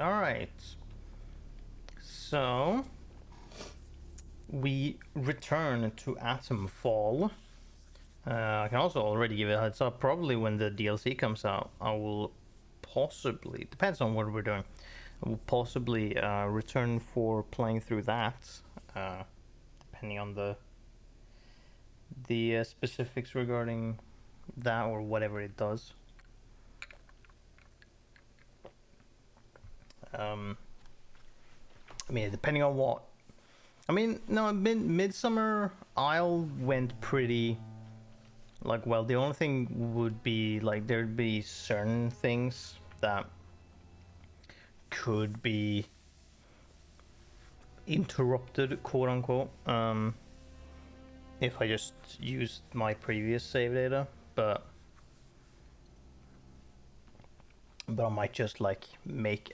Alright. So we return to Atomfall. I can also already give it a heads up. Probably when the DLC comes out, I will possibly, depends on what we're doing, I will possibly return for playing through that, depending on the specifics regarding that or whatever it does. I mean, depending on what. I mean, no, Midsummer Isle went pretty, like, well. The only thing would be, like, there'd be certain things that could be interrupted, quote unquote, if I just used my previous save data, but I might just like make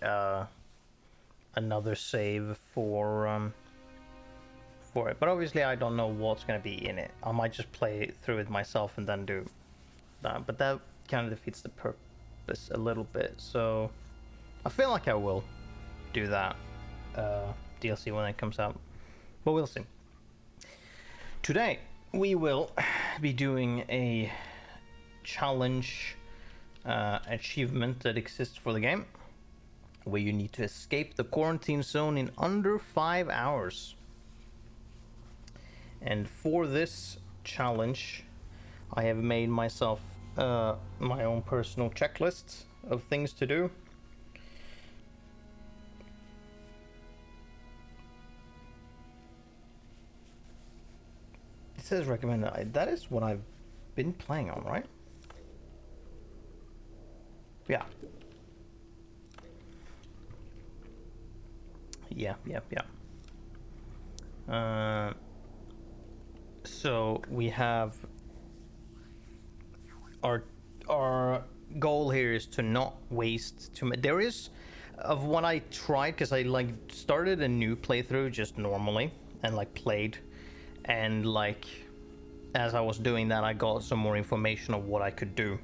another save for it. But obviously I don't know what's gonna be in it. I might just play through it myself and then do that, but that kind of defeats the purpose a little bit. So I feel like I will do that DLC when it comes out, but we'll see. Today we will be doing a challenge achievement that exists for the game, where you need to escape the quarantine zone in under 5 hours. And for this challenge, I have made myself my own personal checklist of things to do. It says recommended. That is what I've been playing on, right? Yeah. So we have our goal here is to not waste too much. There is, of what I tried, because I like started a new playthrough just normally and like played, and like as I was doing that I got some more information of what I could do.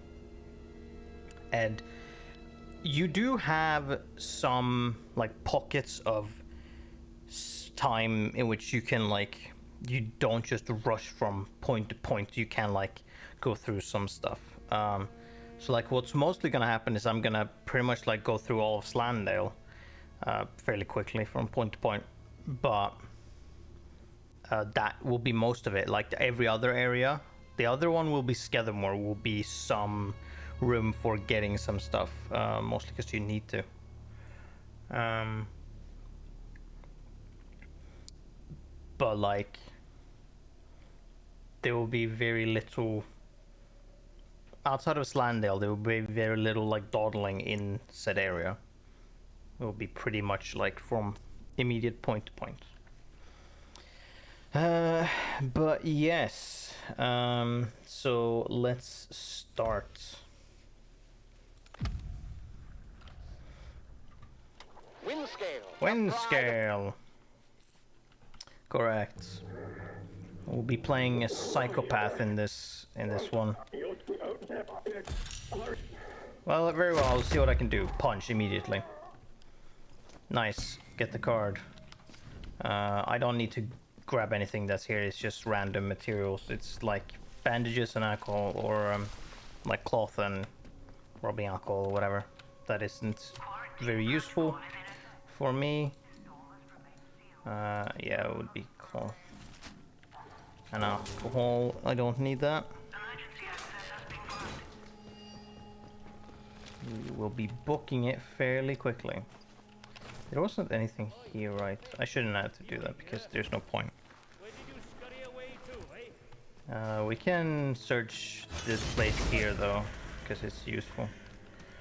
And you do have some like pockets of time in which you can like, you don't just rush from point to point. You can like go through some stuff. So like what's mostly gonna happen is I'm gonna pretty much like go through all of Slandale fairly quickly from point to point, but that will be most of it. Like every other area, the other one will be Skethermore, will be some room for getting some stuff, mostly because you need to. But like there will be very little outside of Slandale. There will be very little like dawdling in said area. It will be pretty much like from immediate point to point. But yes, so let's start. Wind scale. Correct. We'll be playing a psychopath in this one. Well, very well. I'll see what I can do. Punch immediately. Nice. Get the card. I don't need to grab anything that's here. It's just random materials. It's like bandages and alcohol, or like cloth and rubbing alcohol or whatever. That isn't very useful for me. Yeah, it would be cloth and alcohol. I don't need that. We will be booking it fairly quickly. There wasn't anything here, right? I shouldn't have to do that because there's no point. We can search this place here though, because it's useful.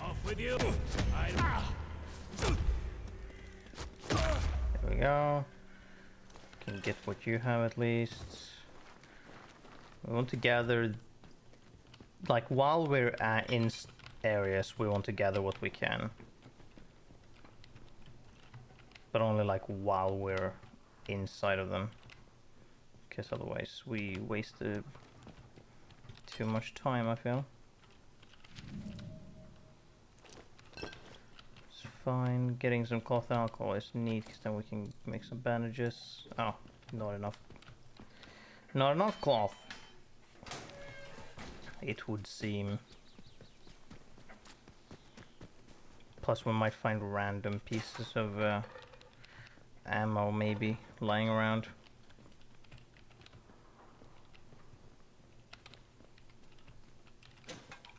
Off with you. There we go. Can get what you have at least. We want to gather, like while we're in areas, we want to gather what we can. But only like while we're inside of them. Because otherwise we wasted too much time, I feel. It's fine. Getting some cloth and alcohol is neat, because then we can make some bandages. Oh, not enough. Not enough cloth, it would seem. Plus we might find random pieces of ammo maybe lying around.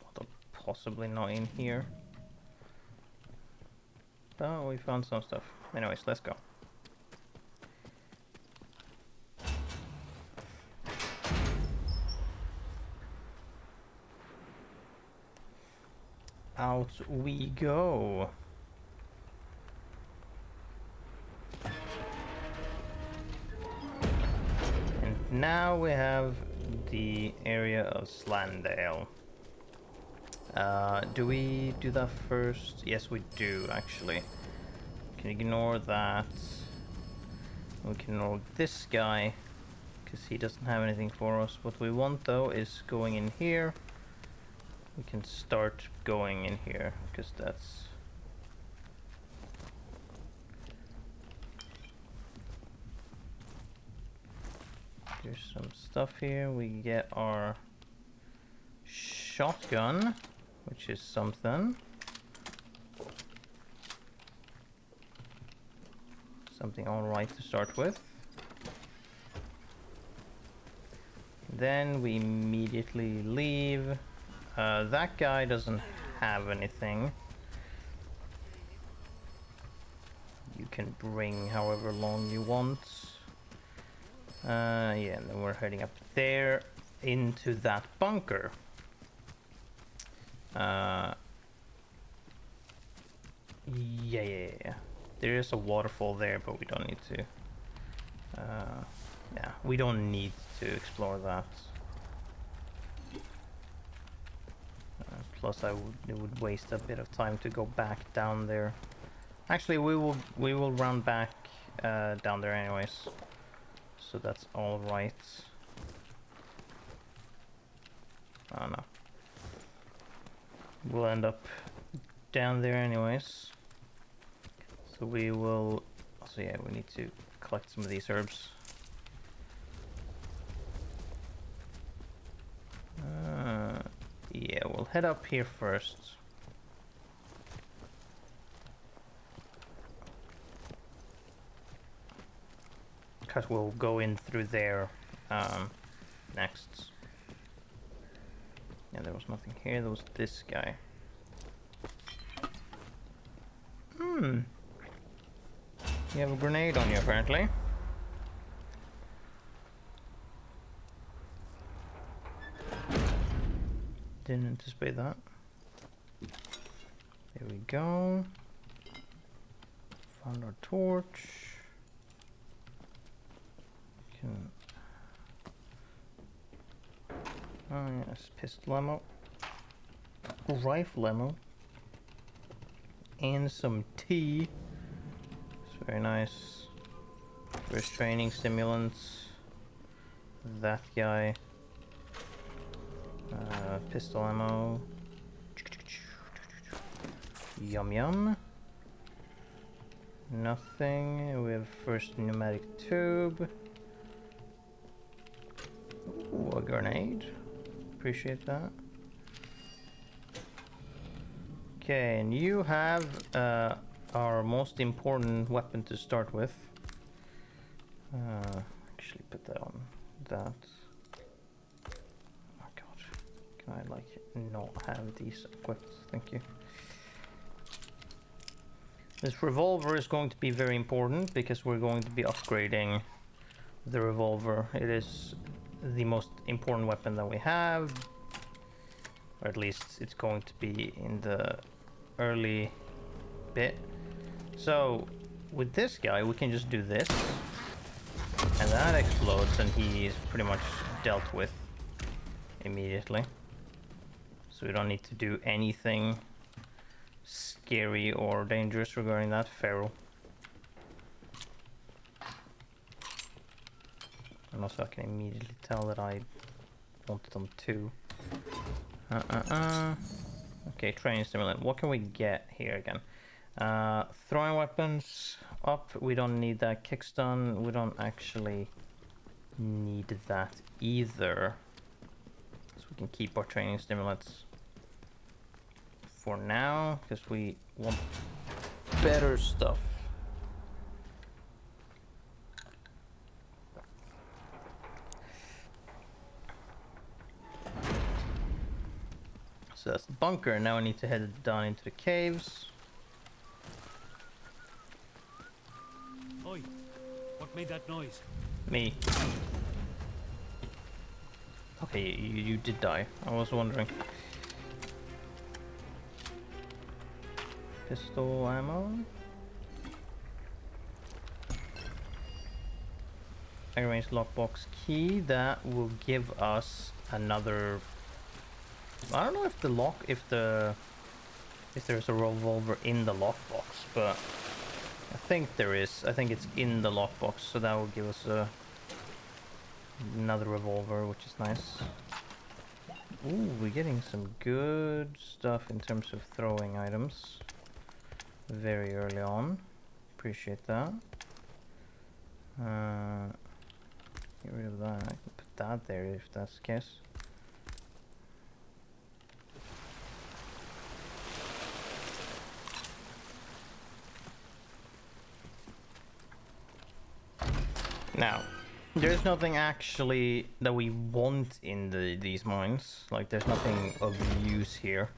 Although possibly not in here. Oh, we found some stuff. Anyways, let's go. Out we go. And now we have the area of Slandale. Do we do that first? Yes, we do, actually. Can ignore that. We can ignore this guy, because he doesn't have anything for us. What we want, though, is going in here. We can start going in here, because that's... There's some stuff here. We get our shotgun, which is something. Something alright to start with. Then we immediately leave. That guy doesn't have anything. You can bring however long you want. Yeah, and then we're heading up there into that bunker. Yeah. There is a waterfall there, but we don't need to. Yeah, we don't need to explore that. Plus, it would waste a bit of time to go back down there. Actually, we will run back down there anyways, so that's all right. Oh no, we'll end up down there anyways. So we will. So yeah, we need to collect some of these herbs. Yeah, we'll head up here first. Because we'll go in through there next. Yeah, there was nothing here. There was this guy. You have a grenade on you, apparently. Didn't anticipate that. There we go. Found our torch. Can... Oh yes, pistol ammo. Rifle ammo. And some tea. It's very nice. First training stimulants. That guy. Pistol ammo. Yum yum. Nothing. We have first pneumatic tube. Ooh, a grenade. Appreciate that. Okay, and you have our most important weapon to start with. Actually put that on that. Oh god. Can I like not have these equipped? Thank you. This revolver is going to be very important because we're going to be upgrading the revolver. It is the most important weapon that we have. Or at least it's going to be in the early bit. So with this guy we can just do this and that explodes and he is pretty much dealt with immediately. So we don't need to do anything scary or dangerous regarding that. Feral. And also I can immediately tell that I wanted them too. Okay, training stimulant. What can we get here again? Throwing weapons up. We don't need that. Kickstun. We don't actually need that either. So we can keep our training stimulants for now, because we want better stuff. So that's the bunker. Now I need to head down into the caves. Oi, what made that noise? Me. Okay, you did die. I was wondering. Pistol ammo. Arrange lockbox key. That will give us another. I don't know if there's a revolver in the lockbox, but I think there is. I think it's in the lockbox, so that will give us another revolver, which is nice. Ooh, we're getting some good stuff in terms of throwing items very early on. Appreciate that. Get rid of that. I can put that there if that's the case. Now, there's nothing actually that we want in these mines. Like, there's nothing of use here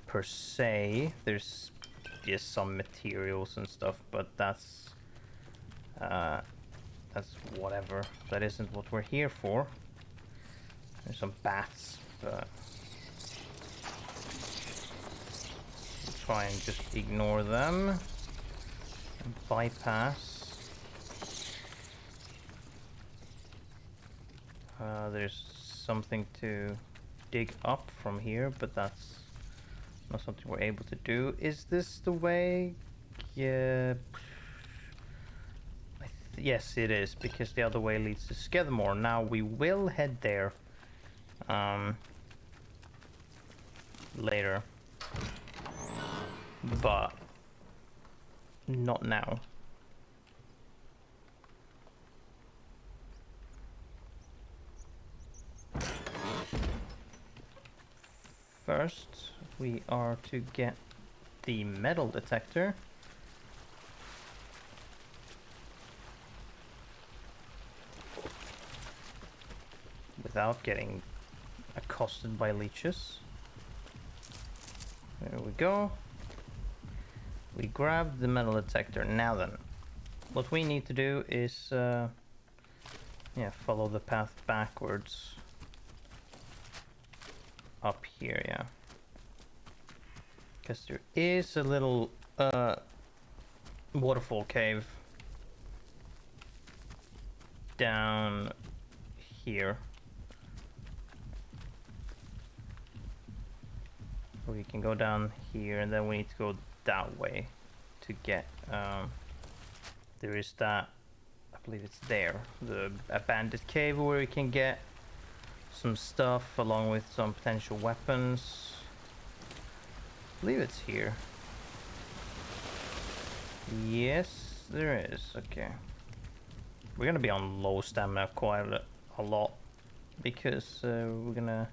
per se. There's just some materials and stuff, but that's whatever. That isn't what we're here for. There's some bats, but we'll try and just ignore them and bypass. There's something to dig up from here, but that's not something we're able to do. Is this the way? Yeah. Yes, it is, because the other way leads to Skidmore. Now we will head there later, but not now. First, we are to get the metal detector. Without getting accosted by leeches. There we go. We grabbed the metal detector. Now then, what we need to do is follow the path backwards. Up here, yeah. Because there is a little waterfall cave down here. We can go down here, and then we need to go that way to get there is that, I believe it's there, the abandoned cave where we can get some stuff along with some potential weapons. I believe it's here. Yes, there is. Okay, we're gonna be on low stamina quite a lot, because we're gonna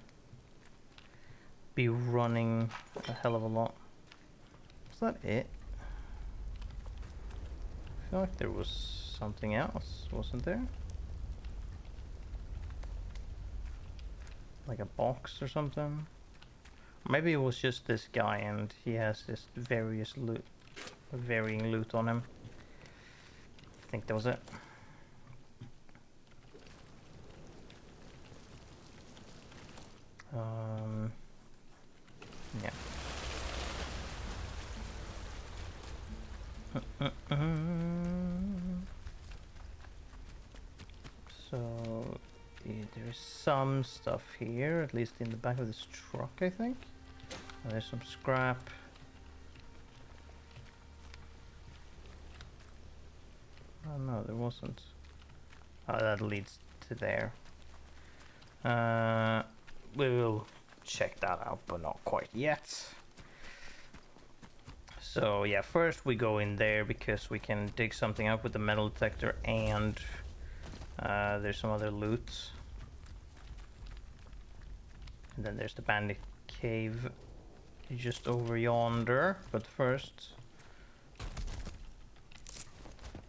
be running a hell of a lot. Is that it? I feel like there was something else, wasn't there? Like a box or something? Maybe it was just this guy and he has this varying loot on him. I think that was it. Yeah. So there's some stuff here, at least in the back of this truck, I think. There's some scrap. Oh no, there wasn't. Oh, that leads to there. We will check that out, but not quite yet. So yeah, first we go in there because we can dig something up with the metal detector, and there's some other loot. And then there's the bandit cave just over yonder. But first, I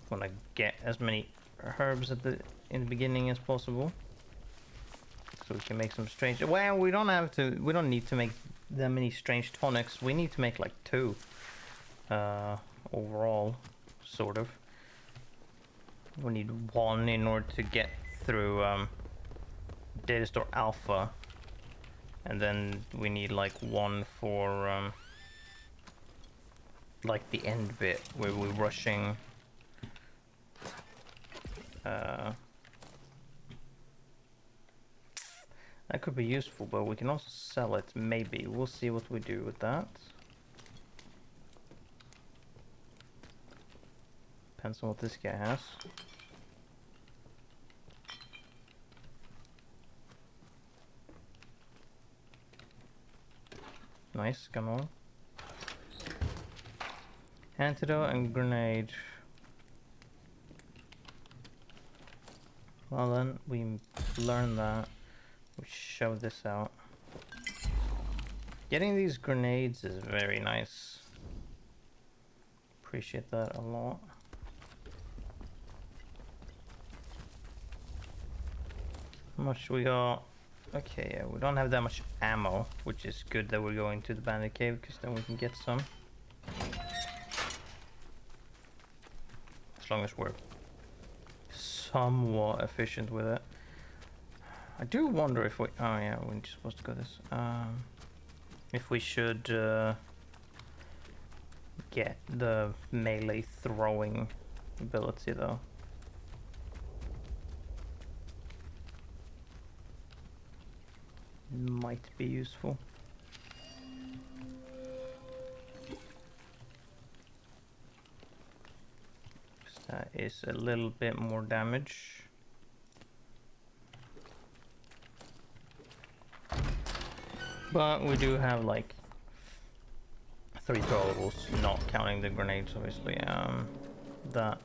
want to get as many herbs in the beginning as possible, so we can make some strange. Well, we don't have to. We don't need to make that many strange tonics. We need to make like 2 overall, sort of. We need 1 in order to get through Data Store Alpha, and then we need like 1 for like the end bit where we're rushing. That could be useful, but we can also sell it, maybe. We'll see what we do with that. Depends on what this guy has. Nice, come on. Antidote and grenade. Well then, we learn that. We shove this out. Getting these grenades is very nice. Appreciate that a lot. How much we got? Okay, yeah, we don't have that much ammo, which is good that we're going to the bandit cave, because then we can get some. As long as we're somewhat efficient with it. I do wonder if we... Oh yeah, we're just supposed to go this. If we should get the melee throwing ability though. Might be useful. That is a little bit more damage. But we do have like 3 throwables, not counting the grenades obviously, that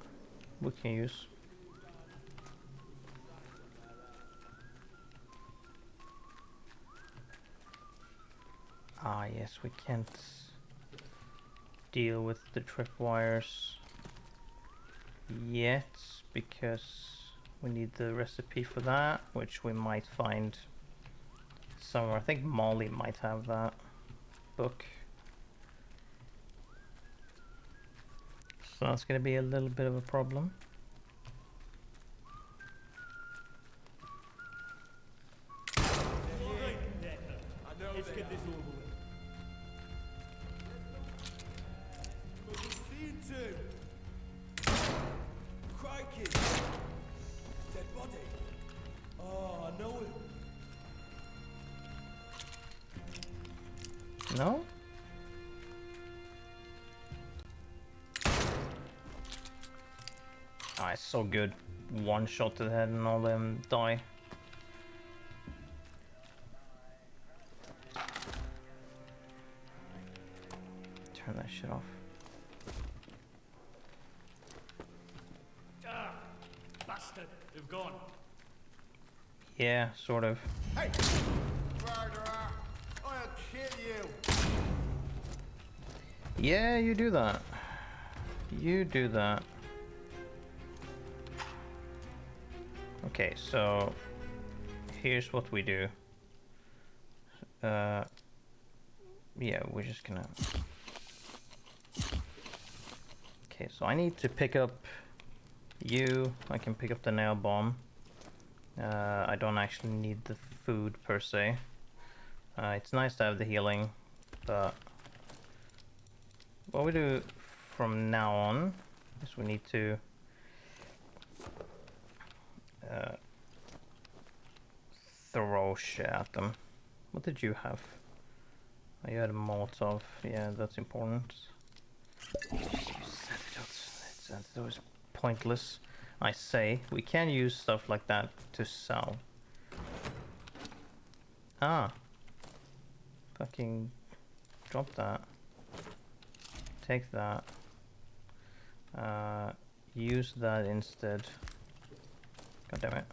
we can use. Ah yes, we can't deal with the tripwires yet because we need the recipe for that, which we might find somewhere. I think Molly might have that book. So that's going to be a little bit of a problem. Let's get this over with. Crikey! Dead body. Oh, I know him. No? Ah, it's so good. 1 shot to the head and all them die. Turn that shit off. Ah, bastard, they've gone. Yeah, sort of. Hey! Murderer! I'll kill you! Yeah, you do that. You do that. Okay, so here's what we do. Yeah, we're just gonna... Okay, so I need to pick up you. I can pick up the nail bomb. I don't actually need the food per se. It's nice to have the healing, but what we do from now on is we need to throw shit at them. What did you have? Oh, you had a Molotov. Yeah, that's important. Just use antidotes. Antidote is pointless. I say we can use stuff like that to sell. Ah, fucking drop that. take that. Use that instead. God damn it.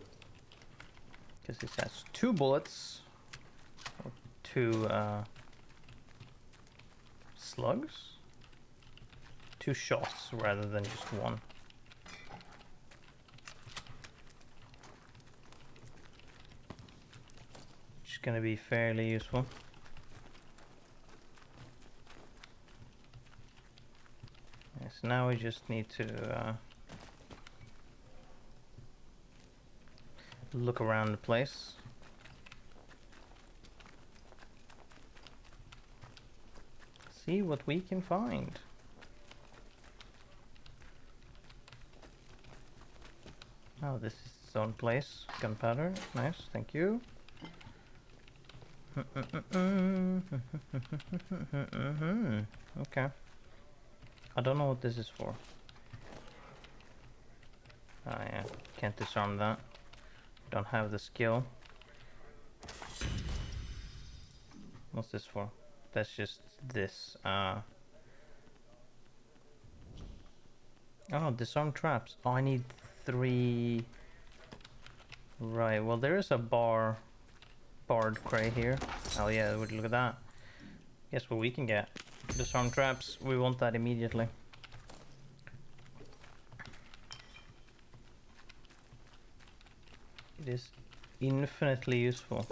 Because this has 2 bullets. Or 2 slugs? 2 shots rather than just 1. Which is gonna be fairly useful. Yes, now we just need to look around the place. See what we can find. Oh, this is its own place. Gunpowder. Nice, thank you. Okay. I don't know what this is for. Oh yeah, can't disarm that. Don't have the skill. What's this for? That's just this. Oh, disarm traps. Oh, I need 3. Right, well there is a barred crate here. Oh yeah, look at that. Guess what we can get? Disarm traps. We want that immediately. It is infinitely useful.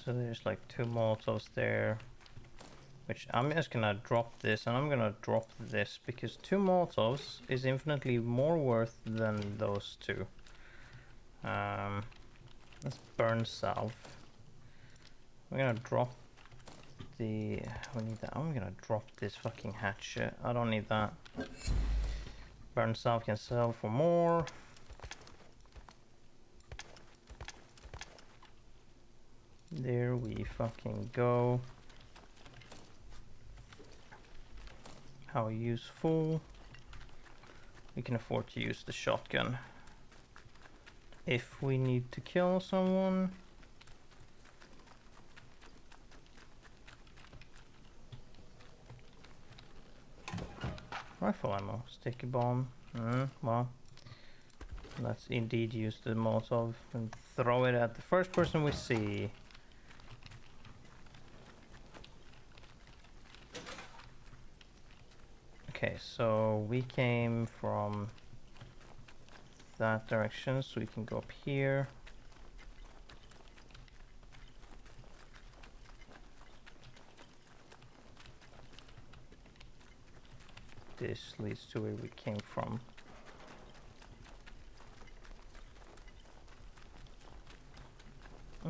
So there's like 2 Molotovs there, which I'm just gonna drop this, and I'm gonna drop this because 2 Molotovs is infinitely more worth than those 2. Let's burn salve. We're gonna drop the. We need that. I'm gonna drop this fucking hatchet. I don't need that. Burn salve can sell for more. There we fucking go. How useful. We can afford to use the shotgun if we need to kill someone. Rifle ammo, sticky bomb. Well, let's indeed use the Molotov and throw it at the first person we see. Okay, so we came from that direction, so we can go up here. This leads to where we came from.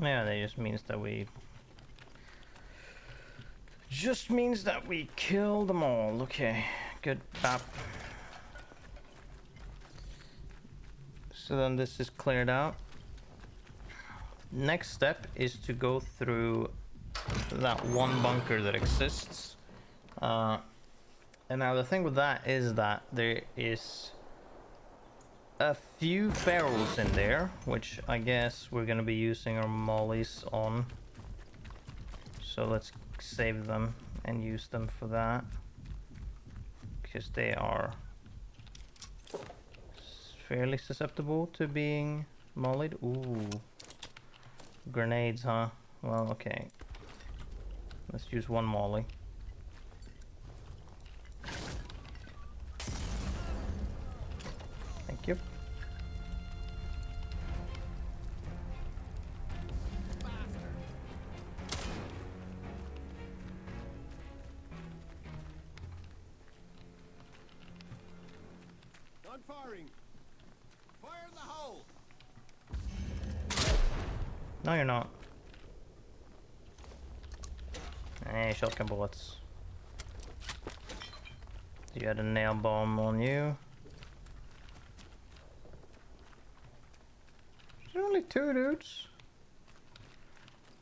Yeah, that just means that we kill them all. Okay, good. Bap. So then this is cleared out. Next step is to go through that one bunker that exists. And now the thing with that is that there is a few barrels in there, which I guess we're gonna be using our mollies on. So let's save them and use them for that, because they are fairly susceptible to being mollied. Ooh, grenades, huh? Well, okay. Let's use 1 molly. Thank you. I'm firing. Fire in the hole. No, you're not. Hey, shotgun bullets. You had a nail bomb on you. There's only 2 dudes.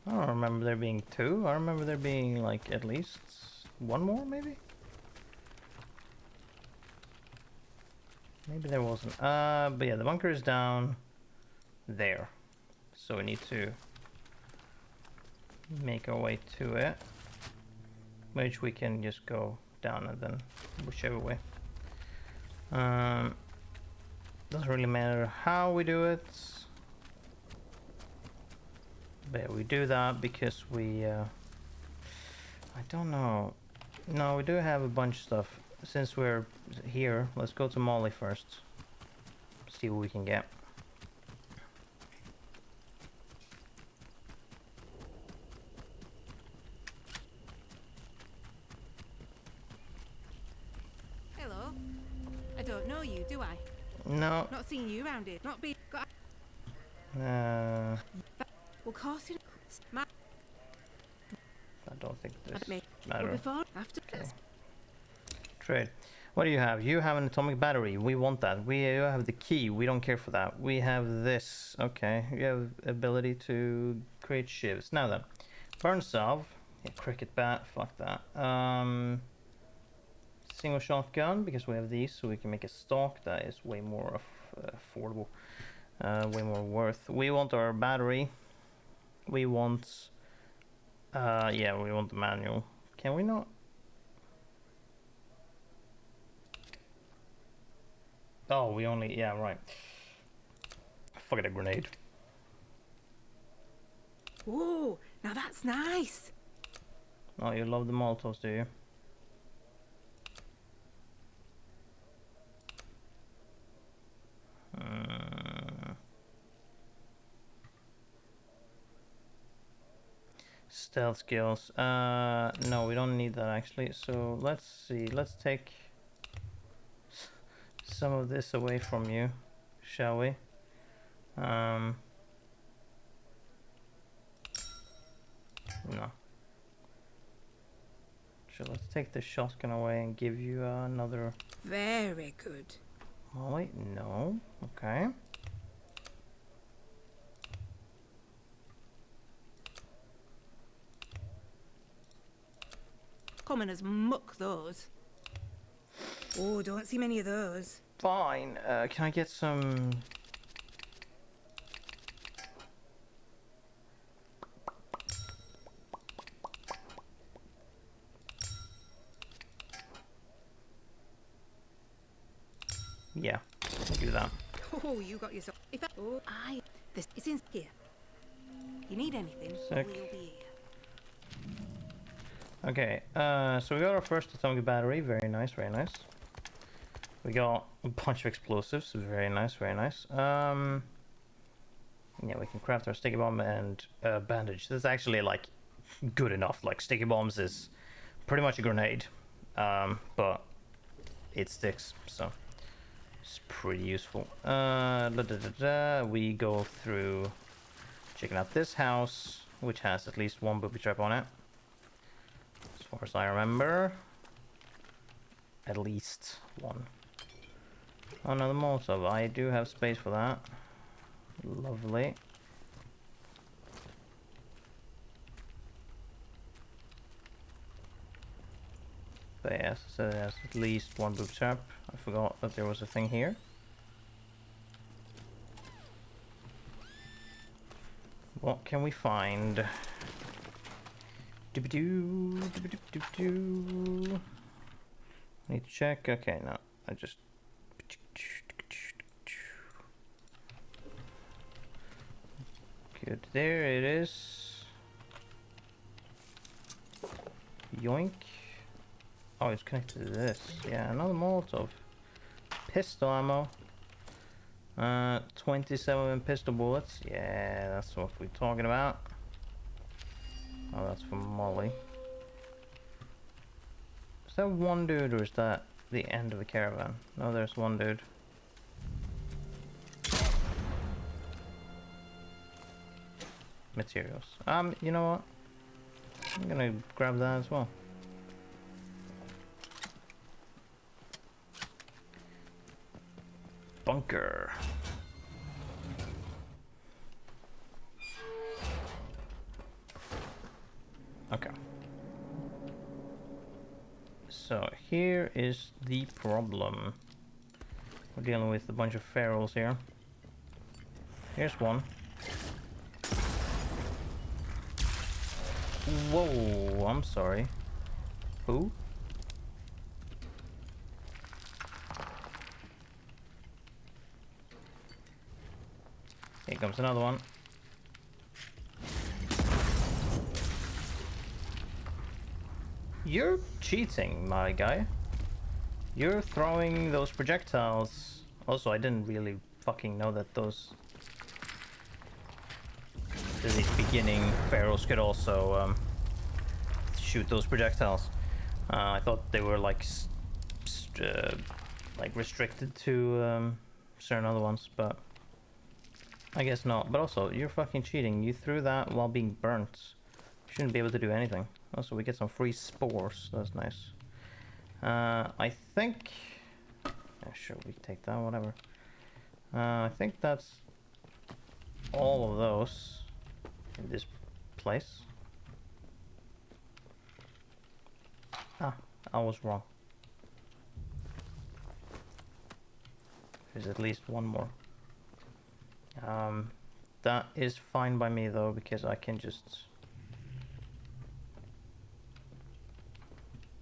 I don't remember there being 2. I remember there being like at least 1 more, maybe? Maybe there wasn't. But yeah, the bunker is down there. So we need to make our way to it. which we can just go down and then whichever way. Doesn't really matter how we do it, but yeah, we do that because we I don't know. No, we do have a bunch of stuff. Since we're here, let's go to Molly first. See what we can get. Hello. I don't know you, do I? No. Not seeing you around here. Not being. Got. Well, Course you. I don't think this Well, matters. before, after. Trade. What do you have? You have an atomic battery. We want that. We have the key. We don't care for that. We have this. Okay. You have ability to create shivs. Now then. Burn salve. Yeah, cricket bat. Fuck that. Single shotgun, because we have these, so we can make a stock that is way more affordable. Way more worth. We want our battery. We want... yeah, we want the manual. Can we not? Oh, we only... Yeah, right. Fuck it, a grenade. Whoa, now that's nice. Oh, you love the Molotovs, do you? Stealth skills. No, we don't need that actually. So let's see. Let's take some of this away from you, shall we? No. So let's take the shotgun away and give you another. Very good. Oh wait, no. Okay. Common as muck, those. Oh, don't see many of those. Fine. Can I get some? Yeah, I'll do that. Oh, you got yourself. If I, oh, this is in here. You need anything? Sick. We'll be here. Okay, so we got our first atomic battery. Very nice, very nice. We got a bunch of explosives. Very nice, very nice. Yeah, we can craft our sticky bomb and bandage. This is actually like good enough. Like sticky bombs is pretty much a grenade, but it sticks, so it's pretty useful. We go through checking out this house, which has at least one booby trap on it. As far as I remember, at least one. Another Molotov. I do have space for that. Lovely. But yes, so it has at least one booby trap. I forgot that there was a thing here. What can we find? Doobie-doo, doobie-doo. Need to check. Okay, no, I just. Good, there it is. Yoink. Oh, it's connected to this. Yeah, another Molotov. Pistol ammo. 27 pistol bullets. Yeah, that's what we're talking about. Oh, that's from Molly. Is that one dude or is that the end of the caravan? No, there's one dude. Materials. You know what? I'm gonna grab that as well. Bunker. Okay. So here is the problem. We're dealing with a bunch of ferals here. Here's one. Whoa, I'm sorry. Who? Here comes another one. You're cheating, my guy. You're throwing those projectiles. Also, I didn't really fucking know that those... the beginning pharaohs could also shoot those projectiles. I thought they were like restricted to certain other ones, but I guess not. But also, you're fucking cheating. You threw that while being burnt. You shouldn't be able to do anything. Also, we get some free spores. That's nice. I think... yeah, sure, we take that, whatever. I think that's all of those in this place. Ah, I was wrong. There's at least one more. That is fine by me though, because I can just...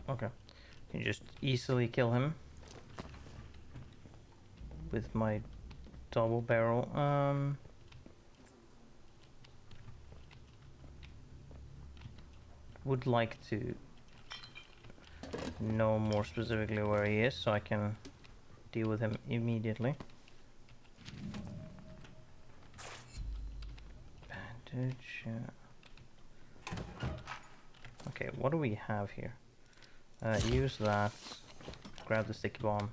okay. I can just easily kill him with my double barrel. Would like to know more specifically where he is so I can deal with him immediately. Bandage. Okay, what do we have here? Use that. Grab the sticky bomb.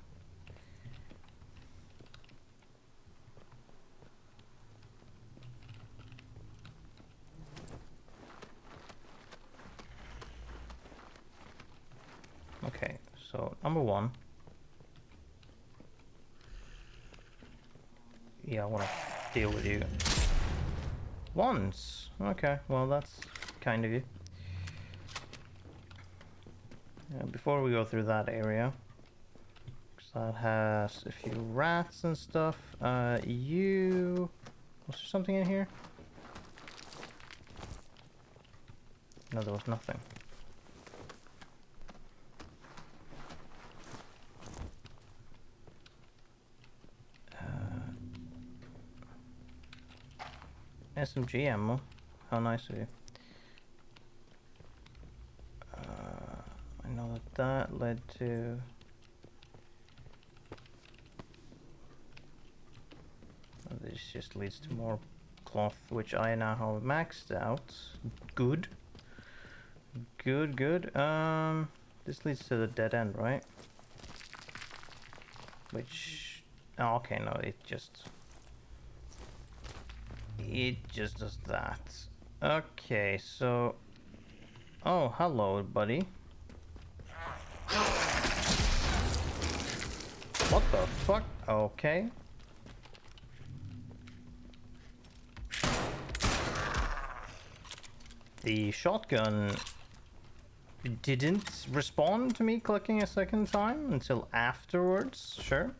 Okay, so number one. Yeah, I want to deal with you. Once! Okay, well that's kind of you. Before we go through that area, because that has a few rats and stuff. Was there something in here? No, there was nothing. SMG ammo. How nice of you. I know that led to... this just leads to more cloth, which I now have maxed out. Good. Good, good. This leads to the dead end, right? Which... oh, okay, no, it just does that. Okay, so... oh, hello, buddy. What the fuck? Okay. The shotgun didn't respond to me clicking a second time until afterwards, sure.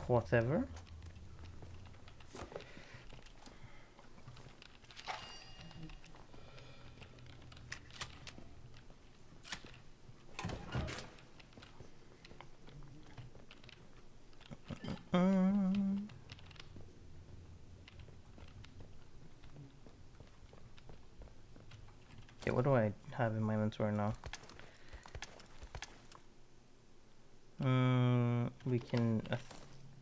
Whatever. Okay, what do I have in my inventory now? We can a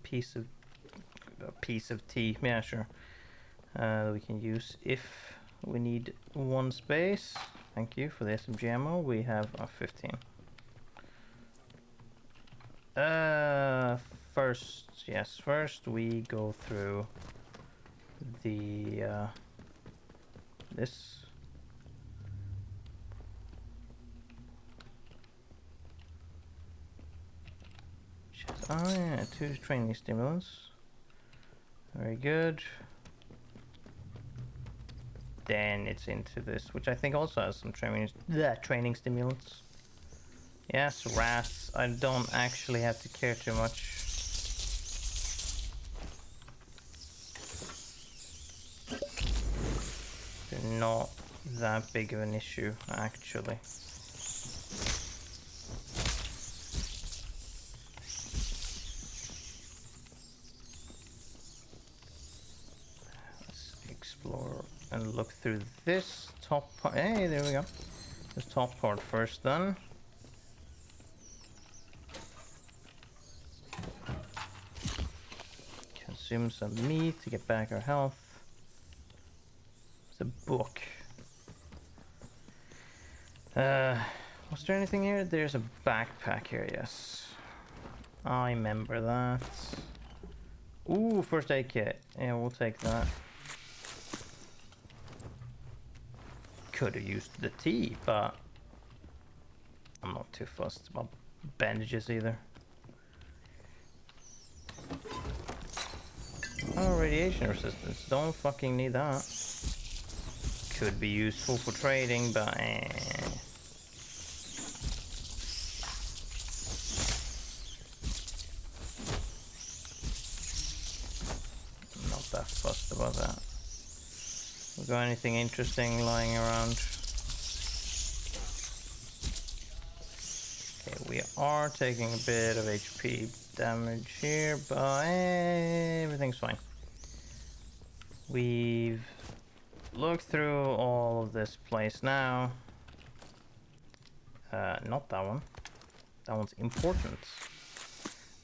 piece of tea. Yeah, sure. We can use if we need one space. Thank you for the SMG ammo. We have 15. First we go through the this. Oh yeah, 2 training stimulants. Very good. Then it's into this, which I think also has some training stimulants. Yes, rats. I don't actually have to care too much. Do not that big of an issue, actually. Let's explore and look through this top part. Hey, there we go. This top part first, then. Consume some meat to get back our health. It's a book. Was there anything here? There's a backpack here, yes. I remember that. Ooh, first aid kit. Yeah, we'll take that. Could have used the tea, but I'm not too fussed about bandages either. Oh, radiation resistance. Don't fucking need that. Could be useful for trading, but not that fussed about that. We got anything interesting lying around? Okay, we are taking a bit of HP damage here, but everything's fine. We've looked through all of this place now. Not that one. That one's important.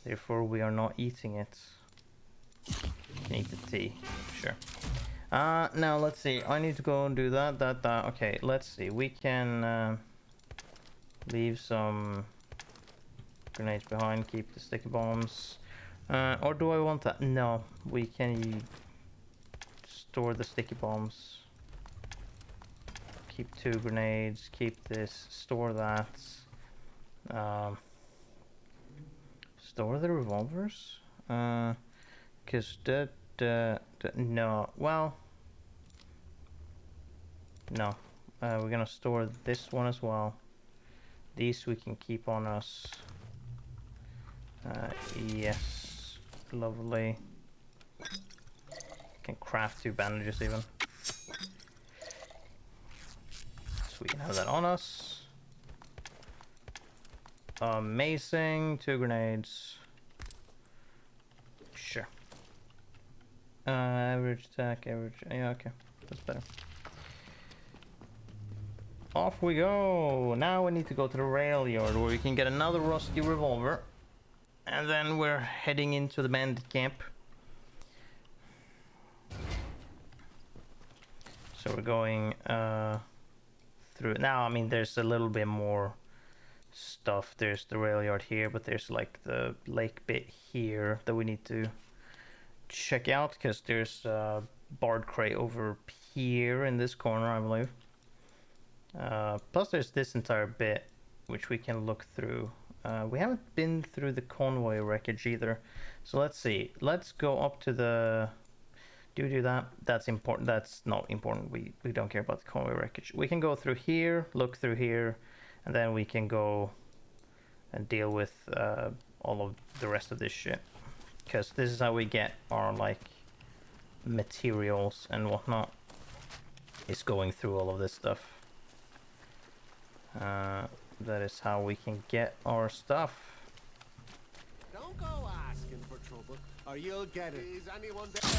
Therefore, we are not eating it. Eat the tea. Sure. Now let's see. I need to go and do that. Okay, let's see. We can leave some grenades behind. Keep the sticky bombs. Or do I want that? No, we can store the sticky bombs. Keep 2 grenades. Keep this. Store that. Store the revolvers. Cause no. Well. No. We're gonna store this one as well. These we can keep on us. Yes. Lovely. Can craft 2 bandages even. So we can have that on us. Amazing. 2 grenades. Sure. Average attack, average. Yeah, okay. That's better. Off we go! Now we need to go to the rail yard where we can get another rusty revolver. And then we're heading into the bandit camp. So we're going through. Now, I mean, there's a little bit more stuff. There's the rail yard here, but there's like the lake bit here that we need to check out because there's a barred crate over here in this corner, I believe. Plus there's this entire bit which we can look through. We haven't been through the convoy wreckage either, so let's see. Let's go up to the... Do we do that? That's important. That's not important. We don't care about the convoy wreckage. We can go through here, look through here, and then we can go and deal with all of the rest of this shit. Because this is how we get our, like, materials and whatnot. Is going through all of this stuff. That is how we can get our stuff. Don't go asking for trouble, or you'll get it. Is anyone there?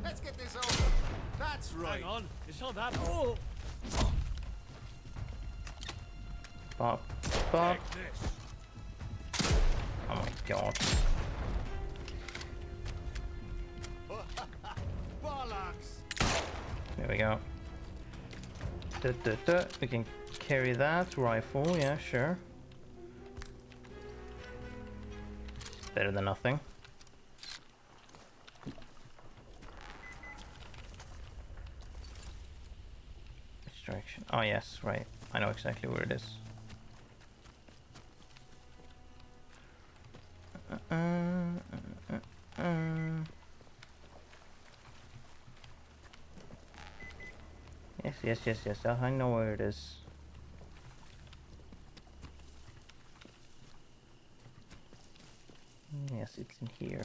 Let's get this over. That's right. Hang on, it's not that. Oh! Pop, pop. Take this. Oh my god. Bollocks! There we go. We can carry that rifle, yeah, sure. It's better than nothing. Extraction. Oh yes, right. I know exactly where it is. Yes. I know where it is. Yes, it's in here.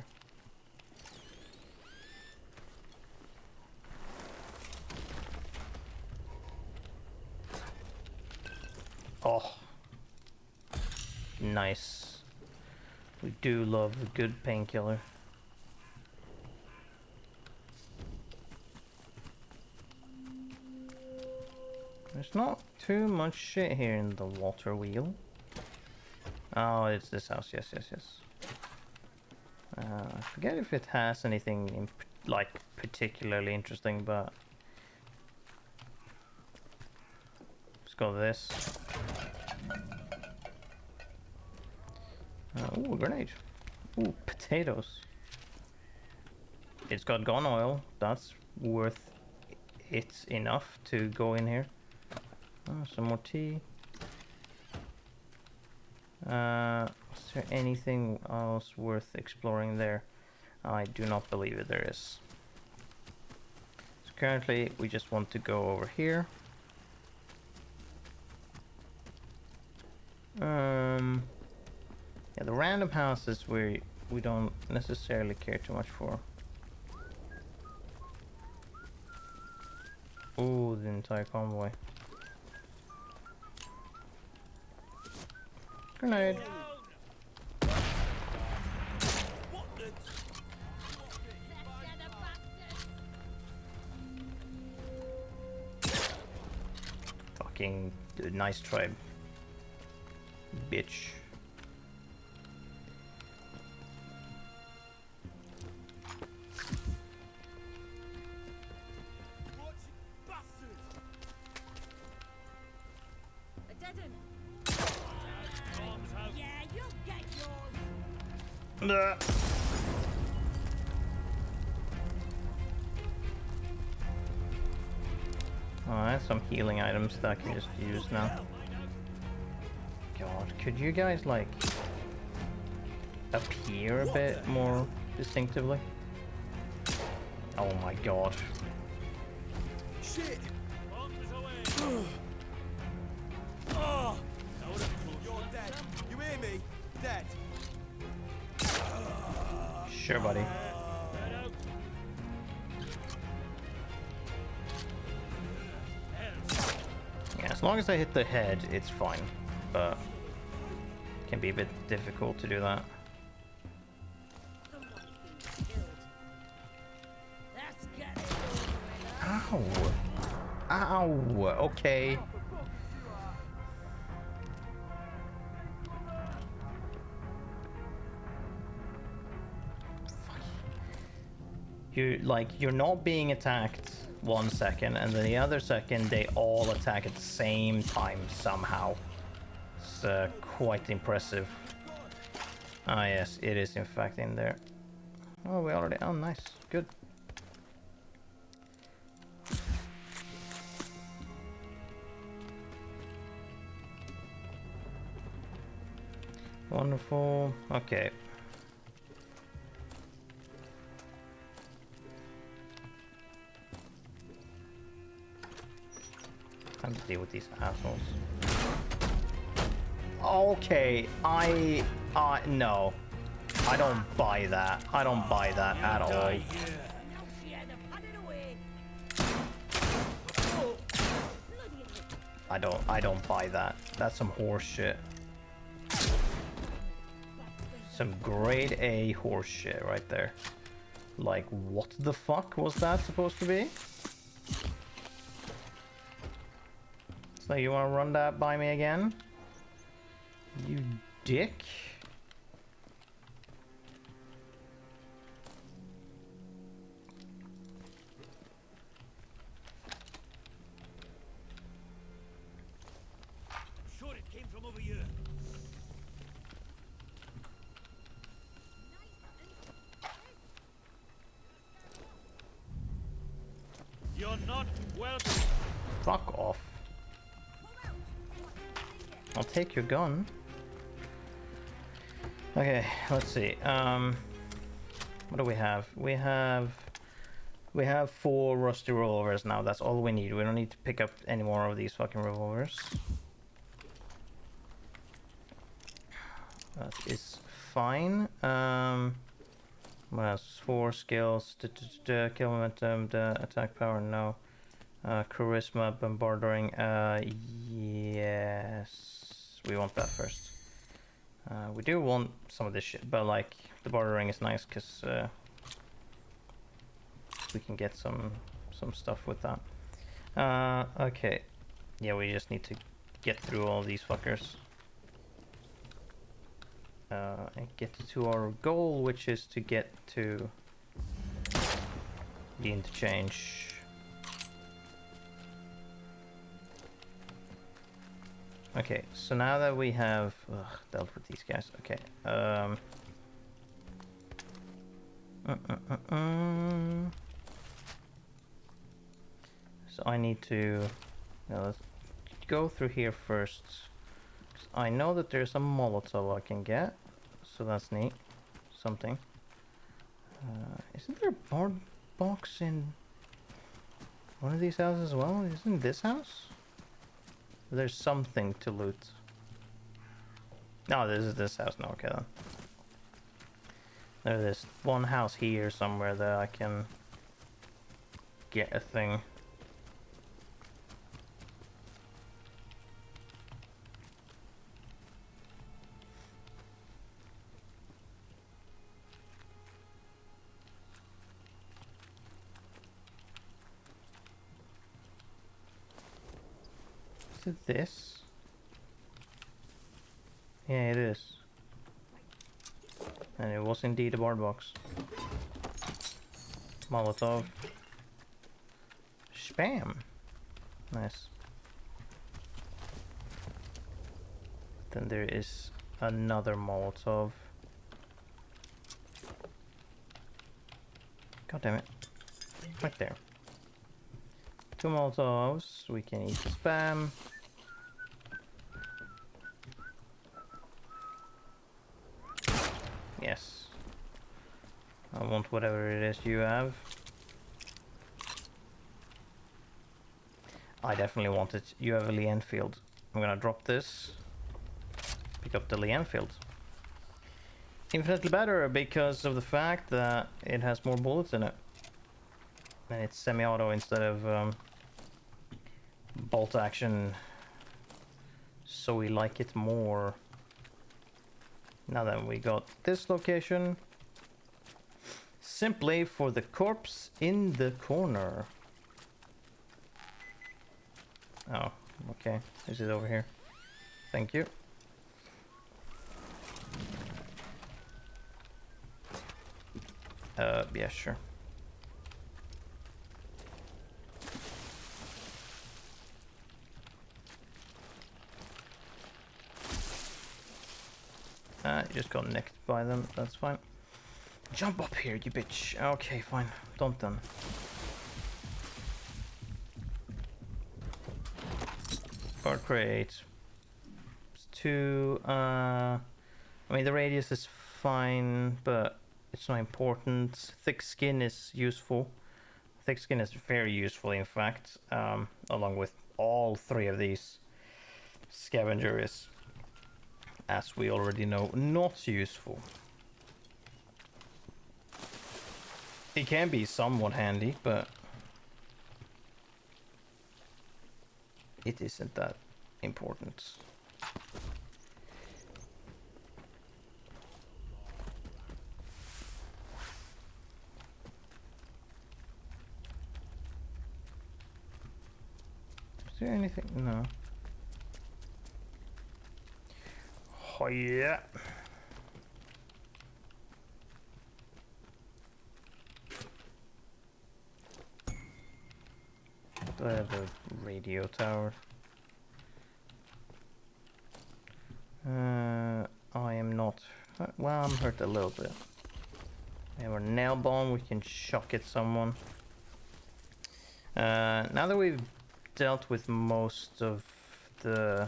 Nice. We do love a good painkiller. There's not too much shit here in the water wheel. Oh, it's this house. Yes, yes, yes. I forget if it has anything in, like particularly interesting, but let's go this. Ooh, a grenade. Ooh, potatoes. It's got gun oil. That's worth it enough to go in here. Some more tea. Is there anything else worth exploring there? I do not believe it there is. So currently we just want to go over here. Yeah, the random houses we don't necessarily care too much for. Ooh, the entire convoy. Grenade. Fucking nice tribe. Bitch. Oh, I have some healing items that I can just use now. God, could you guys like appear a bit more distinctively? Oh my god. Shit! You're dead. You hear me? Dead. Sure, buddy. Yeah, as long as I hit the head, it's fine. But it can be a bit difficult to do that. Ow! Ow! Okay. You're not being attacked 1 second, and then the other second they all attack at the same time somehow. It's quite impressive. Ah yes, it is in fact in there. Oh, we already... Oh, nice. Good. Wonderful. Okay. Time to deal with these assholes. Okay, no. I don't buy that. I don't buy that at all. I don't buy that. That's some horse shit. Some grade A horse shit right there. Like, what the fuck was that supposed to be? So you wanna run that by me again? You dick. Sure it came from over here. You're not welcome. Fuck off. I'll take your gun. Okay, let's see. What do we have? We have 4 rusty revolvers now. That's all we need. We don't need to pick up any more of these fucking revolvers. That is fine. What else? 4 skills. Kill momentum. Attack power. No. Charisma. Bombarding. Yes. We want that first. We do want some of this shit, but like the bartering is nice because we can get some stuff with that. Okay, yeah, we just need to get through all these fuckers and get to our goal, which is to get to the interchange. Okay, so now that we have dealt with these guys, okay. So I need to let's go through here first. I know that there's a Molotov I can get, so that's neat. Something. Isn't there a board box in one of these houses as well? Isn't this house? There's something to loot. No, this is this house. No, okay then. There's one house here somewhere that I can get a thing. Is it this? Yeah, it is. And it was indeed a board box. Molotov. Spam. Nice. Then there is another Molotov. God damn it. Right there. 2 Molotovs. We can eat the spam. Yes. I want whatever it is you have. I definitely want it. You have a Lee Enfield. I'm gonna drop this. Pick up the Lee Enfield. Infinitely better because of the fact that it has more bullets in it. And it's semi-auto instead of bolt action. So we like it more. Now then, we got this location. Simply for the corpse in the corner. Oh, okay. Is it over here? Thank you. Yeah, sure. You just got nicked by them, that's fine. Jump up here, you bitch. Okay, fine. Don't then. Guard crate. It's 2, I mean the radius is fine, but it's not important. Thick skin is useful. Thick skin is very useful, in fact, along with all 3 of these. Scavenger is, as we already know, not useful. It can be somewhat handy, but it isn't that important. Is there anything? No. Oh yeah. Do I have a radio tower? I am not. Well, I'm hurt a little bit. We have our nail bomb. We can shock at someone. Now that we've dealt with most of the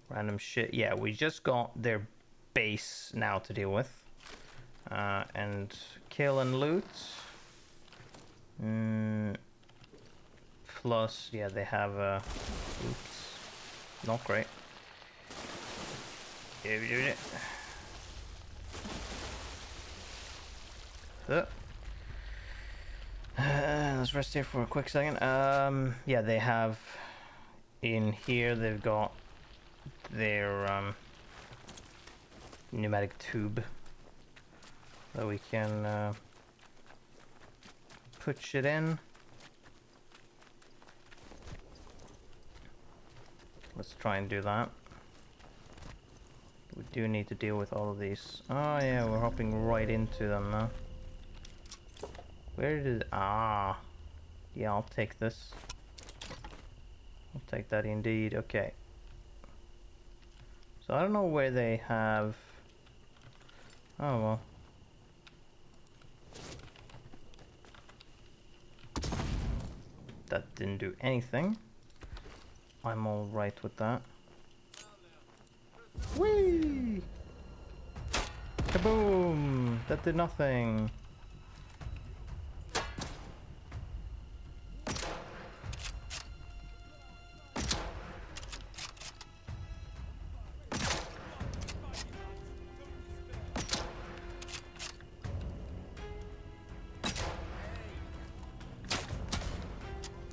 random shit, yeah, we just got their base now to deal with. And kill and loot. Plus, yeah, they have oops, not great. Let's rest here for a quick second. Yeah, they have in here. They've got their pneumatic tube that we can put shit in. Let's try and do that. We do need to deal with all of these. Oh yeah, we're hopping right into them now. Where did... Ah. Yeah, I'll take this. I'll take that indeed. Okay. So I don't know where they have... Oh well. That didn't do anything. I'm alright with that. Whee! Kaboom! That did nothing.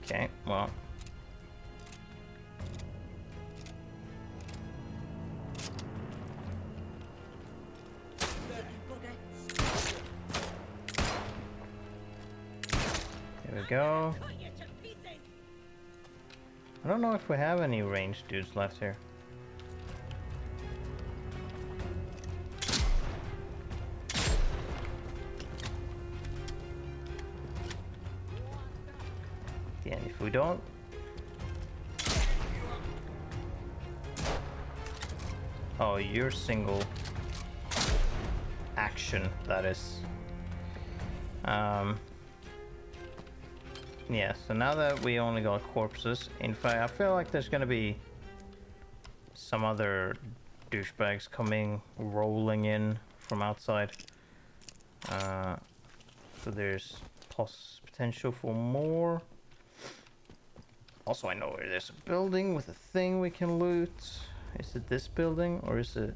Okay, well. There we go. I don't know if we have any ranged dudes left here. Yeah, if we don't... Oh, you're single action, that is. Yeah, so now that we only got corpses, in fact, I feel like there's gonna be some other douchebags coming, rolling in from outside. So there's potential for more. Also, I know where there's a building with a thing we can loot. Is it this building, or is it...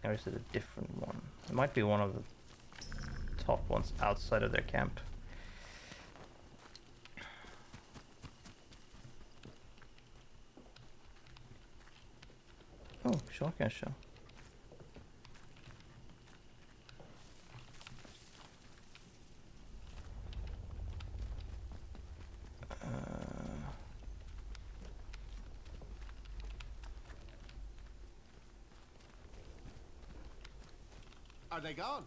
Or is it a different one? It might be one of the top ones outside of their camp. Oh, shotgun shell. Are they gone?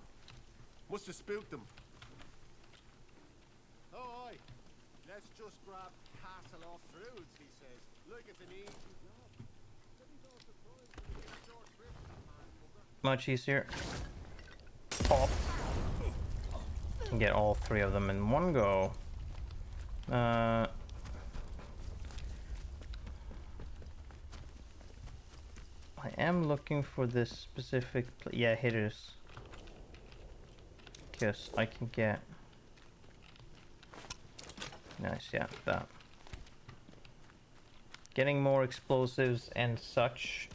Must have spooked them. Oh, aye. Let's just grab castle off fruits, he says. Look, it's an easy job. Much easier. Pop. Can get all three of them in one go. I am looking for this specific... Yeah, hitters. Because I can get... Nice, yeah, that. Getting more explosives and such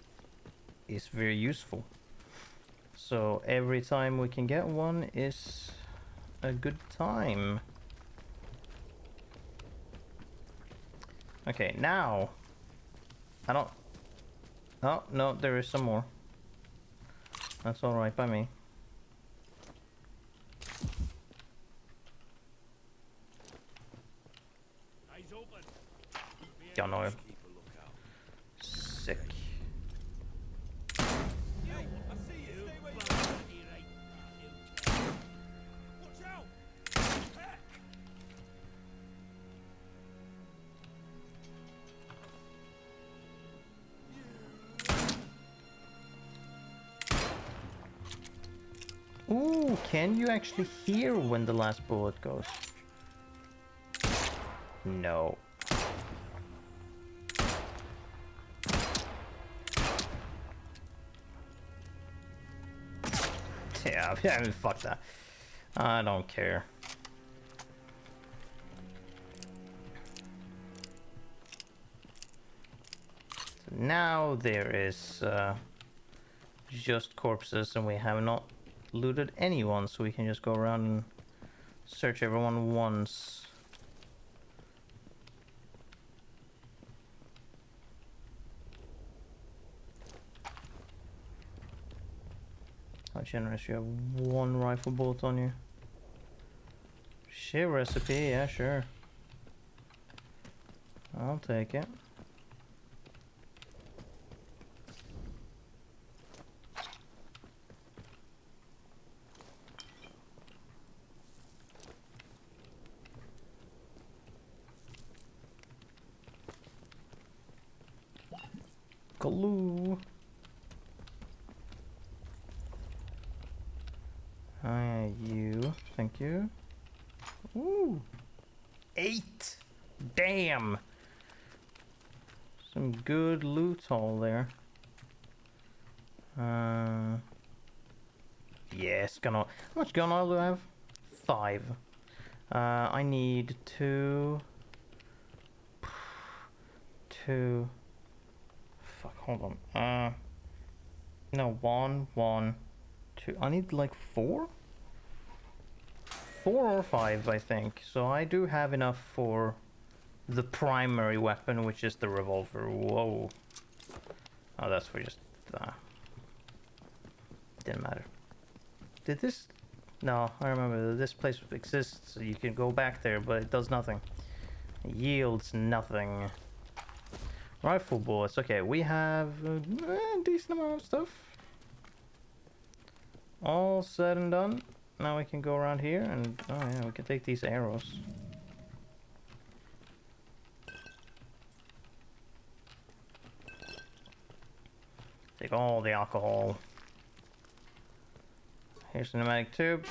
is very useful. So every time we can get one is a good time. Okay, now... I don't... Oh, no, there is some more. That's alright by me. Eyes open. Gun oil. Sick. I see you. Bloody right. Watch out. Heck. Ooh, can you actually hear when the last bullet goes? No. Yeah, I mean, fuck that. I don't care. So now there is just corpses, and we have not looted anyone, so we can just go around and search everyone once. How generous, you have one rifle bullet on you. Shit recipe, yeah, sure. I'll take it. Glue. You. Thank you. Ooh. 8! Damn! Some good loot all there. Yes, gun oil. How much gun oil do I have? 5. I need 2. 2. Fuck, hold on. No, 1, 1, 2. I need like 4? 4 or 5, I think. So I do have enough for the primary weapon, which is the revolver. Whoa. Oh, that's for just... didn't matter. Did this... No, I remember this place exists, so you can go back there, but it does nothing. It yields nothing. Rifle bullets. Okay, we have a decent amount of stuff. All said and done. Now we can go around here and... Oh yeah, we can take these arrows. Take all the alcohol. Here's the pneumatic tube.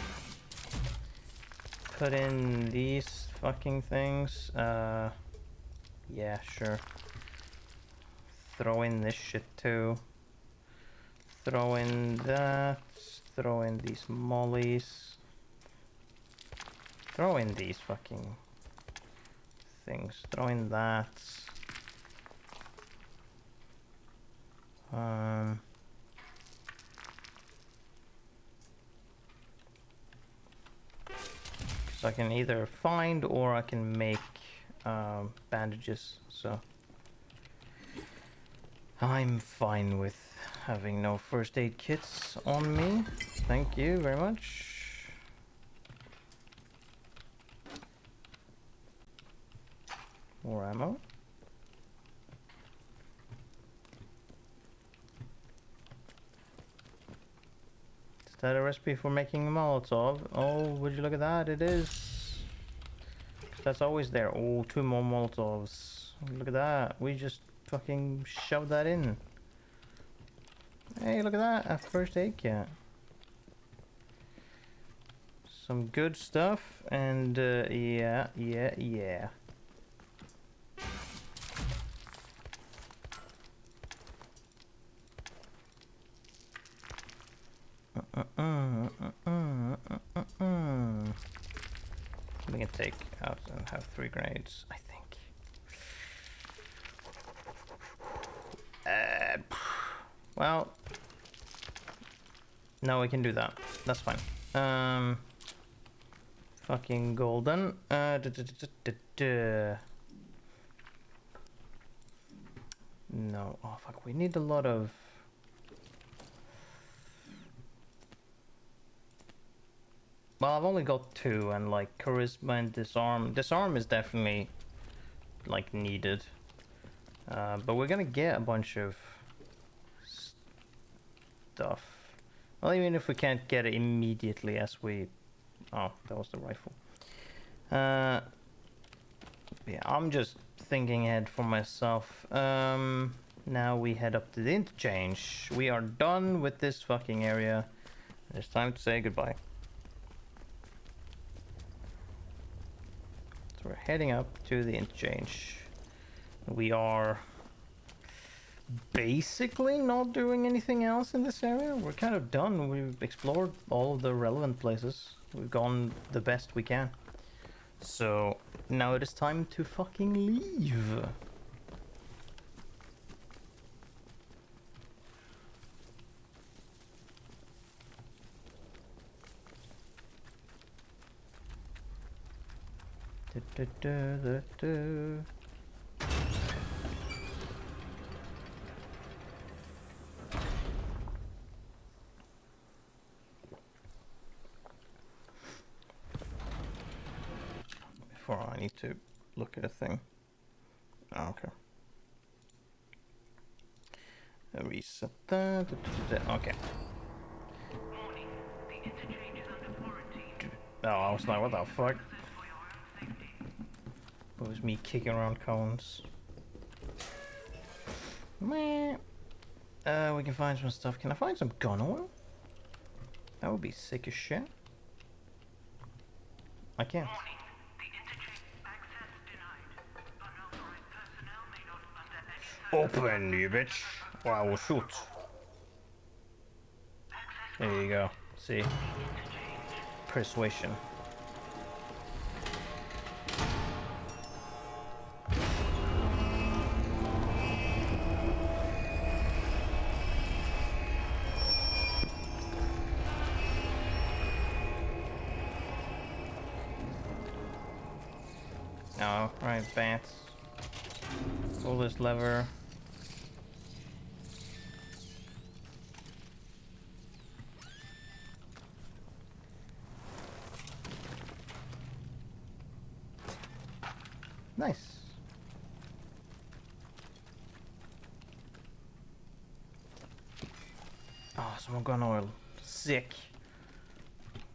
Put in these fucking things. Yeah, sure. Throw in this shit too. Throw in that. Throw in these mollies. Throw in these fucking things. Throw in that. So I can either find or I can make bandages, so I'm fine with having no first aid kits on me. Thank you very much. More ammo. Is that a recipe for making a Molotov? Oh, would you look at that? It is. That's always there. Oh, 2 more Molotovs. Look at that. We just fucking shoved that in. Hey, look at that. A first aid kit. Some good stuff. And, yeah. We can take out and have 3 grenades, I think. Well, no, we can do that. That's fine. Fucking golden. No. Oh fuck. We need a lot of. Well, I've only got 2, and like charisma and disarm. Disarm is definitely like needed, but we're gonna get a bunch of stuff. Well, even if we can't get it immediately, as we. Oh, that was the rifle. Yeah, I'm just thinking ahead for myself. Now we head up to the interchange. We are done with this fucking area. It's time to say goodbye. So we're heading up to the interchange. We are basically not doing anything else in this area. We're kind of done. We've explored all of the relevant places. We've gone the best we can. So now it is time to fucking leave. I need to look at a thing. Oh, okay. Reset that. Okay. Oh, I was like, what the fuck? It was me kicking around cones. Meh. We can find some stuff. Can I find some gun oil? That would be sick as shit. I can't. Open, you bitch! Or I will shoot. There you go. See? Persuasion. Oh, right, bats. Pull this lever. Nice. Oh, some more gun oil. Sick.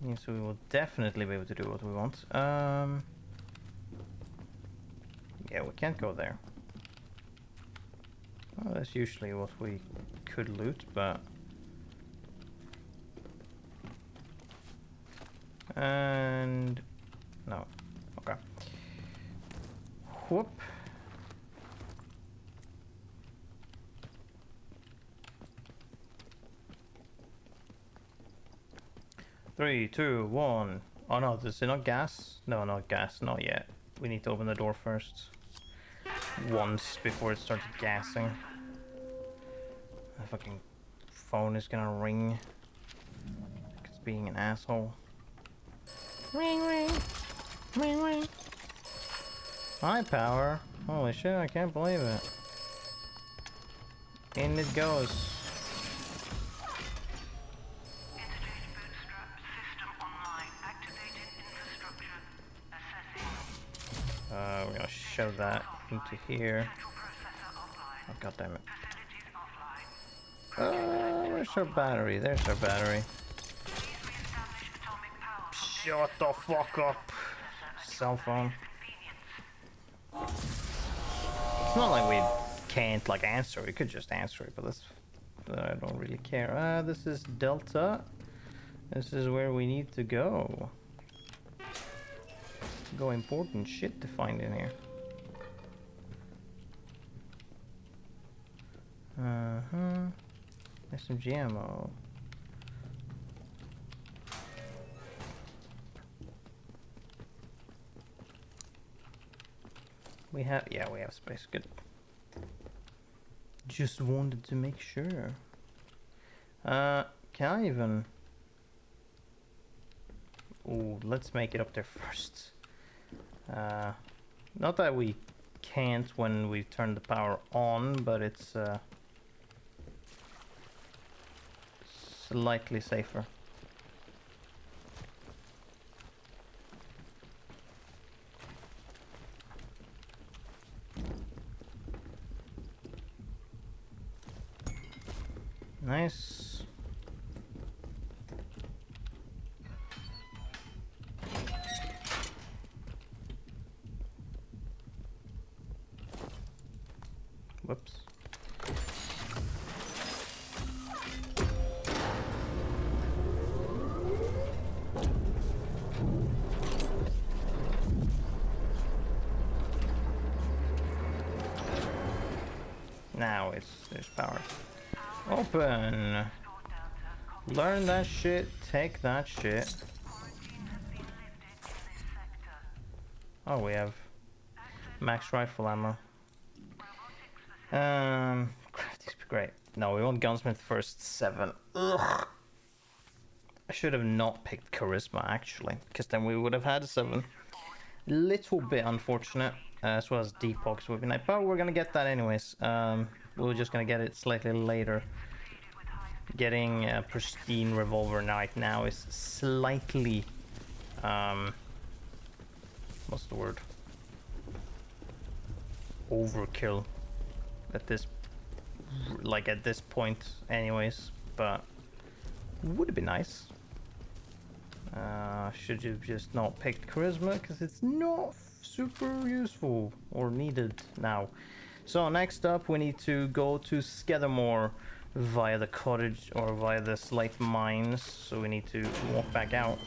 Means we will definitely be able to do what we want. Yeah, we can't go there. Well, that's usually what we could loot, but... And... no. Okay. Whoop. Three, two, one. Oh no, is it not gas? No, not gas, not yet. We need to open the door first. Once before it starts gassing. The fucking phone is gonna ring. It's being an asshole. Ring, ring. Ring, ring. High power. Holy shit, I can't believe it. In it goes. We're gonna shove that into here. Oh, god damn it. Where's our battery? There's our battery. Shut the fuck up, cell phone. It's not like we can't like answer. We could just answer it, but that's I don't really care. This is Delta. This is where we need to go. Go important shit to find in here. SMG ammo. We have, yeah, we have space. Good. Just wanted to make sure. Can I even? Ooh, let's make it up there first. Not that we can't when we turn the power on, but it's slightly safer. Nice. Whoops. Now there's power. Open. Learn that shit. Take that shit. Oh, we have max rifle ammo. Crafting's great. No, we want gunsmith first 7. Ugh. I should have not picked charisma actually, because then we would have had 7. Little bit unfortunate, as well as depox would be nice, but we're gonna get that anyways. We're just gonna get it slightly later. Getting a pristine revolver right now is slightly, what's the word? overkill at this, like at this point anyways, but would have been nice. Should you just not picked charisma because it's not super useful or needed now. So next up we need to go to Skethermore via the cottage or via the slate mines, so we need to walk back out.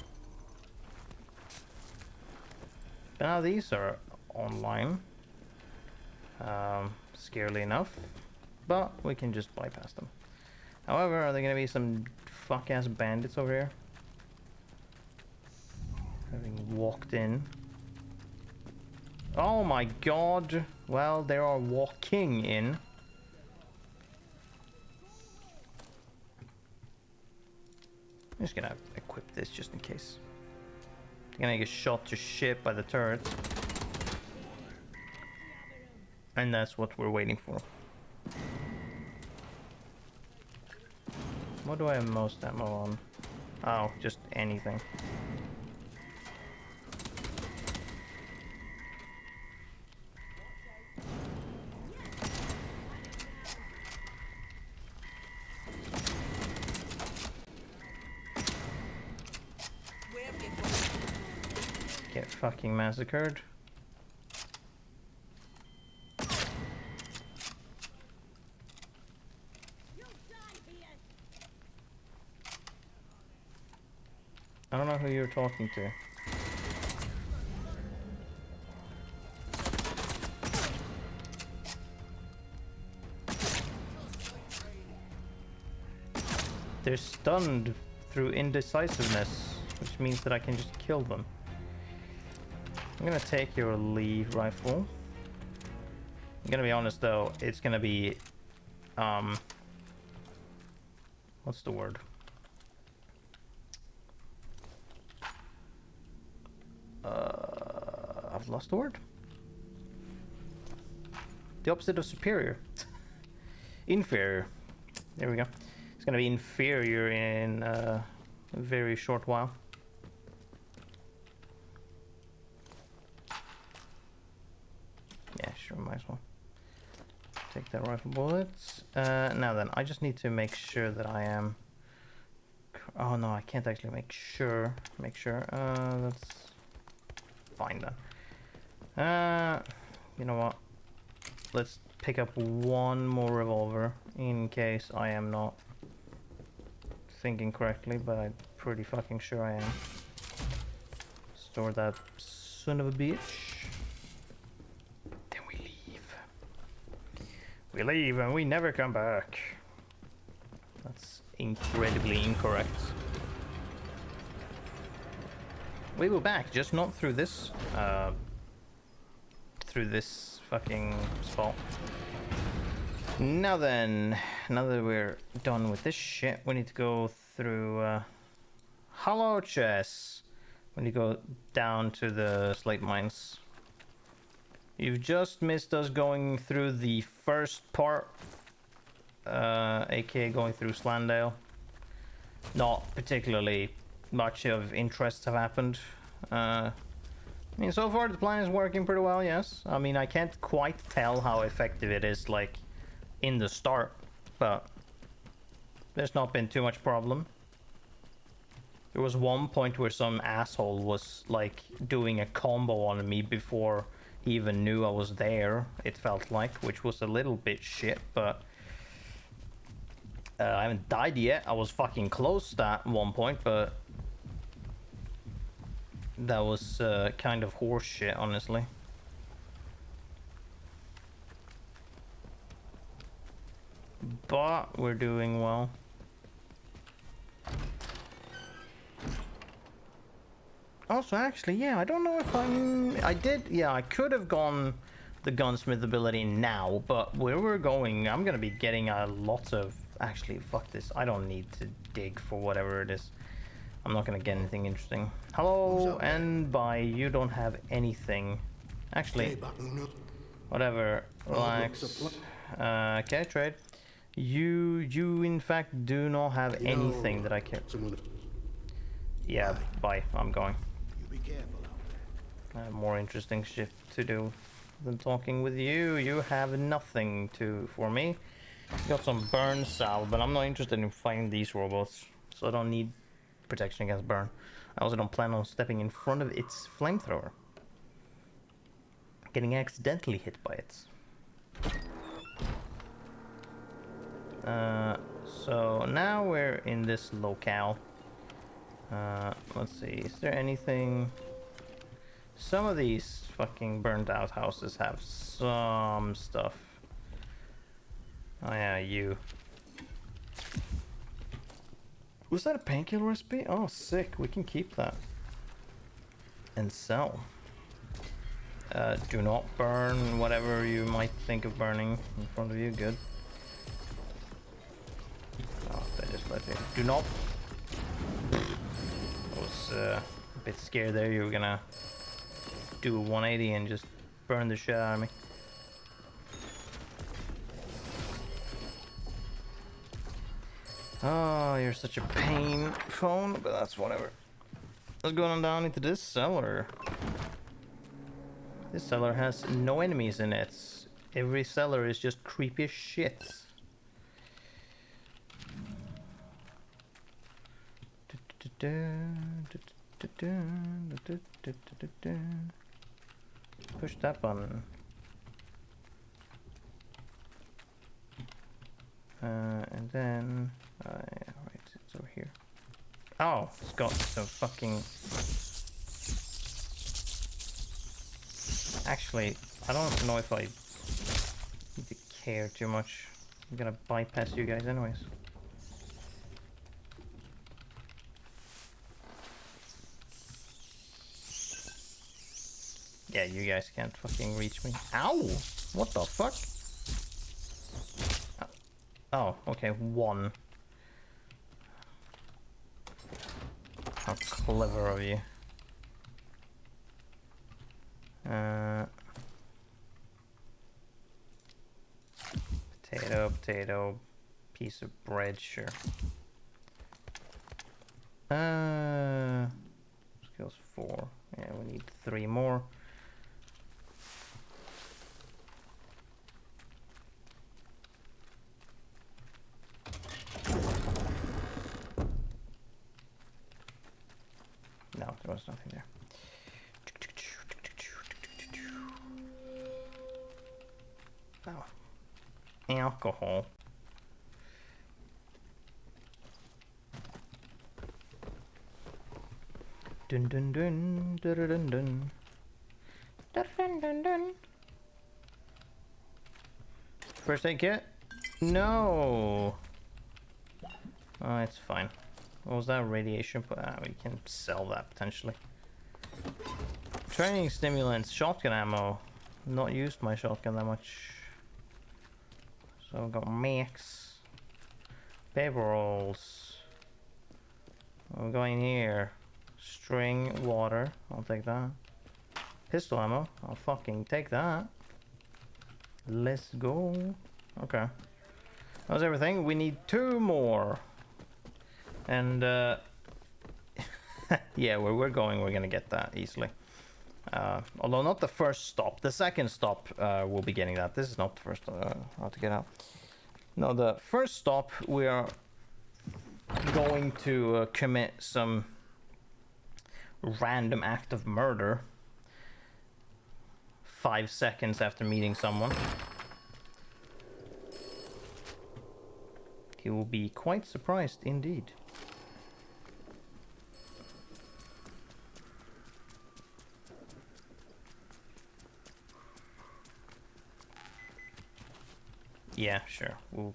But now these are online, scarily enough, but we can just bypass them. However, are there gonna be some fuck-ass bandits over here? Having walked in. Oh my god! Well, they are walking in. I'm just gonna equip this just in case. I'm gonna get shot to shit by the turrets. And that's what we're waiting for. What do I have most ammo on? Oh, just anything. Get fucking massacred. I don't know who you're talking to. They're stunned through indecisiveness, which means that I can just kill them. I'm gonna take your Lee rifle. I'm gonna be honest though, it's gonna be what's the word? I've lost the word. The opposite of superior. Inferior. There we go. It's gonna be inferior in a very short while. Yeah, sure, might as well. Take that rifle bullets. Now then, I just need to make sure that I am... Oh no, I can't actually make sure. That's fine then. You know what? Let's pick up one more revolver in case I am not thinking correctly, but I'm pretty fucking sure I am. Store that son of a bitch. Then we leave. We leave and we never come back. That's incredibly incorrect. We were back, just not through this fucking spot. Now then, now that we're done with this shit, we need to go through hollow chests. We need to go down to the slate mines. You've just missed us going through the first part, aka going through Slandale. Not particularly much of interest have happened. I mean, so far the plan is working pretty well, yes. I mean, I can't quite tell how effective it is, like, in the start, but there's not been too much problem. There was one point where some asshole was, like, doing a combo on me before he even knew I was there, it felt like, which was a little bit shit, but... I haven't died yet. I was fucking close at one point, but... that was kind of horse shit, honestly. But we're doing well. Also, actually, yeah, I don't know if I could have gone the gunsmith ability now, but where we're going, I'm gonna be getting a lot of... Actually, fuck this. I don't need to dig for whatever it is. I'm not gonna get anything interesting. Hello, and bye. You don't have anything. Actually, whatever. Relax. Okay, trade. You in fact do not have anything that I can... Yeah, bye. I'm going. You be careful. I have more interesting shit to do. than talking with you. You have nothing for me. Got some burn salve, but I'm not interested in fighting these robots, so I don't need protection against burn. I also don't plan on stepping in front of its flamethrower. Getting accidentally hit by it. So now we're in this locale. Let's see, is there anything... Some of these fucking burned out houses have some stuff. Oh yeah, you. Was that a painkiller recipe? Oh, sick. We can keep that. And sell. Do not burn whatever you might think of burning in front of you. Good. Oh, they just let you. Do not... I was a bit scared there. You were gonna do a 180 and just burn the shit out of me. Oh, you're such a pain, phone, but that's whatever. Let's go on down into this cellar. This cellar has no enemies in it. Every cellar is just creepy as shit. Push that button. And then... yeah, right, it's over here. Oh, it's got some fucking... Actually, I don't know if I need to care too much. I'm gonna bypass you guys anyways. Yeah, you guys can't fucking reach me. Ow! What the fuck? Oh, okay, one. How clever of you. Potato, piece of bread, sure. Skills 4. Yeah, we need 3 more. No, there was nothing there. Oh. Alcohol. Dun dun dun dun dun dun dun dun dun dun. First aid kit? No. Oh, it's fine. What was that radiation? We can sell that potentially. Training stimulants, shotgun ammo. Not used my shotgun that much. So I've got mix. Paper rolls. We're going here. String, water. I'll take that. Pistol ammo. I'll fucking take that. Let's go. Okay. That was everything. We need 2 more. And yeah, where we're going, we're gonna get that easily. Although not the first stop. The second stop, we'll be getting that. This is not the first how to get out. No, the first stop, we are going to commit some random act of murder 5 seconds after meeting someone. He will be quite surprised indeed. Yeah, sure. We'll...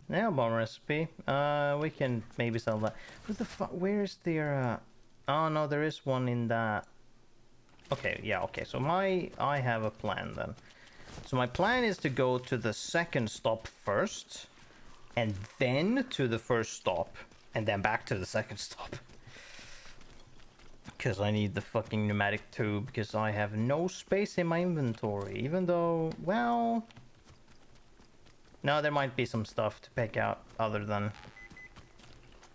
Nail bomb recipe. We can maybe sell that. What the fuck? Where's their? Oh no, there is one in that. Okay, yeah, okay. So I have a plan then. So my plan is to go to the second stop first, and then to the first stop, and then back to the second stop. Because I need the fucking pneumatic tube, because I have no space in my inventory, even though, well... No, there might be some stuff to pick out other than...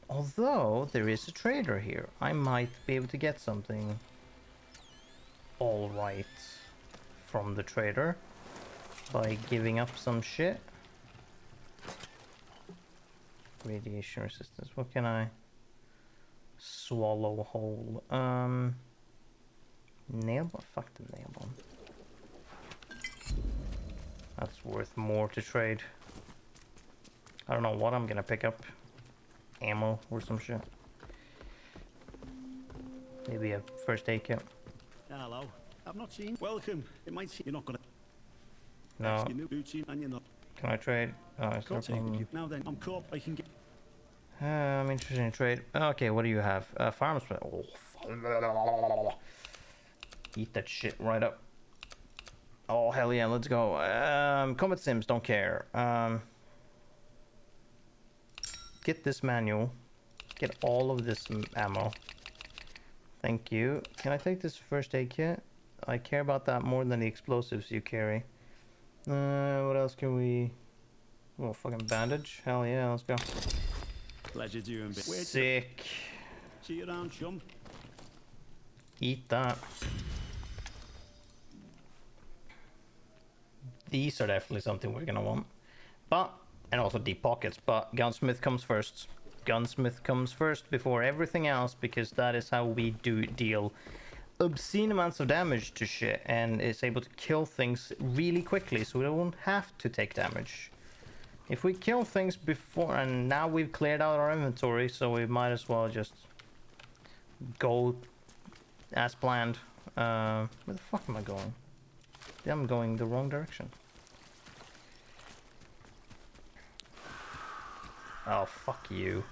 Although, there is a trader here. I might be able to get something alright from the trader by giving up some shit. Radiation resistance. What can I swallow whole? Nail bomb? Fuck the nail bomb. That's worth more to trade. I don't know what I'm gonna pick up. Ammo or some shit. Maybe a first aid kit. Hello. I've not seen. Welcome. It might seem you're not gonna. No. You new boots and you're not. Can I trade? Oh, it's Can't take you. Now then, I'm caught. I can get. I'm interested in trade. Okay, what do you have? Farm spray. Oh, eat that shit right up. Oh, hell yeah, let's go. Combat Sims, don't care. Get this manual. Get all of this ammo. Thank you. Can I take this first aid kit? I care about that more than the explosives you carry. What else can we... Oh, fucking bandage. Hell yeah, let's go. Pleasure doing bit. Sick. See you around, chum. Eat that. These are definitely something we're gonna want. But, and also deep pockets, but gunsmith comes first. Gunsmith comes first before everything else, because that is how we do deal obscene amounts of damage to shit, and is able to kill things really quickly, so we don't have to take damage. If we kill things before, and now we've cleared out our inventory, so we might as well just go as planned. Where the fuck am I going? I'm going the wrong direction. Oh, fuck you.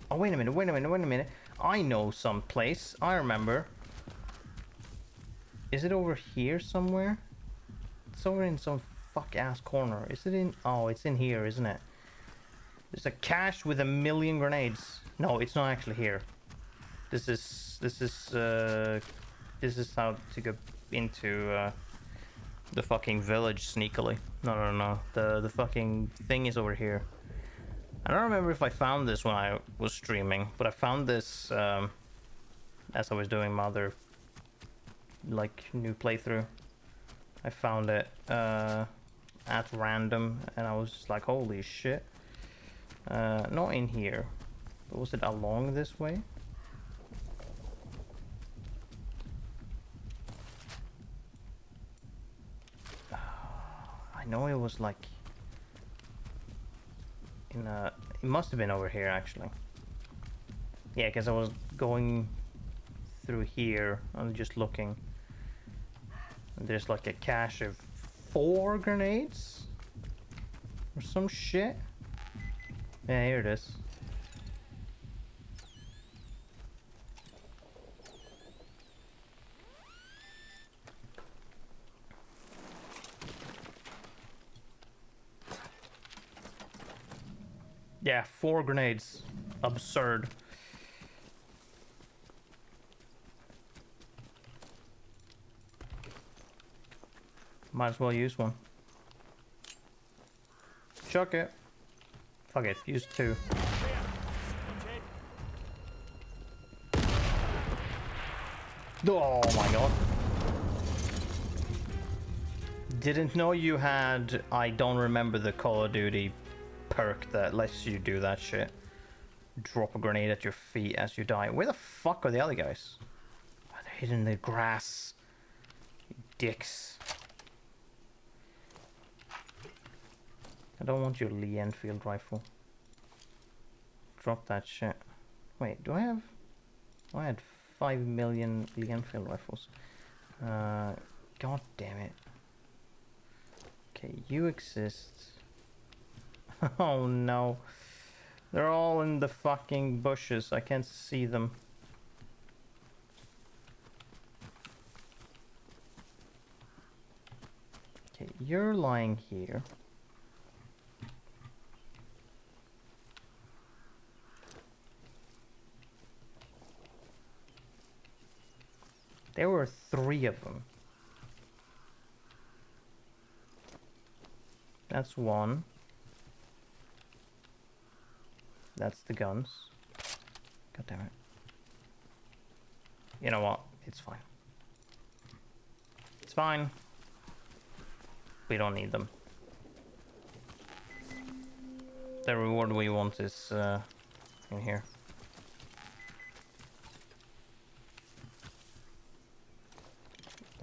Oh, wait a minute. I know some place. I remember. Is it over here somewhere? It's over in some fuck-ass corner. Is it in... Oh, it's in here, isn't it? There's a cache with 1,000,000 grenades. No, it's not actually here. This is how to go into the fucking village sneakily. No. The fucking thing is over here. I don't remember if I found this when I was streaming, but I found this as I was doing my other like new playthrough. I found it at random, and I was just like, holy shit. Not in here. But was it along this way? I know it was like in a... It must have been over here actually. Yeah, because I was going through here. I'm just looking. And there's like a cache of 4 grenades or some shit. Yeah, here it is. Yeah, 4 grenades. Absurd. Might as well use one. Chuck it. Fuck it, use 2. Oh my god. Didn't know you had I don't remember the Call of Duty perk that lets you do that shit. Drop a grenade at your feet as you die. Where the fuck are the other guys? Oh, they're hidden in the grass. You dicks. I don't want your Lee Enfield rifle. Drop that shit. Wait, do I have... I had 5 million Lee Enfield rifles. God damn it. Okay, you exist. Oh no. They're all in the fucking bushes. I can't see them. Okay, you're lying here. There were 3 of them. That's 1. That's the guns. God damn it. You know what? It's fine. It's fine. We don't need them. The reward we want is in here.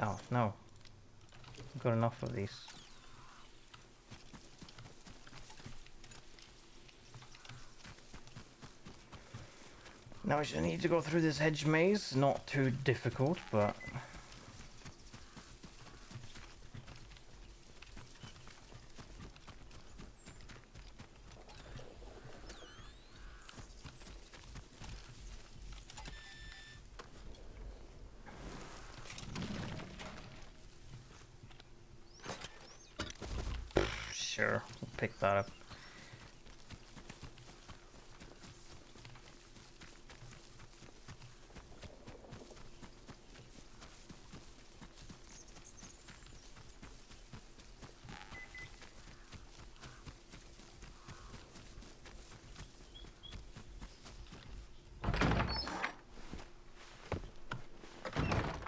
Oh, no. I've got enough of these. Now I just need to go through this hedge maze. Not too difficult, but... Sure, we'll pick that up.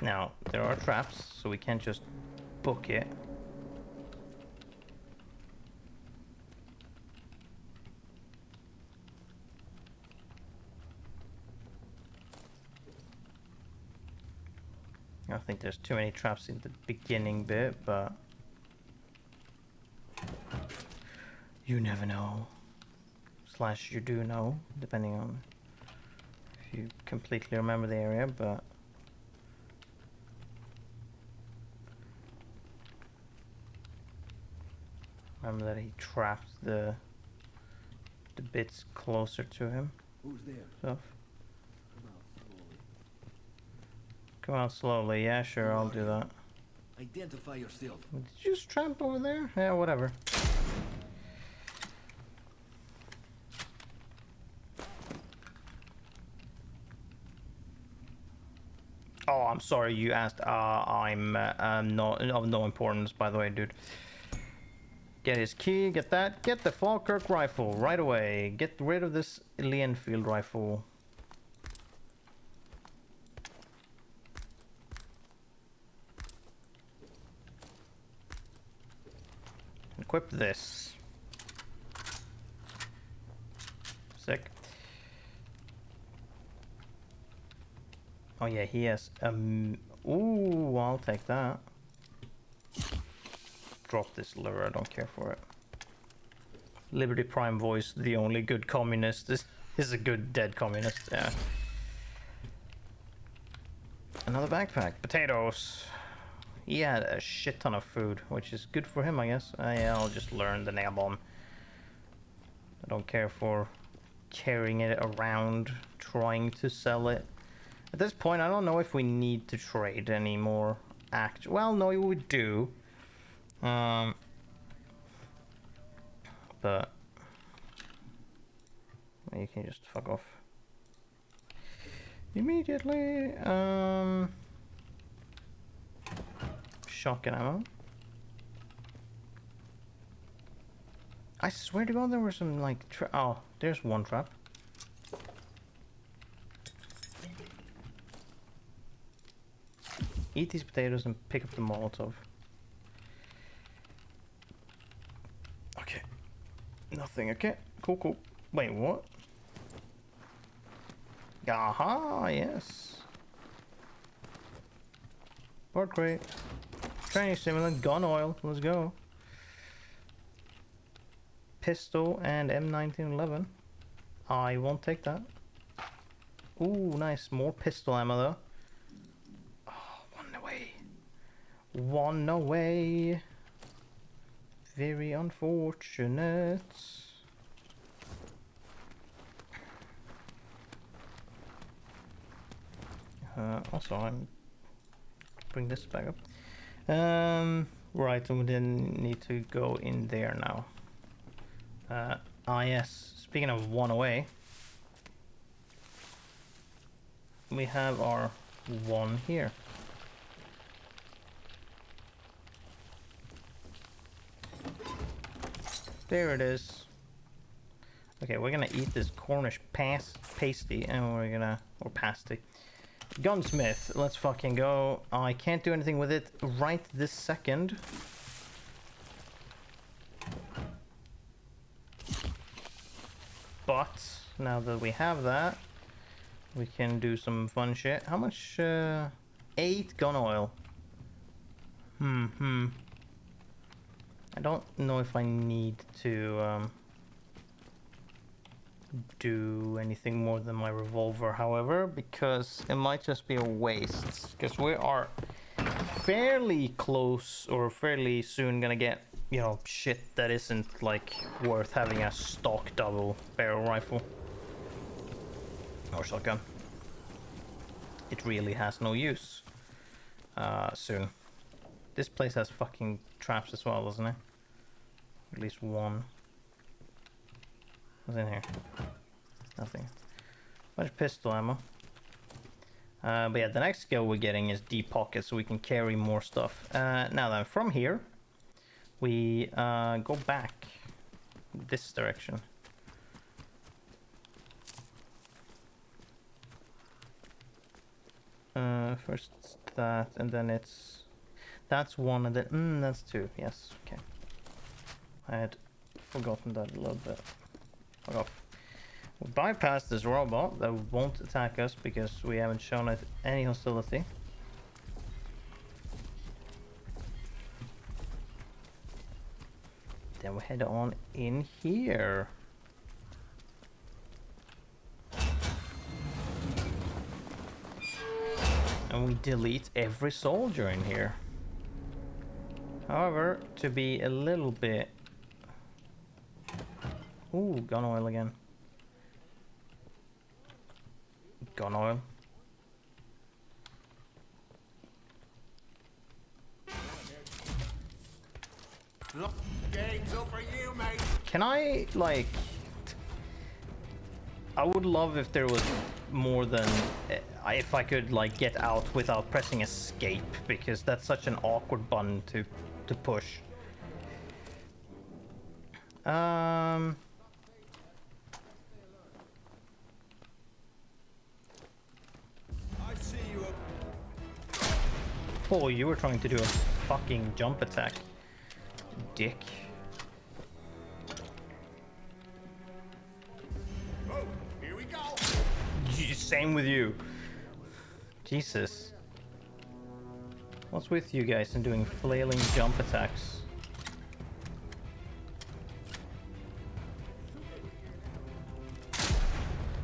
Now, there are traps, so we can't just book it. I think there's too many traps in the beginning bit, but... you never know. Slash you do know, depending on if you completely remember the area, but... remember that he trapped the bits closer to him. Who's there? Stuff. Come out slowly. Come out slowly, yeah, sure, I'll do that. Identify yourself. Did you just tramp over there? Yeah, whatever. Oh, I'm sorry you asked. I'm not of no importance, by the way, dude. Get his key, get that. Get the Falkirk rifle right away. Get rid of this Lienfield rifle. Equip this. Sick. Oh yeah, he has ooh, I'll take that. Drop this lure, I don't care for it. Liberty Prime voice, the only good communist is a good dead communist, yeah. Another backpack. Potatoes. He had a shit ton of food, which is good for him, I guess. Yeah, I'll just learn the nail bomb. I don't care for carrying it around, trying to sell it. At this point, I don't know if we need to trade anymore. Well, no, we do. But you can just fuck off immediately. Shotgun ammo. I swear to God, there were some like oh, there's one trap. Eat these potatoes and pick up the Molotov. Okay. Nothing. Okay. Cool, cool. Wait, what? Aha, yes. Part crate. Training stimulant, gun oil. Let's go. Pistol and M1911. I won't take that. Ooh, nice. More pistol ammo though. Oh, one away. One away. Very unfortunate. Also, I'm bring this back up. Right, we then need to go in there now. Yes. Speaking of one away, we have our one here. There it is. Okay, we're gonna eat this Cornish pasty, and we're gonna... or pasty. Gunsmith, let's fucking go. I can't do anything with it right this second. But, now that we have that, we can do some fun shit. How much, 8 gun oil. I don't know if I need to, do anything more than my revolver, however, because it might just be a waste. Because we are fairly close, or fairly soon gonna get, you know, shit that isn't, like, worth having a stock double barrel rifle. Or shotgun. It really has no use. Soon. This place has fucking traps as well, doesn't it? At least one. What's in here? Nothing. Bunch of pistol ammo. But yeah, the next skill we're getting is deep pocket, so we can carry more stuff. Now then, from here, we go back this direction. First that, and then it's... That's one, and then... that's two. Yes, okay. I had forgotten that a little bit. Fuck off. We'll bypass this robot that won't attack us because we haven't shown it any hostility. Then we head on in here. And we delete every soldier in here. However, to be a little bit... Ooh, gun oil again. Gun oil. Look, game's up for you, mate. Can I, like... I would love if there was more than... if I could, like, get out without pressing escape, because that's such an awkward button to push. I see you up. Oh, you were trying to do a fucking jump attack. Dick. Oh, here we go. Same with you. Jesus. What's with you guys and doing flailing jump attacks?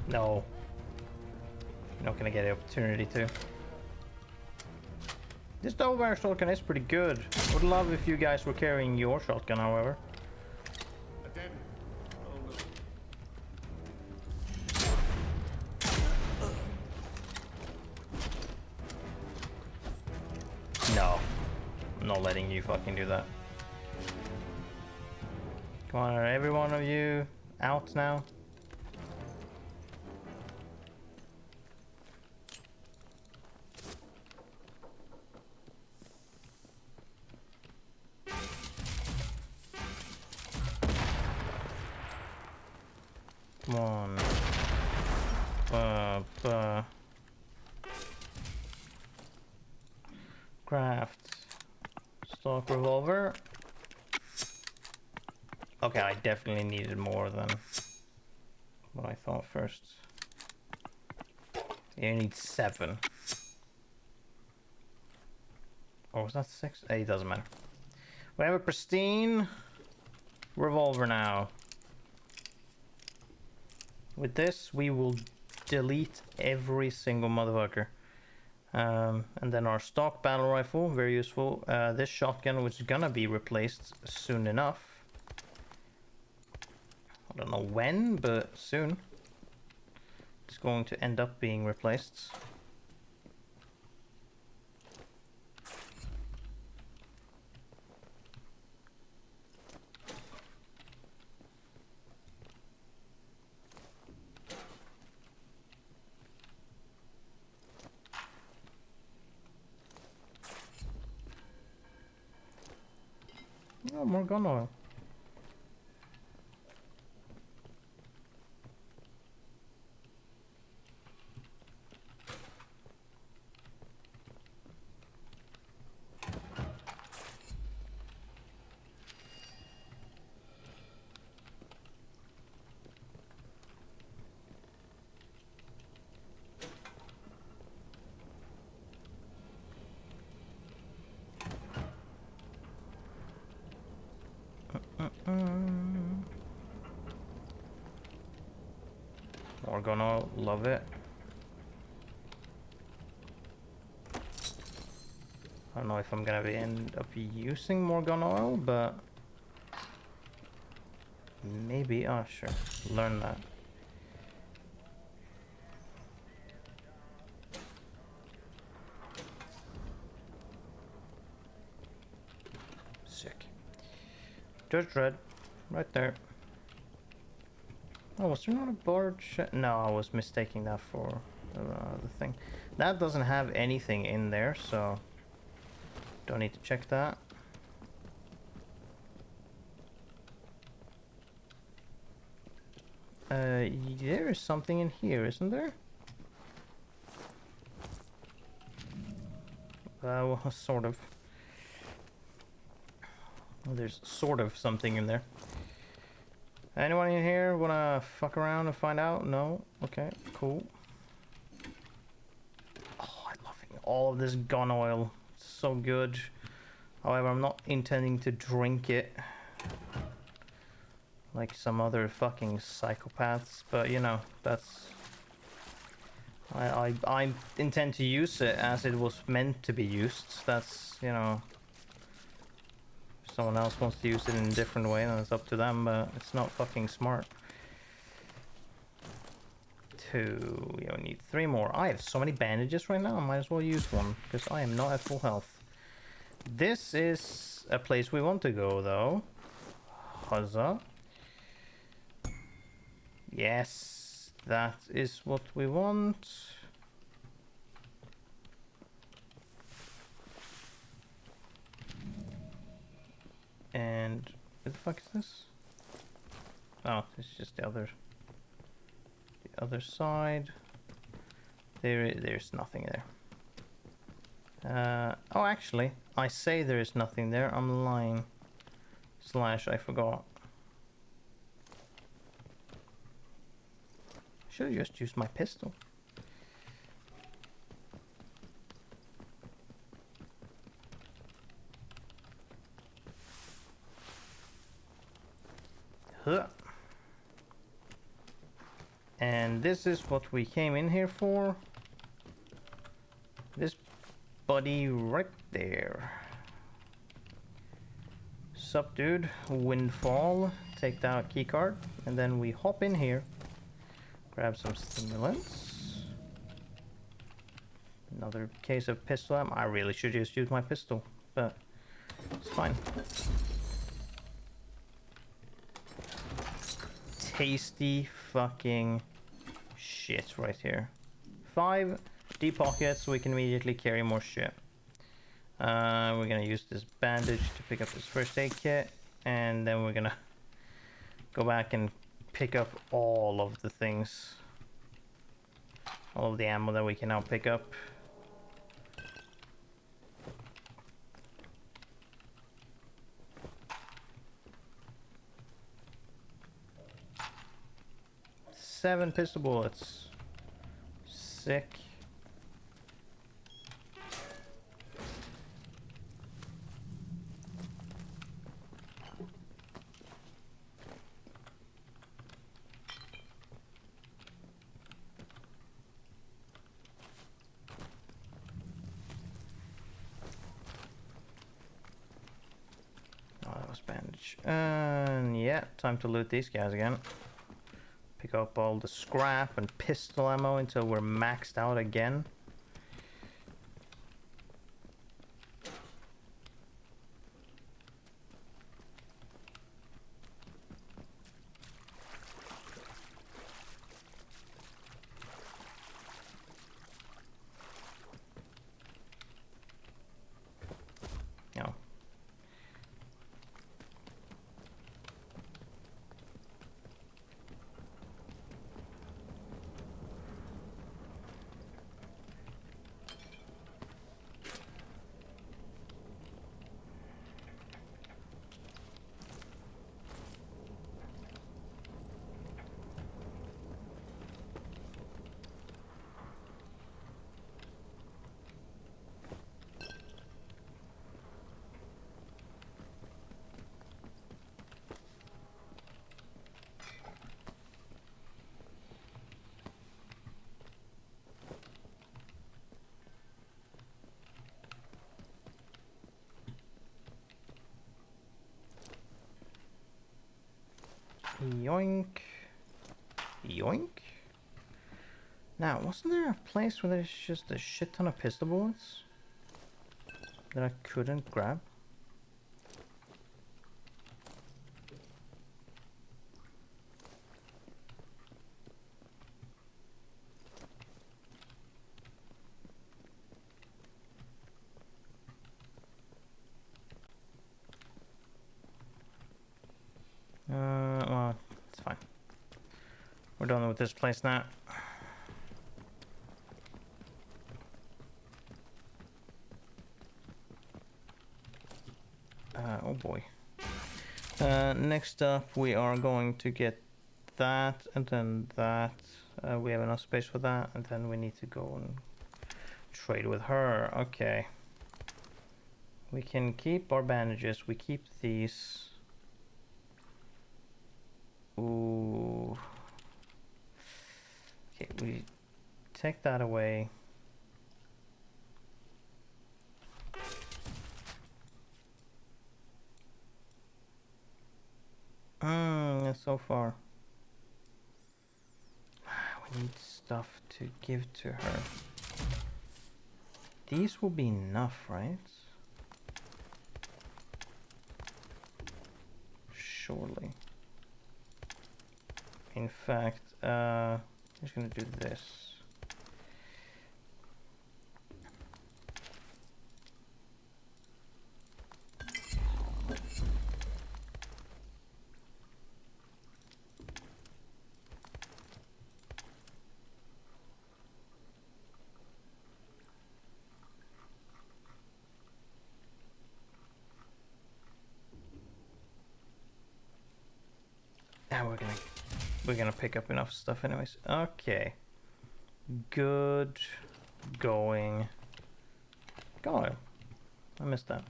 No. You're not gonna get the opportunity to. This double barrel shotgun is pretty good. Would love if you guys were carrying your shotgun, however. I didn't. Oh, no. No. I'm not letting you fucking do that. Come on, are every one of you out now? Come on. Craft. Stock revolver. Okay, I definitely needed more than what I thought first. You need 7. Or was that 6? It doesn't matter. We have a pristine revolver now. With this, we will delete every single motherfucker. And then our stock battle rifle, very useful. This shotgun, which is gonna be replaced soon enough. I don't know when, but soon. It's going to end up being replaced. Oh, more gun oil. More gun oil, love it. I don't know if I'm gonna end up using more gun oil, but maybe. Oh, sure. Learn that. Sick. Judge Red, right there. Oh, was there not a barge? No, I was mistaking that for the thing. That doesn't have anything in there, so don't need to check that. There is something in here, isn't there? Well, sort of. There's sort of something in there. Anyone in here wanna fuck around and find out? No? Okay, cool. Oh, I'm loving all of this gun oil. It's so good. However, I'm not intending to drink it like some other fucking psychopaths, but you know, that's... I intend to use it as it was meant to be used. That's, you know... If someone else wants to use it in a different way, then it's up to them, but it's not fucking smart. 2, we only need 3 more. I have so many bandages right now, I might as well use one, because I am not at full health. This is a place we want to go, though. Huzzah. Yes, that is what we want. And where the fuck is this? Oh, it's just the other side. There's nothing there. Oh, actually, I say there is nothing there. I'm lying. Slash, I forgot. Should have just used my pistol. Huh. And this is what we came in here for. This buddy right there. Sup, dude? Windfall. Take that keycard, and then we hop in here. Grab some stimulants. Another case of pistol ammo. I really should just use my pistol, but it's fine. Tasty fucking shit right here. 5 deep pockets, so we can immediately carry more shit. We're gonna use this bandage to pick up this first aid kit, and then we're gonna go back and pick up all of the things, all of the ammo that we can now pick up. Seven pistol bullets. Sick. Bandage. And yeah, time to loot these guys again. Pick up all the scrap and pistol ammo until we're maxed out again. No. Yoink. Yoink. Now, wasn't there a place where there's just a shit ton of pistol bullets that I couldn't grab? Well, it's fine. We're done with this place now. Oh boy. Next up, we are going to get that, and then that. We have enough space for that, and then we need to go and trade with her. Okay. We can keep our bandages. We keep these. Ooh. Okay, we take that away. So far. We need stuff to give to her. These will be enough, right? Surely. In fact, I'm just gonna do this. Now we're gonna pick up enough stuff anyways. Okay. Good going. God, I missed that.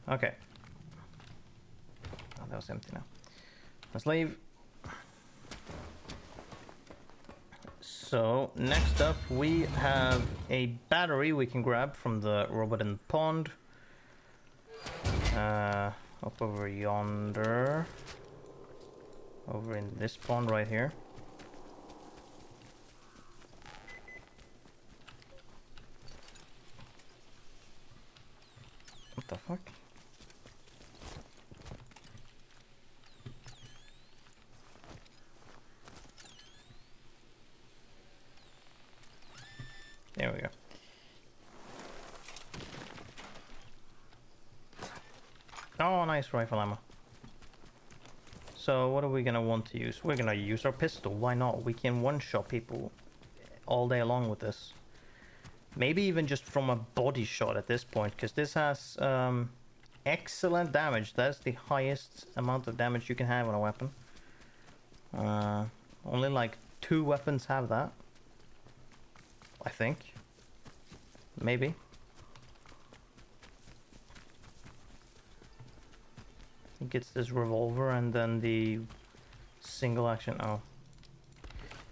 Okay. Oh, that was empty now. Let's leave. So, next up we have a battery we can grab from the robot in the pond. Up over yonder. Over in this pond right here. What the fuck? There we go. Oh, nice rifle ammo. So what are we gonna want to use? We're gonna use our pistol. Why not? We can one-shot people all day long with this. Maybe even just from a body shot at this point, because this has excellent damage. That's the highest amount of damage you can have on a weapon. Only like 2 weapons have that. I think. Maybe. It gets this revolver and then the single action. Oh.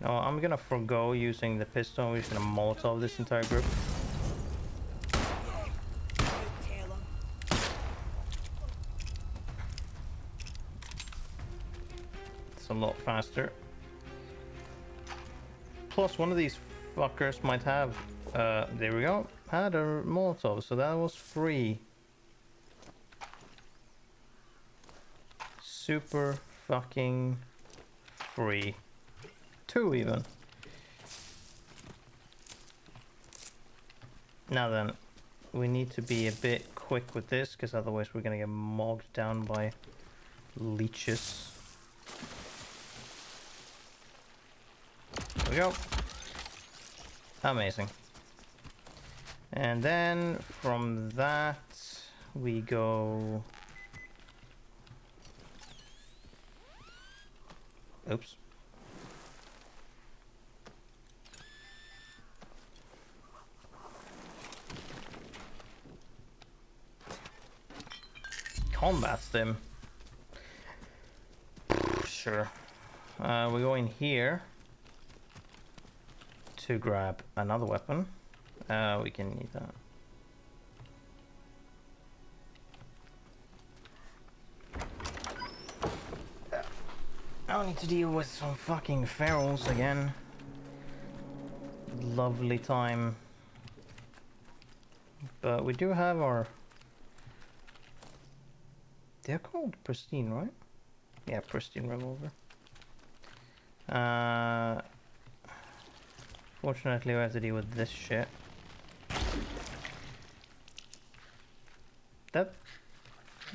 No, I'm gonna forgo using the pistol. We're just gonna Molotov this entire group. It's a lot faster. Plus, one of these fuckers might have. There we go. Had a Molotov, so that was free. Super fucking free. 2 even. Now then, we need to be a bit quick with this, because otherwise we're gonna get mogged down by leeches. There we go. Amazing. And then from that we go. Oops. Combat stim. Sure. We go in here to grab another weapon. We can need that. Now I need to deal with some fucking ferals again. Lovely time. But we do have our... They're called pristine, right? Yeah, pristine revolver. Fortunately, we have to deal with this shit. That...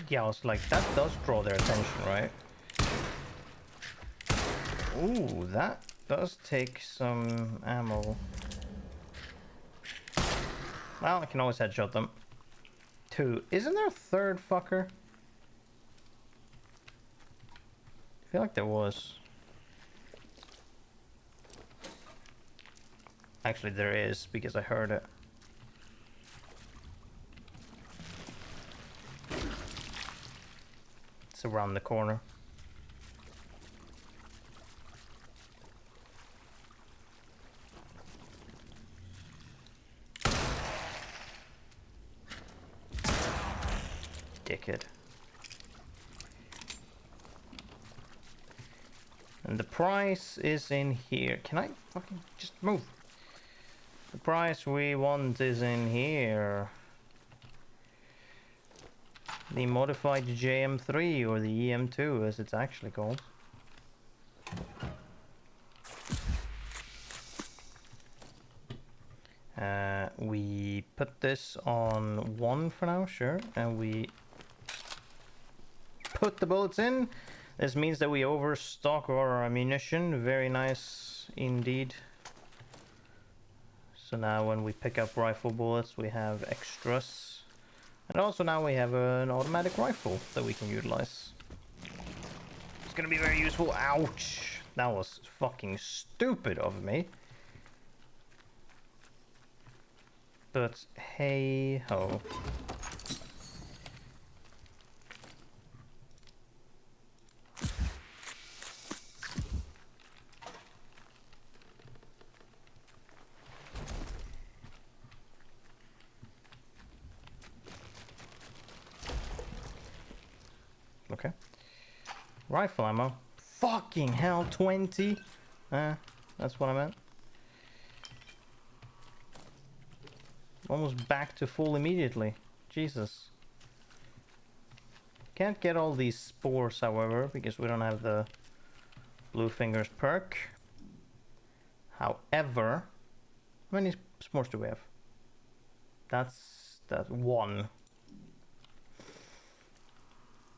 Yeah, I was like, that does draw their attention, right? Ooh, that does take some ammo. Well, I can always headshot them. 2. Isn't there a third fucker? I feel like there was. Actually, there is, because I heard it. It's around the corner. Dickhead. And the price is in here. Can I fucking just move? The price we want is in here. The modified JM3 or the EM2 as it's actually called. We put this on 1 for now, sure, and we put the bullets in. This means that we overstock our ammunition. Very nice indeed. So now when we pick up rifle bullets, we have extras. And also now we have an automatic rifle that we can utilize. It's gonna be very useful. Ouch! That was fucking stupid of me. But hey ho. Okay. Rifle ammo. Fucking hell, 20? That's what I meant. Almost back to full immediately. Jesus. Can't get all these spores, however, because we don't have the Blue Fingers perk. However, how many spores do we have? That's 1.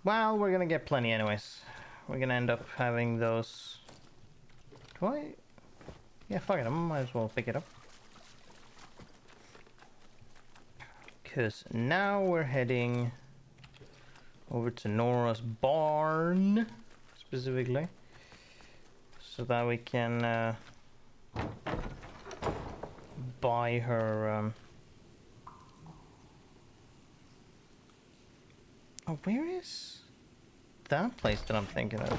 Well, we're gonna get plenty anyways. We're gonna end up having those... Do I... Yeah, fuck it, I might as well pick it up. Because now we're heading over to Nora's barn, specifically. So that we can buy her... Oh, where is that place that I'm thinking of?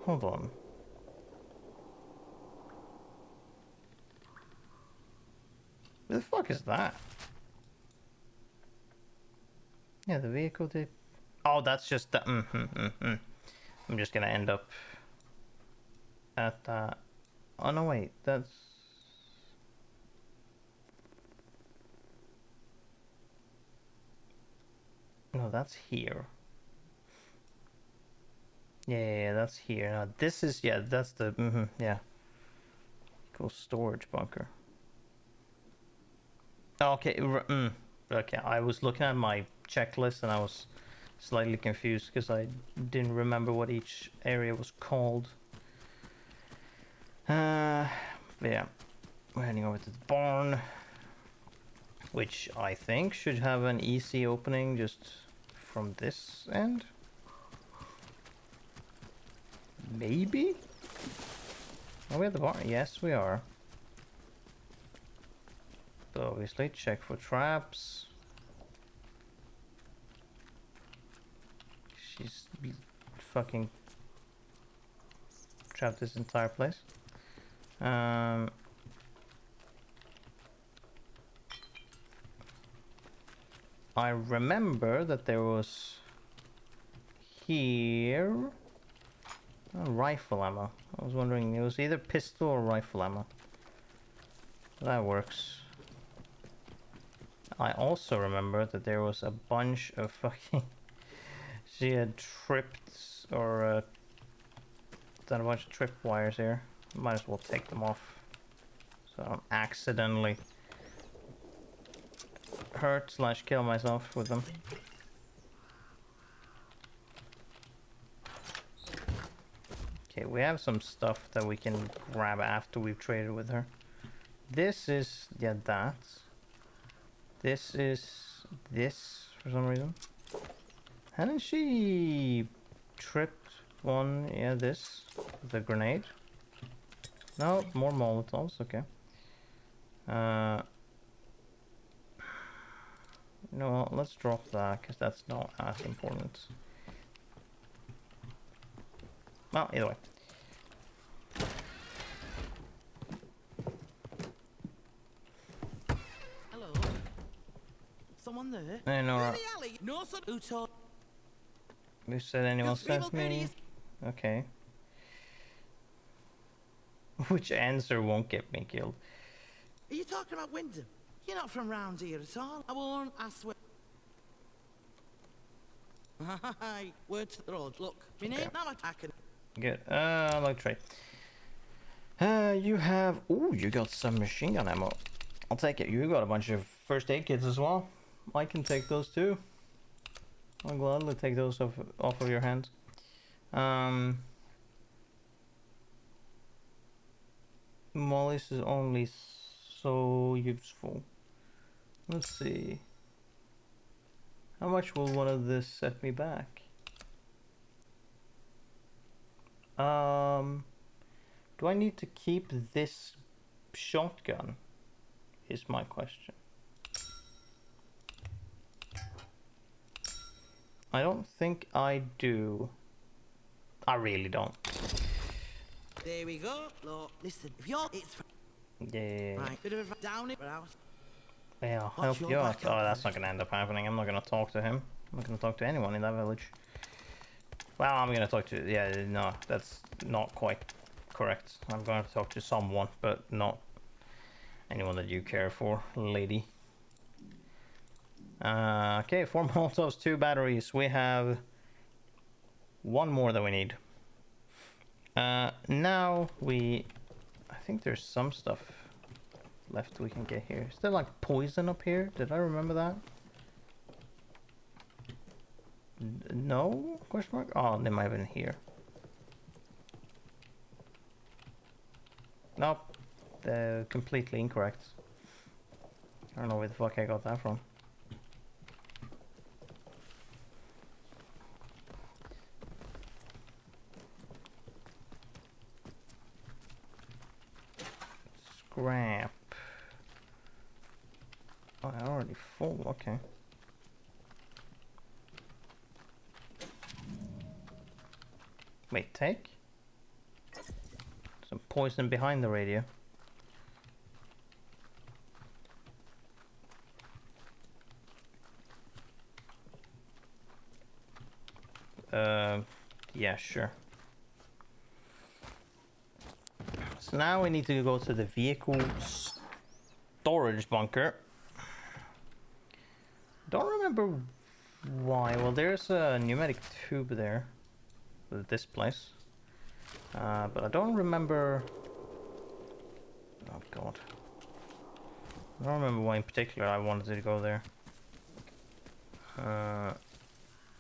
Hold on. Where the fuck is that? Yeah, the vehicle did. Oh, that's just the. I'm just gonna end up at that. Oh no, wait, that's. No, that's here. Yeah, that's here. Now this is, yeah, that's the, yeah. Cool storage bunker. Okay, okay, I was looking at my checklist and I was slightly confused because I didn't remember what each area was called. Yeah, we're heading over to the barn, which I think should have an easy opening just from this end. Maybe? Are we at the barn? Yes, we are. So obviously, check for traps. She's fucking trapped this entire place. I remember that there was here. Oh, rifle ammo. I was wondering, it was either pistol or rifle ammo. That works. I also remember that there was a bunch of fucking... She had tripped, or done a bunch of trip wires here. Might as well take them off. So I don't accidentally hurt / kill myself with them. Okay, we have some stuff that we can grab after we've traded with her. This is, yeah, that. This is this for some reason. Hadn't she tripped one? Yeah, this. The grenade. No, more Molotovs, okay. No, let's drop that, because that's not as important. Well, either way. Hello. Someone there? Hey, Nora. No, son. Who told? Who said anyone sent me? Okay. Which answer won't get me killed? Are you talking about Wyndham? You're not from round here at all. I won't ask where. Hi, word to the road. Look, my name, now I can. Good. I'd like to trade. You have... Ooh, you got some machine gun ammo. I'll take it. You got a bunch of first aid kits as well. I can take those too. I'll gladly take those off of your hands. Molly's is only so useful. Let's see. How much will one of this set me back? Do I need to keep this shotgun? Is my question. I don't think I do. I really don't. There we go. Look, listen, if you're... It's... Yeah. Right, bit of a down it, house. Yeah, I'll Watch help your you out. back Oh, up, that's not gonna end up happening. I'm not gonna talk to him. I'm not gonna talk to anyone in that village. Well, I'm gonna talk to... Yeah, no, that's not quite correct. I'm gonna talk to someone, but not anyone that you care for, lady. Okay, 4 Molotovs, 2 batteries. We have 1 more that we need. Now we... I think there's some stuff left we can get here. Is there like poison up here? Did I remember that? No? Question mark? Oh, they might have been here. Nope. They're completely incorrect. I don't know where the fuck I got that from. Scrap. Oh, I'm already full, okay. Wait, take? Some poison behind the radio. Yeah, sure. So now we need to go to the vehicle storage bunker. Don't remember why. Well, there's a pneumatic tube there with this place. But I don't remember... Oh god. I don't remember why in particular I wanted to go there.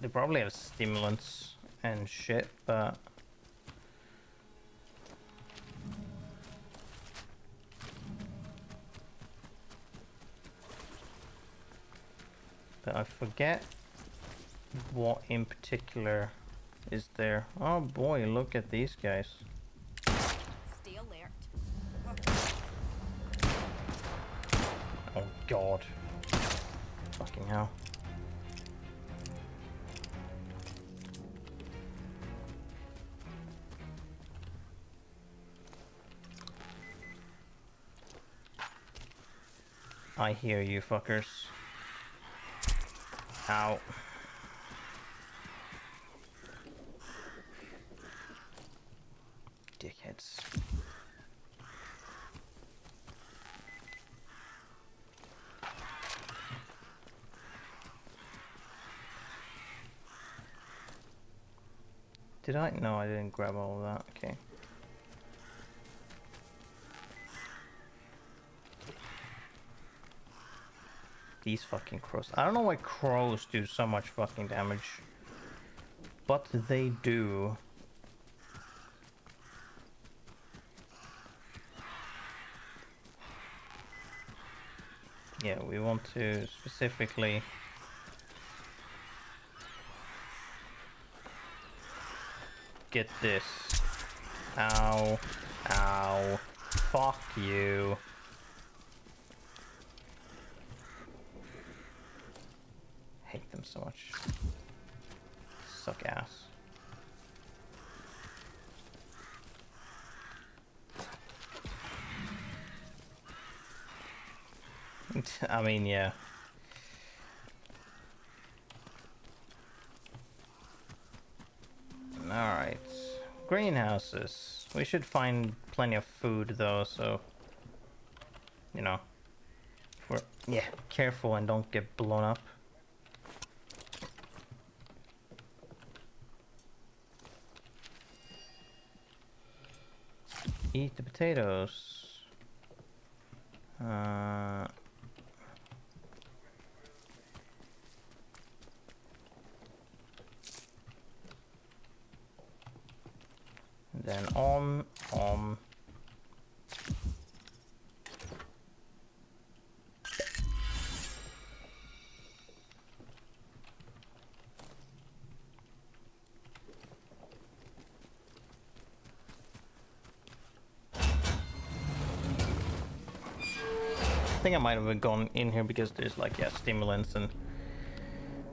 They probably have stimulants and shit, but... But I forget what in particular is there. Oh boy, look at these guys. Stay alert. Oh god. Fucking hell. I hear you fuckers. Ow. dickheads. Did I? No, I didn't grab all of that. Okay. These fucking crows. I don't know why crows do so much fucking damage. But they do. Yeah, we want to specifically get this. Ow. Ow. Fuck you. Hate them so much. Suck ass. I mean, yeah. Alright. Greenhouses. We should find plenty of food though, so... You know. If we're, yeah, careful and don't get blown up. Eat the potatoes. Then om. I think I might have gone in here because there's like, yeah, stimulants and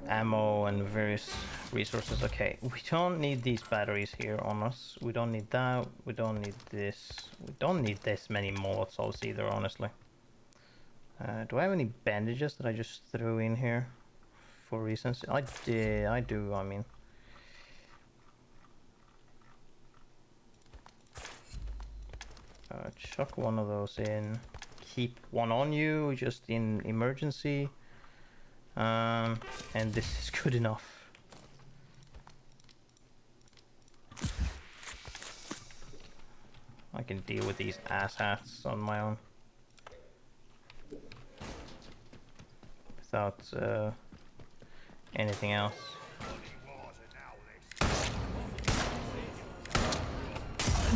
ammo and various resources. Okay, we don't need these batteries here on us. We don't need that. We don't need this. We don't need this many Molotovs either, honestly. Do I have any bandages that I just threw in here for reasons? I do, I mean. Chuck one of those in. Keep one on you, just in emergency. And this is good enough. I can deal with these asshats on my own. Without anything else.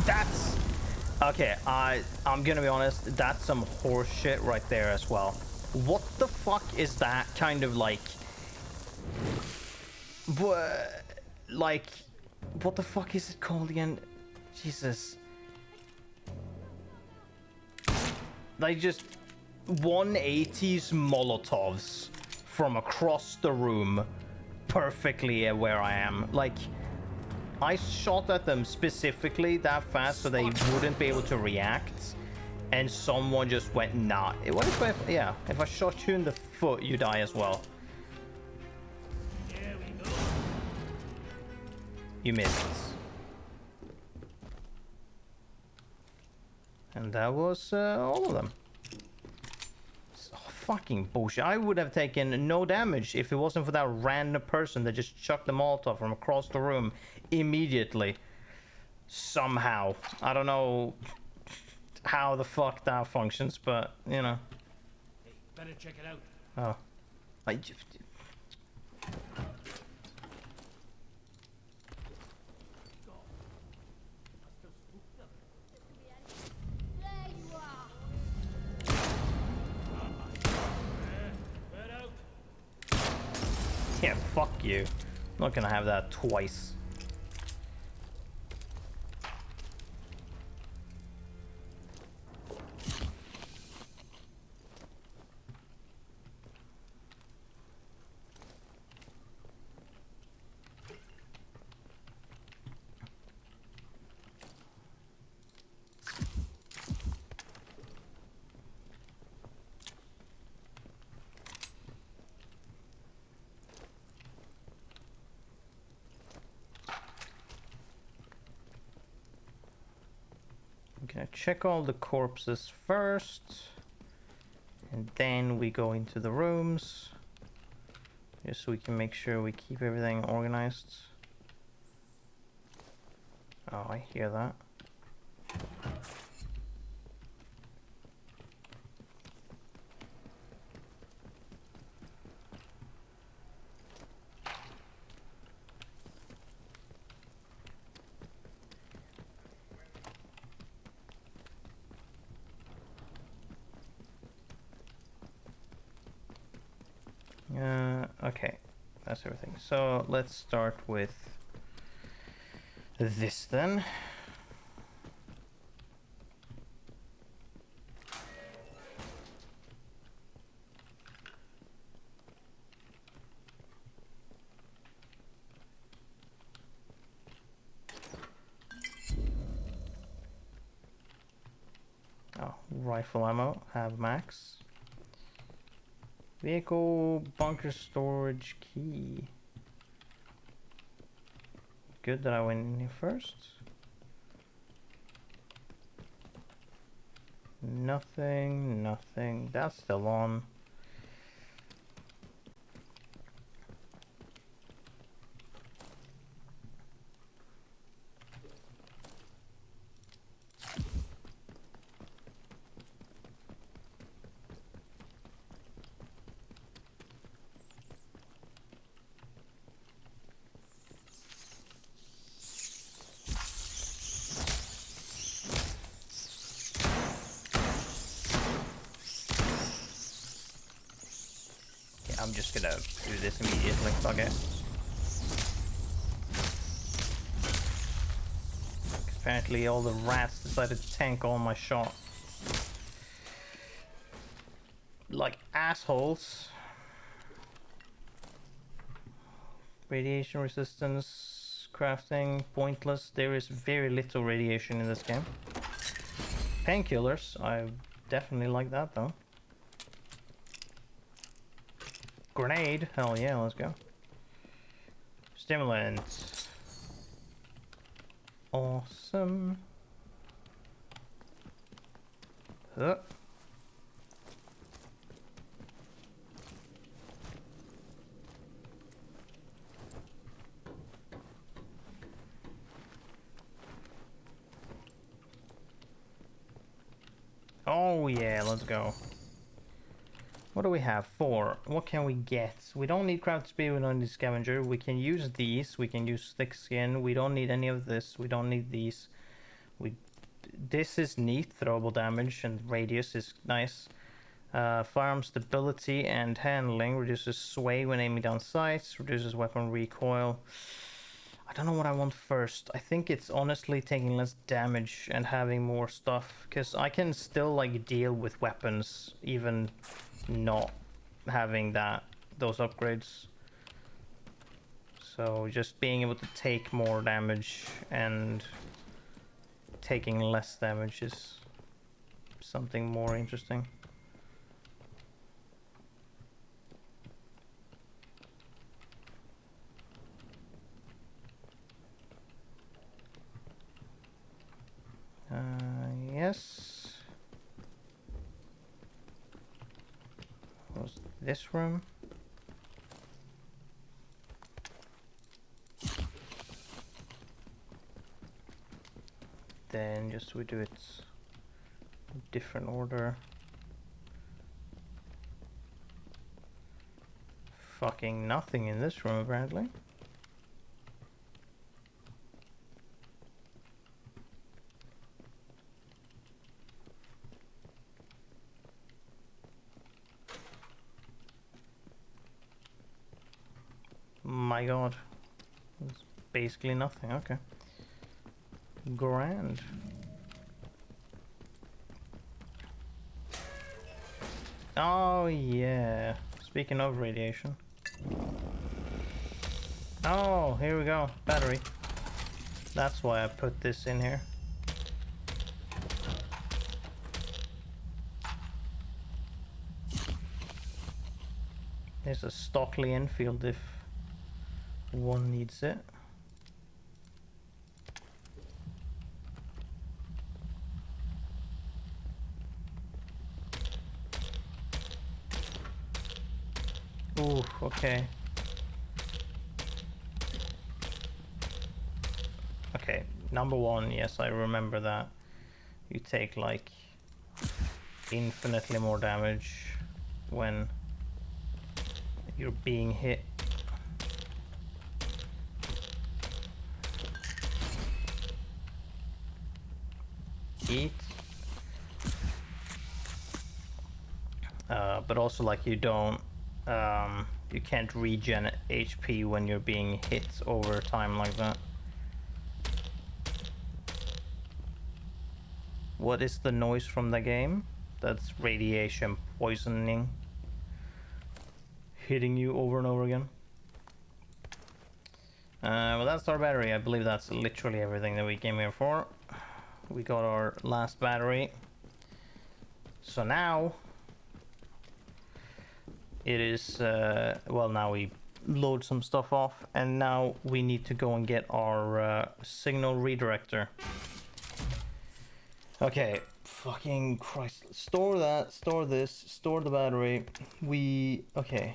That's... Okay, I'm gonna be honest, that's some horse shit right there as well. What the fuck is that kind of like... Like, what the fuck is it called again? Jesus. Like just 180s Molotovs from across the room perfectly at where I am. Like, I shot at them specifically that fast so they wouldn't be able to react, and someone just went, nah. What if I, yeah, if I shot you in the foot, you die as well. There we go. You missed. And that was all of them. Oh, fucking bullshit. I would have taken no damage if it wasn't for that random person that just chucked the Molotov from across the room immediately. Somehow. I don't know how the fuck that functions, but, you know. Hey, better check it out. Oh. Yeah, fuck you. I'm not gonna have that twice. gonna check all the corpses first, and then we go into the rooms, just so we can make sure we keep everything organized. Oh, I hear that. Okay, that's everything. So let's start with this then. Oh, rifle ammo, have max. Vehicle bunker storage key. Good that I went in here first. Nothing, nothing. That's still on. I'm just gonna do this immediately, fuck it. Apparently all the rats decided to tank all my shot. Like assholes. Radiation resistance, crafting, pointless. There is very little radiation in this game. Painkillers, I definitely like that though. Grenade, hell yeah, let's go. Stimulant. Awesome. Huh. Oh yeah, let's go. What do we have? 4. What can we get? We don't need craft speed, we don't need scavenger. We can use these, we can use thick skin. We don't need any of this, we don't need these. This is neat, throwable damage and radius is nice. Firearm stability and handling, reduces sway when aiming down sights, reduces weapon recoil. I don't know what I want first. I think it's honestly taking less damage and having more stuff, because I can still like deal with weapons even not having those upgrades. So just being able to take more damage and taking less damage is something more interesting. Yes. What's this room? Then just we do it in different order. Fucking nothing in this room apparently. My god. It's basically nothing, okay. Grand. Oh yeah. Speaking of radiation. Oh, here we go. Battery. That's why I put this in here. There's a Stockley Enfield if one needs it. Ooh, okay. Okay, number one, yes, I remember that. You take like infinitely more damage when you're being hit. Eat. But also like you can't regen HP when you're being hit over time like that. What is the noise from the game? That's radiation poisoning hitting you over and over again. Well, that's our battery. I believe that's literally everything that we came here for. We got our last battery. So now it is, well, now we load some stuff off, and now we need to go and get our signal redirector. Okay, fucking Christ. Store that, store this, store the battery. Okay.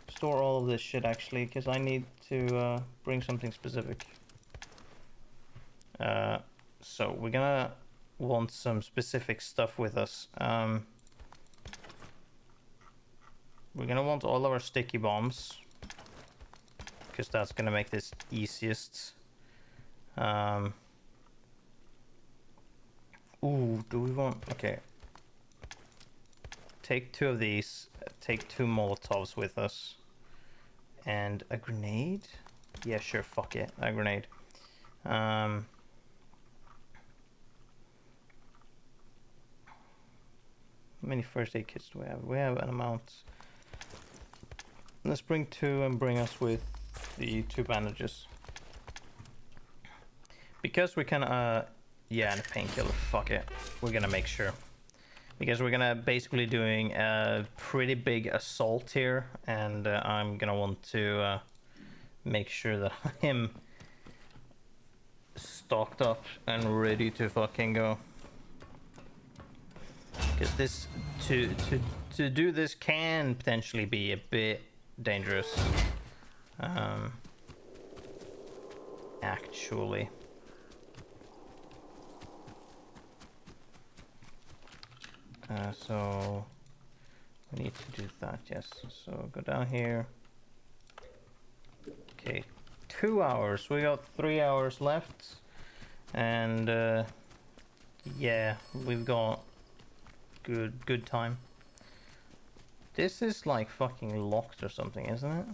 Store all of this shit actually, because I need to bring something specific. So we're gonna want some specific stuff with us. We're gonna want all of our sticky bombs, because that's gonna make this easiest. Ooh, do we want... Okay. Take 2 of these, take 2 Molotovs with us. And a grenade? Yeah, sure, fuck it, a grenade. How many first aid kits do we have? We have an amount. Let's bring 2 and bring us with the 2 bandages. Because we can, yeah, and a painkiller, fuck it. We're gonna make sure. Because we're gonna basically doing a pretty big assault here, and I'm gonna want to make sure that I'm stocked up and ready to fucking go. Because this, to do this can potentially be a bit dangerous. Actually. So we need to do that, yes. So go down here. Okay, 2 hours. We got 3 hours left, and yeah, we've got good time. This is like fucking locked or something, isn't it?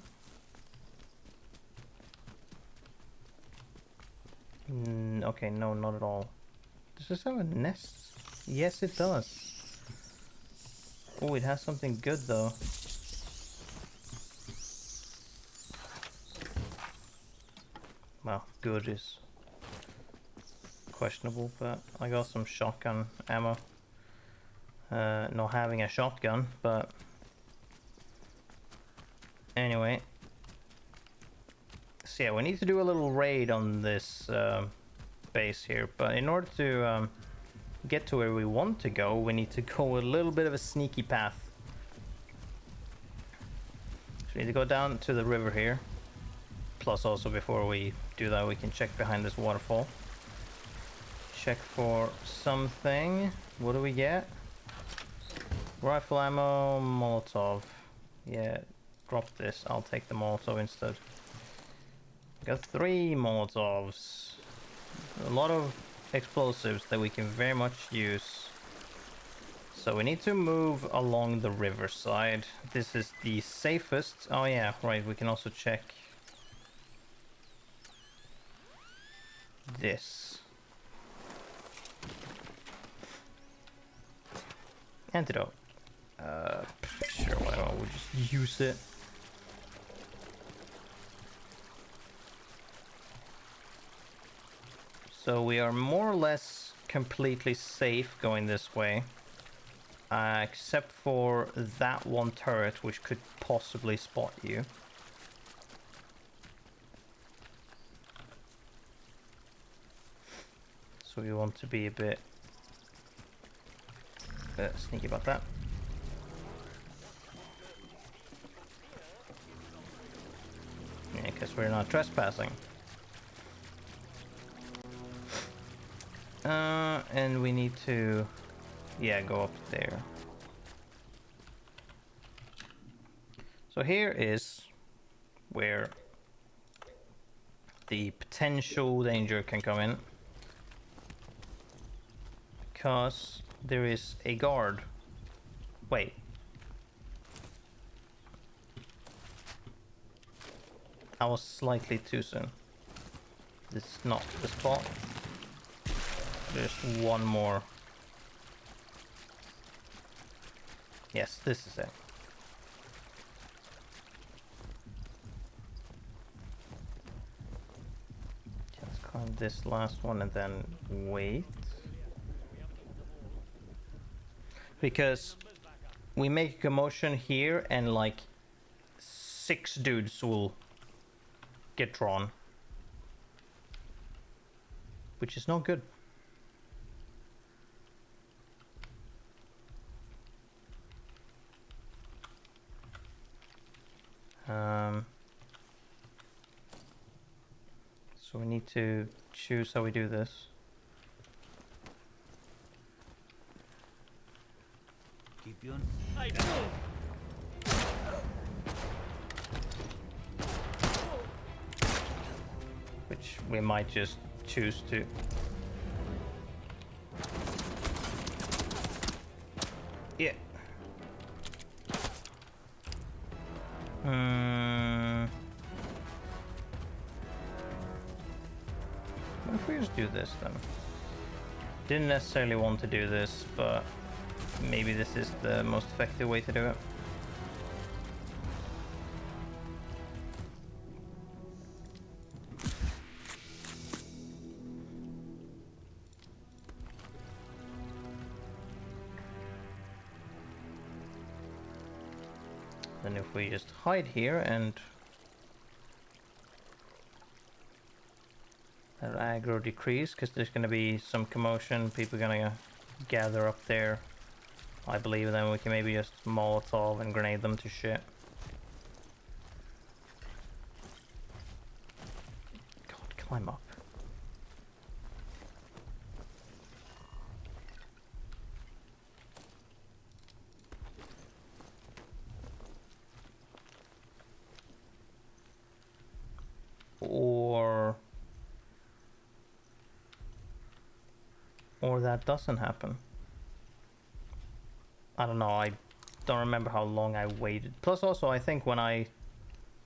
Okay, no, not at all. Does this have a nest? Yes, it does. Oh, it has something good though. Well, good is questionable, but I got some shotgun ammo. Not having a shotgun, but anyway. So yeah, we need to do a little raid on this base here, but in order to get to where we want to go, we need to go a little bit of a sneaky path. So we need to go down to the river here. Plus also, before we do that, we can check behind this waterfall. Check for something. What do we get? Rifle ammo, Molotov. Yeah, drop this. I'll take the Molotov instead. Got 3 Molotovs. A lot of explosives that we can very much use. So we need to move along the riverside. This is the safest. Oh yeah, right, we can also check this. Antidote. Sure, why don't we just use it? So we are more or less completely safe going this way. Except for that one turret, which could possibly spot you. So we want to be a bit sneaky about that. because we're not trespassing. And we need to, yeah, go up there. So here is where the potential danger can come in, because there is a guard. Wait. I was slightly too soon. This is not the spot. There's one more. Yes, this is it. Let's climb this last one and then wait. Because we make a commotion here and like 6 dudes will get drawn, which is not good. So we need to choose how we do this. Keep you on. Which we might just choose to. Yeah. What if we just do this then? Didn't necessarily want to do this, but maybe this is the most effective way to do it. Then if we just hide here and that aggro decrease, because there's going to be some commotion, people are going to gather up there, I believe, then we can maybe just Molotov and grenade them to shit. God, climb up. Or that doesn't happen. I don't know, I don't remember how long I waited. Plus also, I think when I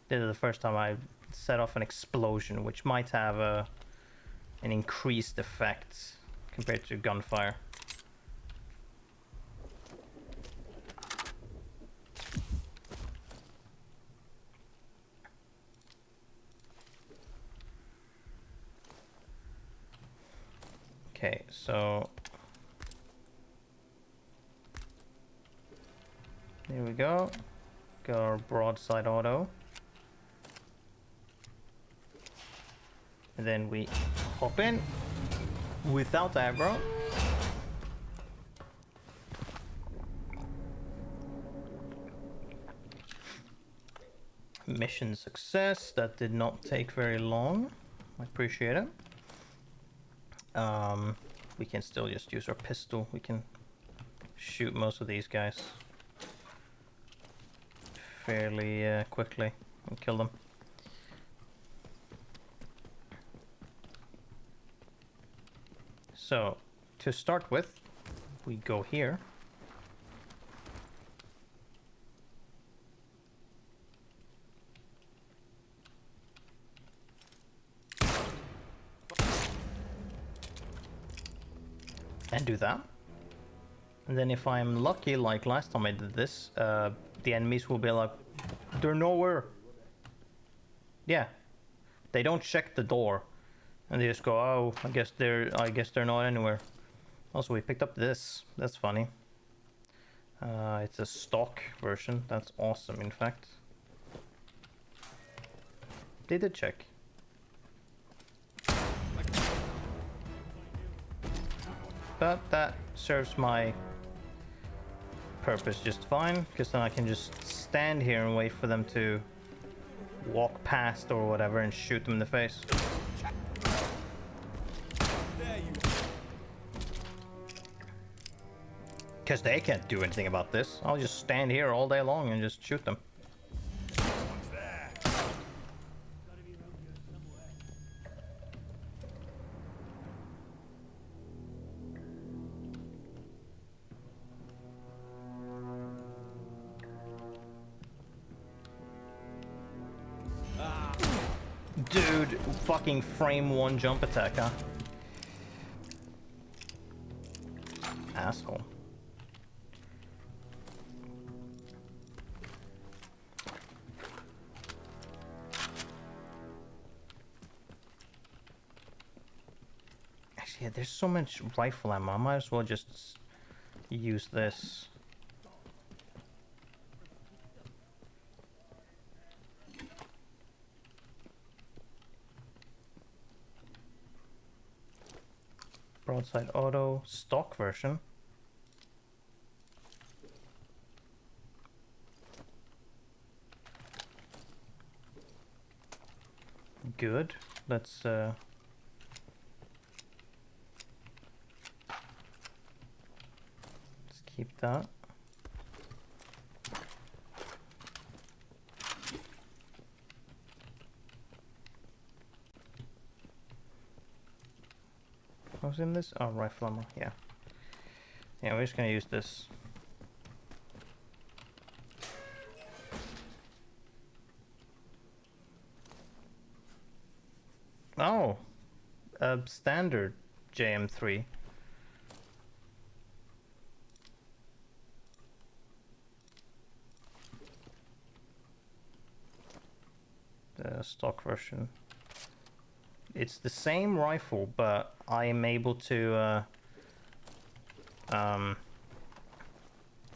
did it the first time, I set off an explosion, which might have an increased effect compared to gunfire. Okay, so there we go. Got our broadside auto. And then we hop in without aggro. Mission success. That did not take very long. I appreciate it. We can still just use our pistol. We can shoot most of these guys fairly quickly and kill them. So, to start with, we go here. And do that. And then if I'm lucky, like last time I did this, the enemies will be like, they're nowhere. Yeah. They don't check the door. And they just go, oh, I guess they're not anywhere. Also, we picked up this. That's funny. It's a stock version. That's awesome, in fact. They did check. But that serves my purpose just fine, because then I can just stand here and wait for them to walk past or whatever and shoot them in the face. Because they can't do anything about this. I'll just stand here all day long and just shoot them. Dude, fucking frame one jump attack, huh? Asshole. Actually, yeah, there's so much rifle ammo. I might as well just use this. Broadside auto, stock version. Good. Let's keep that. What was in this? Oh, rifle ammo, yeah. Yeah, we're just gonna use this. Oh! Standard JM3. The stock version. It's the same rifle, but I am able to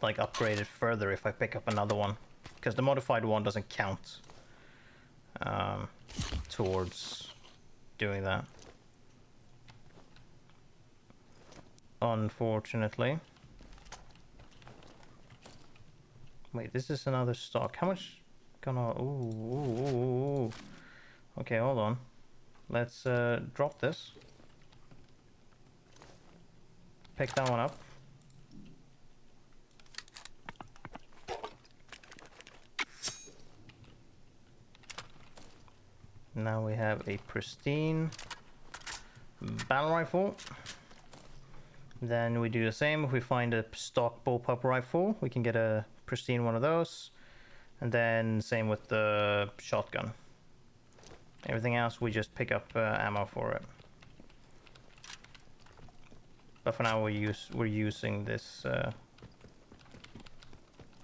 like upgrade it further if I pick up another one, because the modified one doesn't count towards doing that, unfortunately. Wait, this is another stock. How much gonna? Ooh. Okay, hold on. Let's drop this. Pick that one up. Now we have a pristine battle rifle. Then we do the same. If we find a stock bullpup rifle, we can get a pristine one of those. And then same with the shotgun. Everything else we just pick up ammo for it. But for now we're using this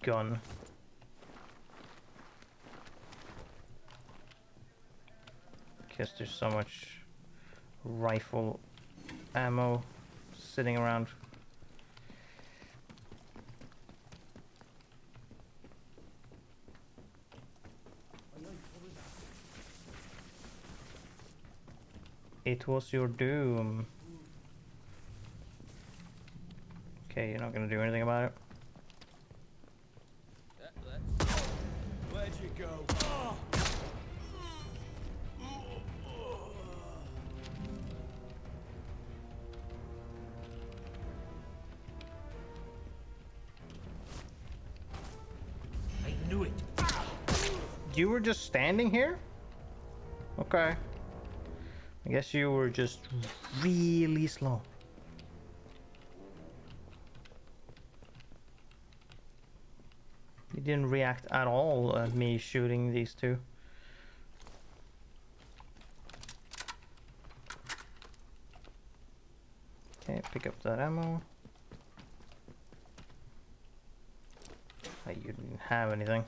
gun. Because there's so much rifle ammo sitting around. It was your doom. Okay, you're not gonna do anything about it. Where'd you go? I knew it. You were just standing here? Okay. I guess you were just really slow. You didn't react at all at me shooting these two. Okay, pick up that ammo. Oh, you didn't have anything.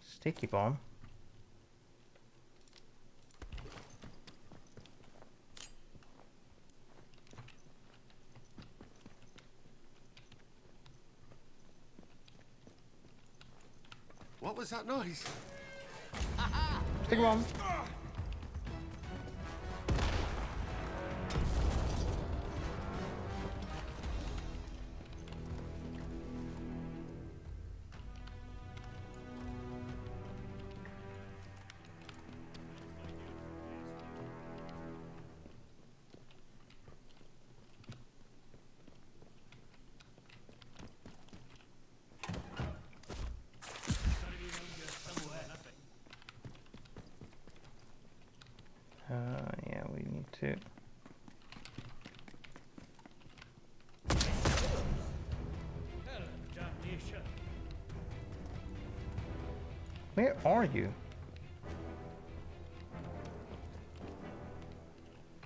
Sticky bomb. What was that noise? Sticky bomb. to... Damnation. Where are you?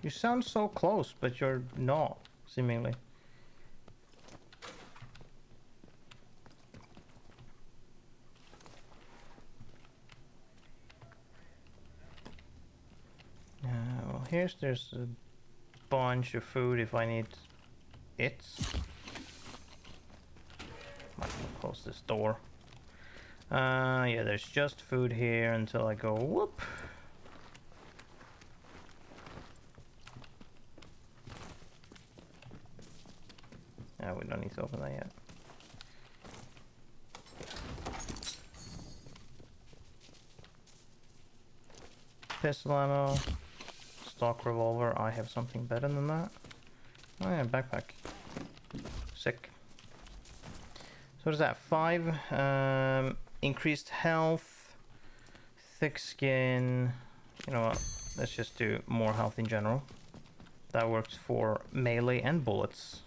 You sound so close, but you're not, seemingly. Well, there's a bunch of food if I need it. Might as well close this door. Yeah, there's just food here until I go whoop. We don't need to open that yet. Pistol ammo, stock revolver. I have something better than that. Oh yeah, backpack. Sick. So what is that? 5. Increased health, thick skin. You know what? Let's just do more health in general. That works for melee and bullets.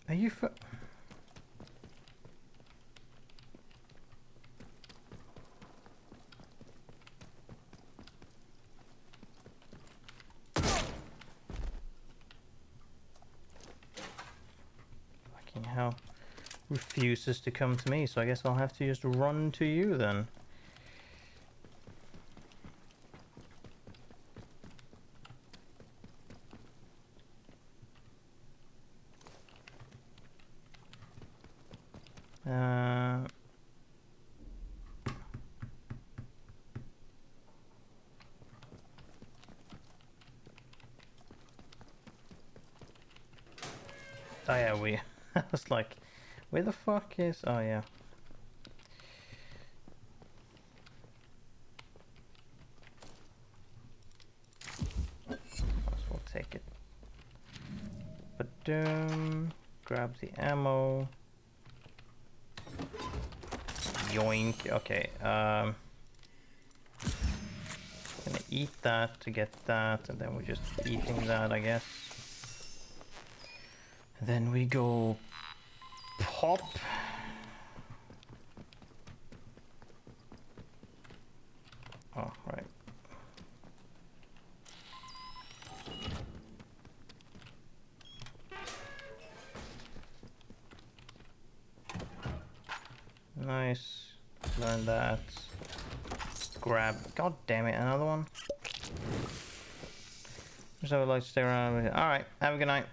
Are you fucking hell. Refuses to come to me, so I guess I'll have to just run to you then. Oh yeah, I was like, where the fuck is... Oh yeah. Might as well take it. But grab the ammo. Yoink. Okay. Gonna eat that to get that, and then we're just eating that, I guess. And then we go pop. Oh, right. Nice. Learn that. Grab. God damn it, another one. So I would like to stay around with it. Alright, have a good night.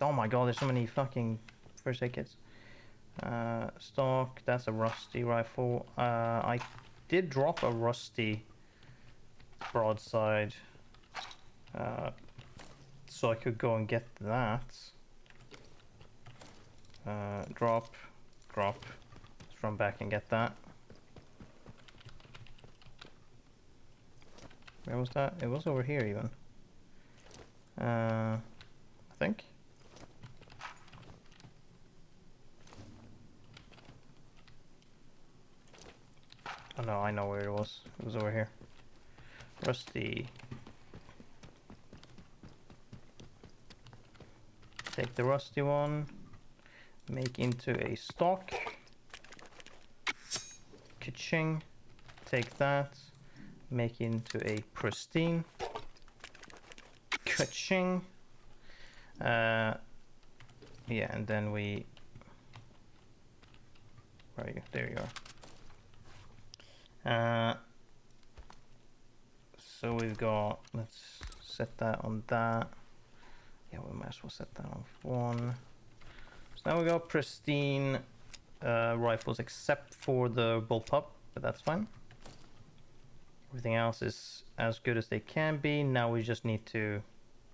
Oh my god, there's so many fucking first aid kits. Stock, that's a rusty rifle. I did drop a rusty broadside. So I could go and get that. Drop. Let's run back and get that. Where was that? It was over here even. I think. Oh no, I know where it was. It was over here. Rusty. Take the rusty one. Make into a stock. Ka-ching. Take that. Make into a pristine. Ka-ching. Yeah, and then we... Where are you? There you are. So we've got... Let's set that on that. Yeah, we might as well set that on 1. So now we got pristine rifles except for the bullpup, but that's fine. Everything else is as good as they can be. Now we just need to...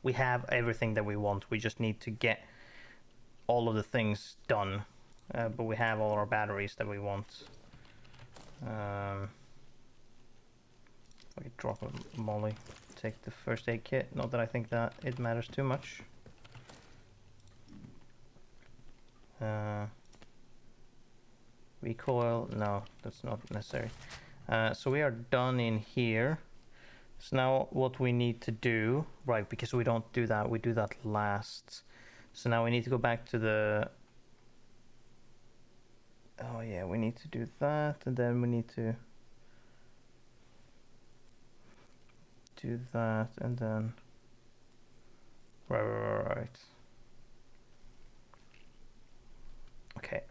We have everything that we want. We just need to get all of the things done, but we have all our batteries that we want. I could drop a molly, take the first aid kit. Not that I think that it matters too much. Recoil, no, that's not necessary. So we are done in here. So now what we need to do, right, because we don't do that, we do that last. So now we need to go back to the, oh yeah, we need to do that, and then we need to do that, and then, right. Okay,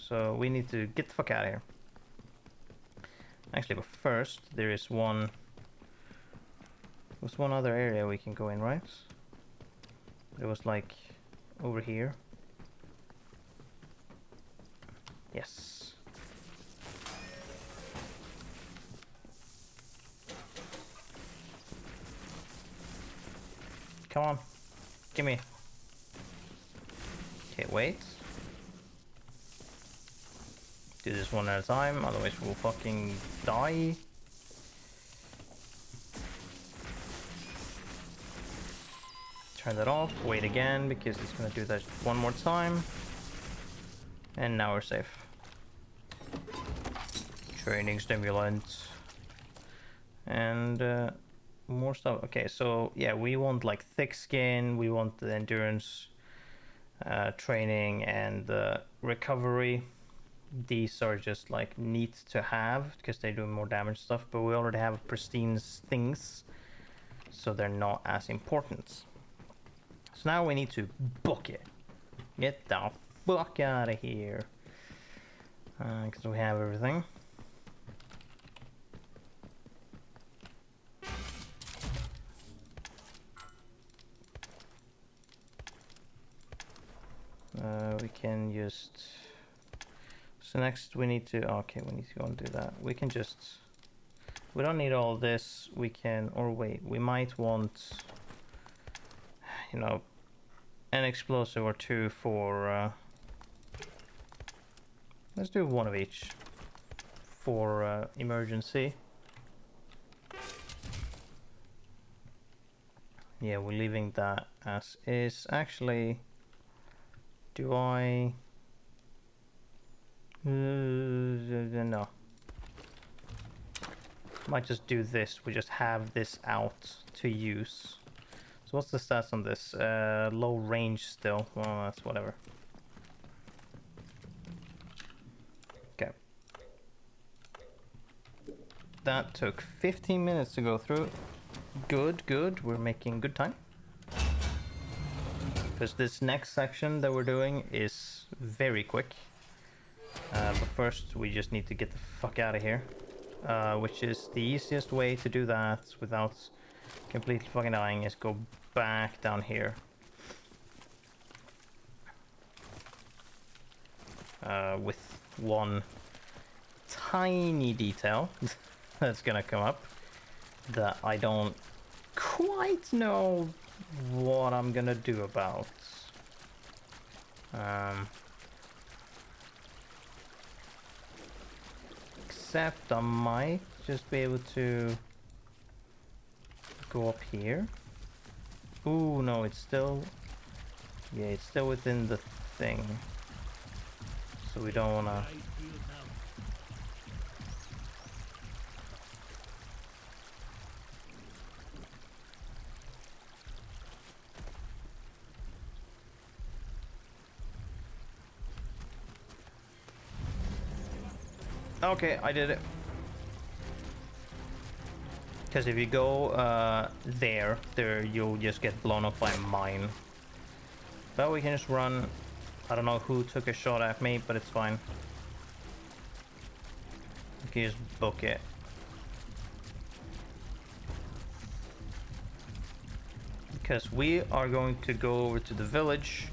so we need to get the fuck out of here. Actually, but first, there's one other area we can go in, right? It was like over here. Yes. Come on. Gimme. Okay, wait. Do this one at a time, otherwise we'll fucking die. Turn that off, wait again, because it's gonna do that one more time. And now we're safe. Training stimulant. And more stuff. Okay, so yeah, we want like thick skin, we want the endurance training and the recovery. These are just like neat to have because they do more damage stuff, but we already have pristine things, so they're not as important. So now we need to book it. Get the fuck out of here. Because we have everything. We can just... So next we need to... Okay, we need to go and do that. We can just... We don't need all this. We can... Or wait, we might want... You know... An explosive or two for... Let's do one of each. For emergency. Yeah, we're leaving that as is. Actually... Do I... no. Might just do this. We just have this out to use. So what's the stats on this? Low range still. Well, that's whatever. Okay. That took 15 minutes to go through. Good, good. We're making good time. Because this next section that we're doing is very quick. But first we just need to get the fuck out of here. Which is the easiest way to do that without completely fucking dying is go back down here. With one tiny detail that's gonna come up that I don't quite know what I'm gonna do about. Except I might just be able to go up here. Ooh, no, it's still... Yeah, it's still within the thing. So we don't wanna... Okay, I did it. Because if you go there you'll just get blown up by a mine. But we can just run. I don't know who took a shot at me, but it's fine. We can just book it. Because we are going to go over to the village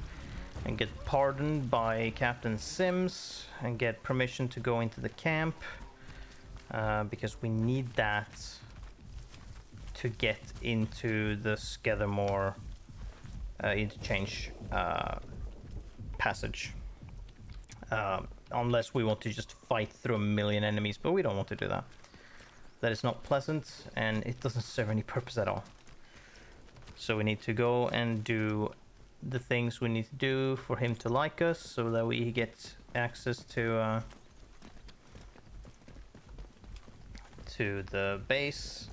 and get pardoned by Captain Sims and get permission to go into the camp. Because we need that to get into the Skethermore interchange passage. Unless we want to just fight through a million enemies, but we don't want to do that. That is not pleasant, and it doesn't serve any purpose at all. So we need to go and do the things we need to do for him to like us, so that we get access to the base.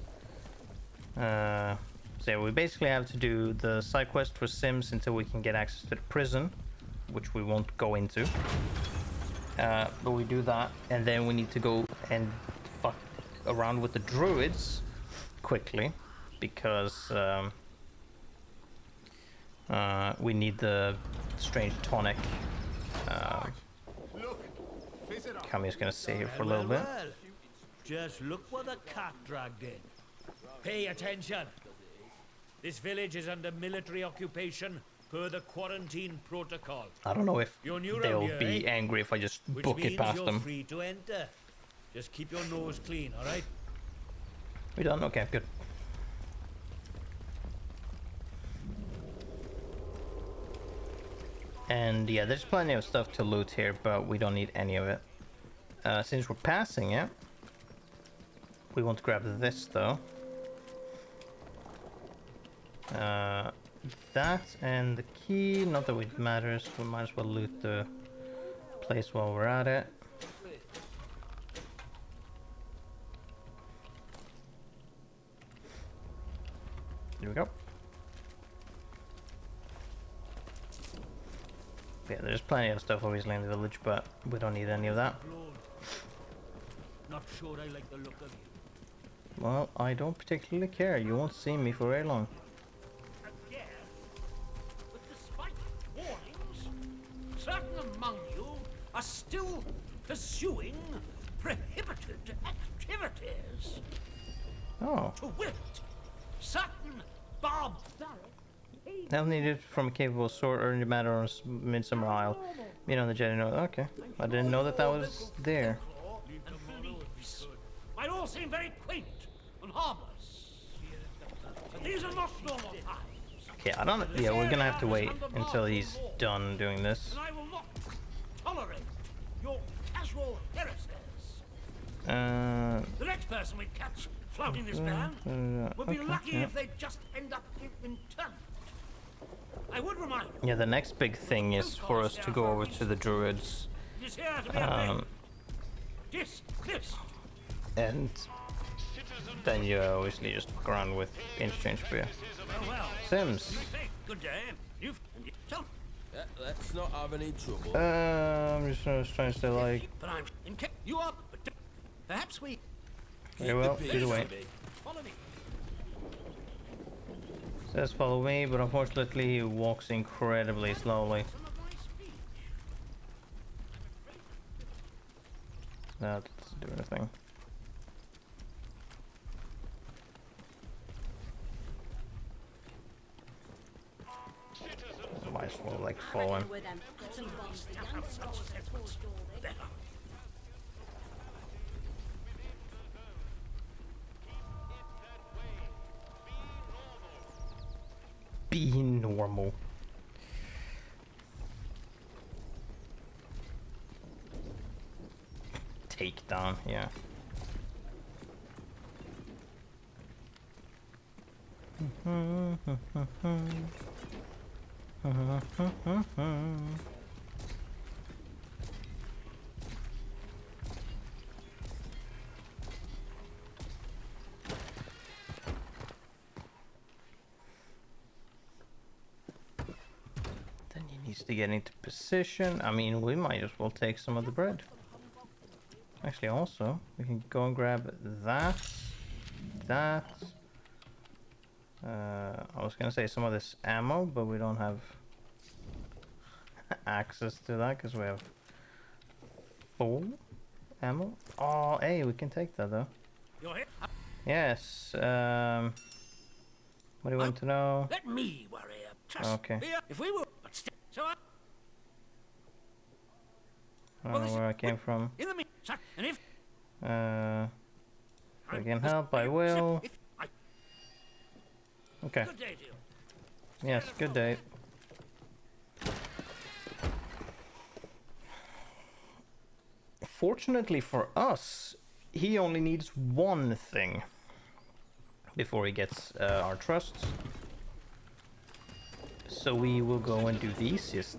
So yeah, we basically have to do the side quest for Sims until we can get access to the prison, which we won't go into. But we do that, and then we need to go and fuck around with the druids quickly, because we need the strange tonic. Kami's gonna stay here for a little bit. Just look what the cat dragged in. Pay attention. This village is under military occupation per the quarantine protocol. I don't know if You're new round they'll here, be eh? angry if I just Which book means it past you're them. free to enter. Just keep your nose clean, all right? We done? Okay, good. And yeah, there's plenty of stuff to loot here, but we don't need any of it. Since we're passing it, we want to grab this though. That and the key, not that it matters, we might as well loot the place while we're at it. There we go. Yeah, there's plenty of stuff obviously in the village, but we don't need any of that. Not sure I like the look of you. Well, I don't particularly care. You won't see me for very long. Again, but despite warnings, certain among you are still pursuing prohibited activities. Oh. To wit, certain barbaric Help needed from a capable sword earned matter on Midsummer Isle. Meet on the jetty note. Okay. I didn't know that was there. and beliefs might all seem very quaint and harmless. But these are not normal times, Okay, I don't. Yeah, we're gonna have to wait until he's done doing this. and I will not tolerate your casual heresies. The next person we catch flouting this ban would be okay, lucky yeah. if they just end up in internment. I would remind you, Yeah, the next big thing is for us to go over to the druids. it is here to be obeyed. Um, Dismissed. and then you obviously just fuck around with interchange beer. Well, Sims. hey, good day. You've don't. Let's not have any trouble. I'm just trying to stay like. But I'm in ca- You are. But perhaps we Very well, either way. follow me. Says follow me, but unfortunately he walks incredibly slowly. Some of my speech. That doesn't do anything. Might as well like follow him. Be normal. Takedown, yeah. Then he needs to get into position. I mean, we might as well take some of the bread. Actually, also, we can go and grab that. I was gonna say some of this ammo, but we don't have access to that because we have full ammo. Oh, hey, we can take that though. You're here. Yes. What do you want to know? Let me worry. Trust Okay. me. If we were, but still, so I don't know where I came from. in the meantime, and if If I can help, I will. If I, Okay. good day to you. Yes, good day. Fortunately for us, he only needs one thing before he gets our trust. So we will go and do the easiest.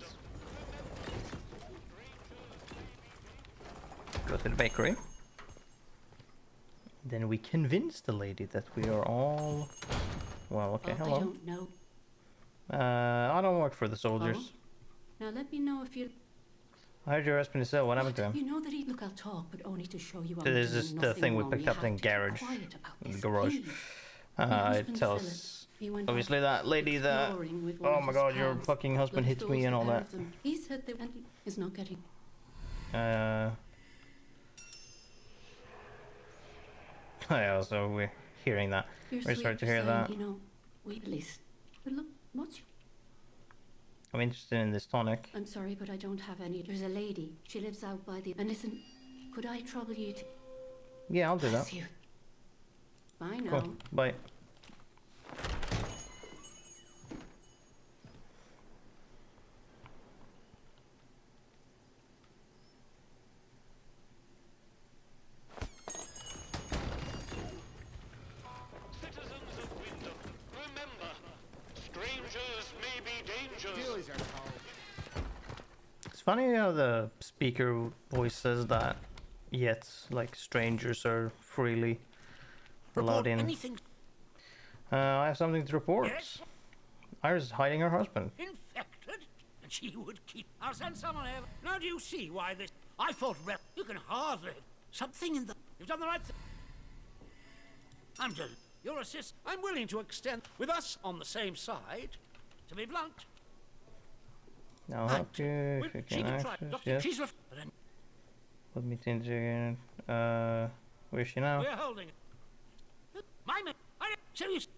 Go to the bakery. Then we convince the lady that we are all... Well, okay, hello. I don't know. I don't work for the soldiers. Oh? Now let me know if you... I heard your husband is ill. What happened to him? You know that he... Look, I'll talk, but only to show you... This is the thing we picked up in garage. In the garage. It tells... Obviously that lady that... Oh my god, your fucking husband hit me and all that. He said that is not getting... Yeah, so we're hearing that. We're sorry to hear that. You know, we at least... Look, what's... I'm interested in this tonic. I'm sorry, but I don't have any. There's a lady. She lives out by the... And listen, could I trouble you to... Yeah, I'll do that. You. Bye now. Cool. Bye. It's funny how the speaker voice says that, yet like strangers are freely allowed in. Anything I have something to report. Yes? Iris is hiding her husband. infected, and she would keep. I'll send someone over. Now do you see why this? I thought you can hardly something in the. You've done the right thing. I'm just your assist. I'm willing to extend with us on the same side. To be blunt. I'll help you if you She can can try. access. Doctor, Yes. she's Let me change again. Where's she now? We're holding it. My man. Serious.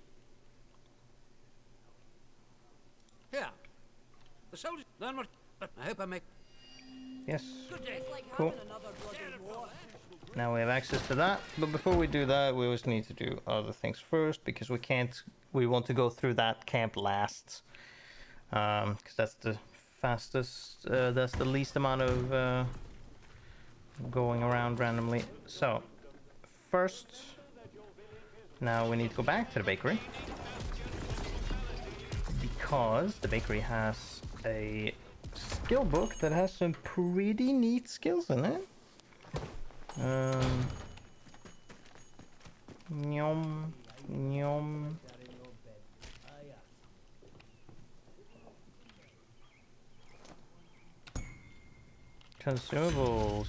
Here. The soldiers learn what. But I hope I make. Yes. Good day. Cool. Now we have access to that, but before we do that, we always need to do other things first because we can't. We want to go through that camp last, because that's the fastest. That's the least amount of going around randomly. So first, now we need to go back to the bakery because the bakery has a skill book that has some pretty neat skills in it. Nyom, nyom. Consumables.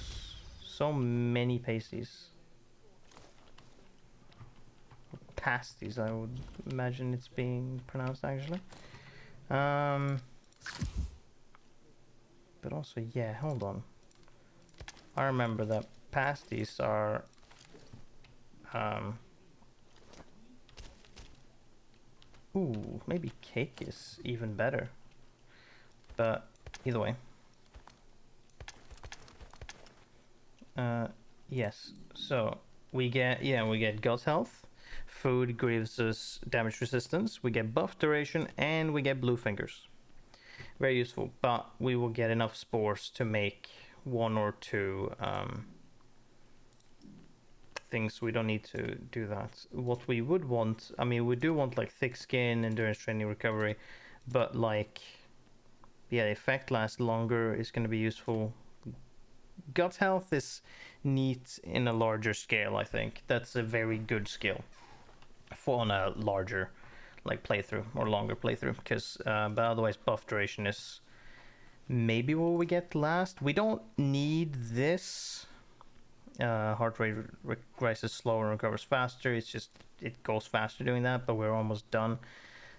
So many pasties. Pasties, I would imagine it's being pronounced actually. But also, yeah, hold on. I remember that pasties are ooh, maybe cake is even better. But either way. Yes. So we get gut health. Food gives us damage resistance. We get buff duration and we get blue fingers. Very useful, but we will get enough spores to make one or two things. We don't need to do that. What we would want, I mean, we do want like thick skin, endurance training, recovery, but like, yeah, the effect lasts longer is going to be useful. Gut health is neat in a larger scale, I think. That's a very good skill for on a larger like playthrough or longer playthrough, because but otherwise buff duration is maybe what we get last. We don't need this. Heart rate rises slower and recovers faster. It's just it goes faster doing that, but we're almost done.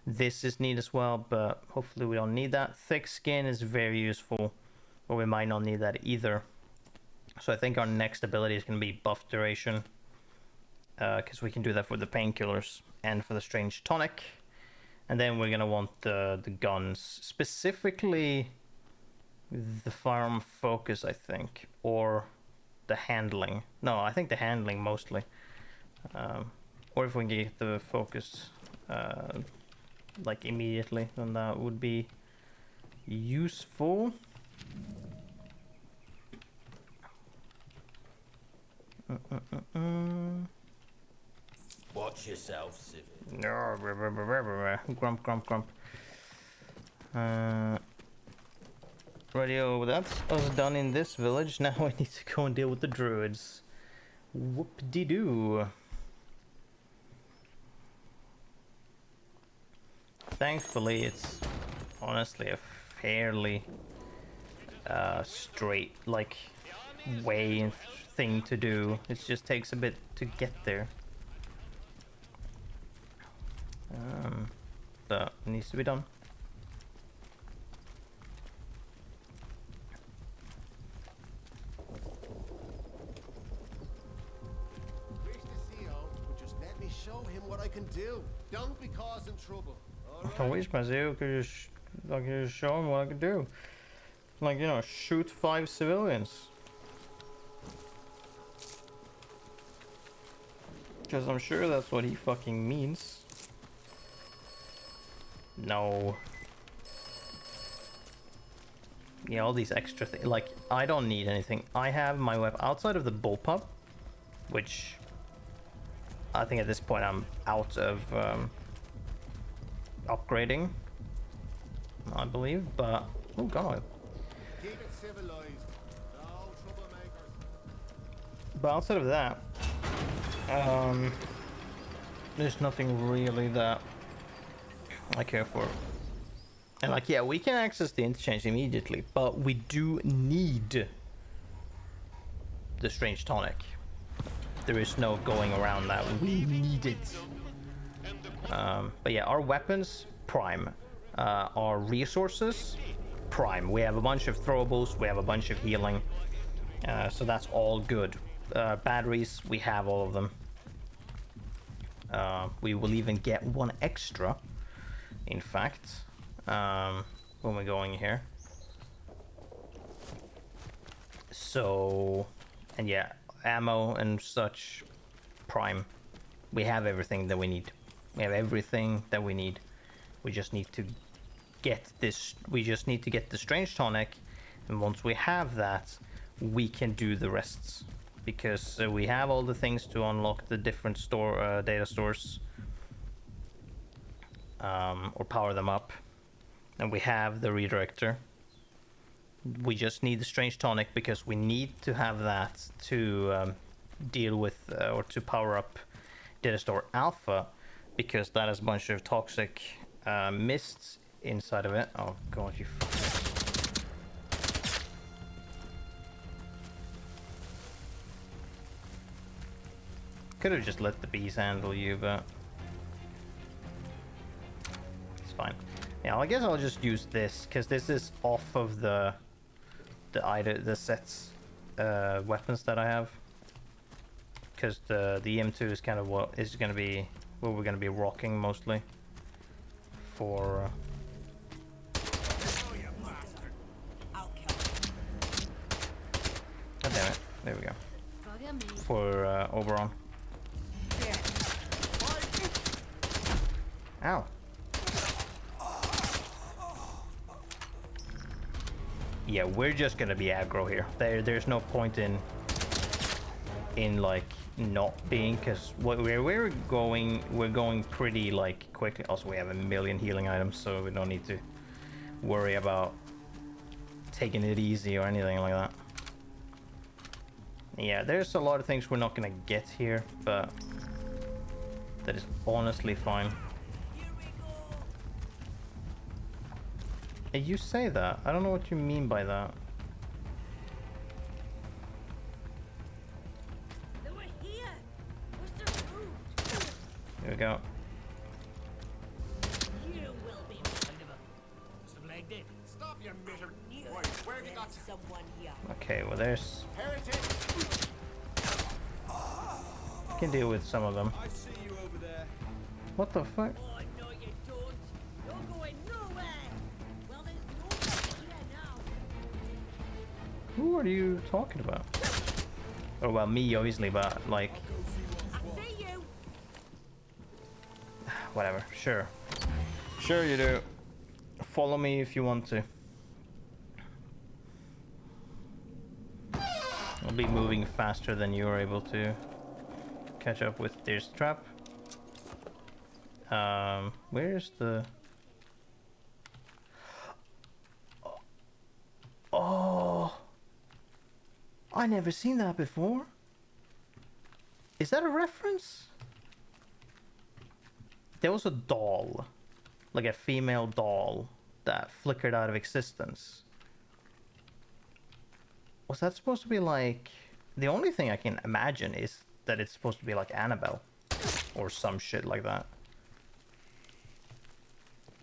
This is neat as well, but hopefully we don't need that. Thick skin is very useful, but we might not need that either. So I think our next ability is going to be buff duration, because we can do that for the painkillers and for the strange tonic. And then we're going to want the guns, specifically the farm focus, I think, or the handling. No, I think the handling mostly. Or if we can get the focus like immediately, then that would be useful. Watch yourself, civil. No, grump, grump, grump. Radio, that's us done in this village. Now I need to go and deal with the druids. Whoop-de-doo. Thankfully, it's honestly a fairly straight, like, way and thing to do. It just takes a bit to get there. That needs to be done. Wish the CEO would just let me show him what I can do. Don't be causing trouble. I wish my Zeo could just show him what I could do. Like, you know, shoot 5 civilians. Because I'm sure that's what he fucking means. No. Yeah, all these extra things. Like, I don't need anything. I have my weapon outside of the bullpup, which I think at this point I'm out of upgrading, I believe. But oh god. Keep it civilized. No troublemakers. But outside of that, there's nothing really that I care for. And like, yeah, we can access the interchange immediately, but we do need the strange tonic. There is no going around that. We need it. But yeah, our weapons, prime. Our resources, prime. We have a bunch of throwables, we have a bunch of healing. So that's all good. Batteries, we have all of them. We will even get one extra, in fact, when we're going here. So, and yeah, ammo and such, prime. We have everything that we need. We have everything that we need. We just need to get this. We just need to get the strange tonic, and once we have that, we can do the rests. Because we have all the things to unlock the different data stores, or power them up, and we have the redirector. We just need the strange tonic because we need to have that to deal with or to power up data store alpha, because that has a bunch of toxic mists inside of it. Oh god, you could have just let the bees handle you, but it's fine. Yeah, I guess I'll just use this because this is off of the sets weapons that I have. Because the M2 is kind of what is going to be what we're going to be rocking mostly for. God damn it! There we go. For Oberon. Ow. Yeah, we're just gonna be aggro here. There's no point in like not being, because we're going pretty like quickly. Also, we have a million healing items, so we don't need to worry about taking it easy or anything like that. Yeah, there's a lot of things we're not gonna get here, but that is honestly fine. Hey, you say that. I don't know what you mean by that. They were here. What's their move? Here we go. You will be must have lagged it. Stop your miser. Wait, where have you got to? Someone here. Okay, well there's. Heretic. Can deal with some of them. I see you over there. What the fuck? Oh, no, you don't. You're going nowhere. Well, there's nobody here now. Who are you talking about? Oh well, me obviously, but like. I see you. Whatever. Sure. Sure you do. Follow me if you want to. I'll be moving faster than you're able to catch up with this trap. Where's the... Oh! I never seen that before. Is that a reference? There was a doll, like a female doll, that flickered out of existence. Was that supposed to be like... The only thing I can imagine is that it's supposed to be like Annabelle. Or some shit like that.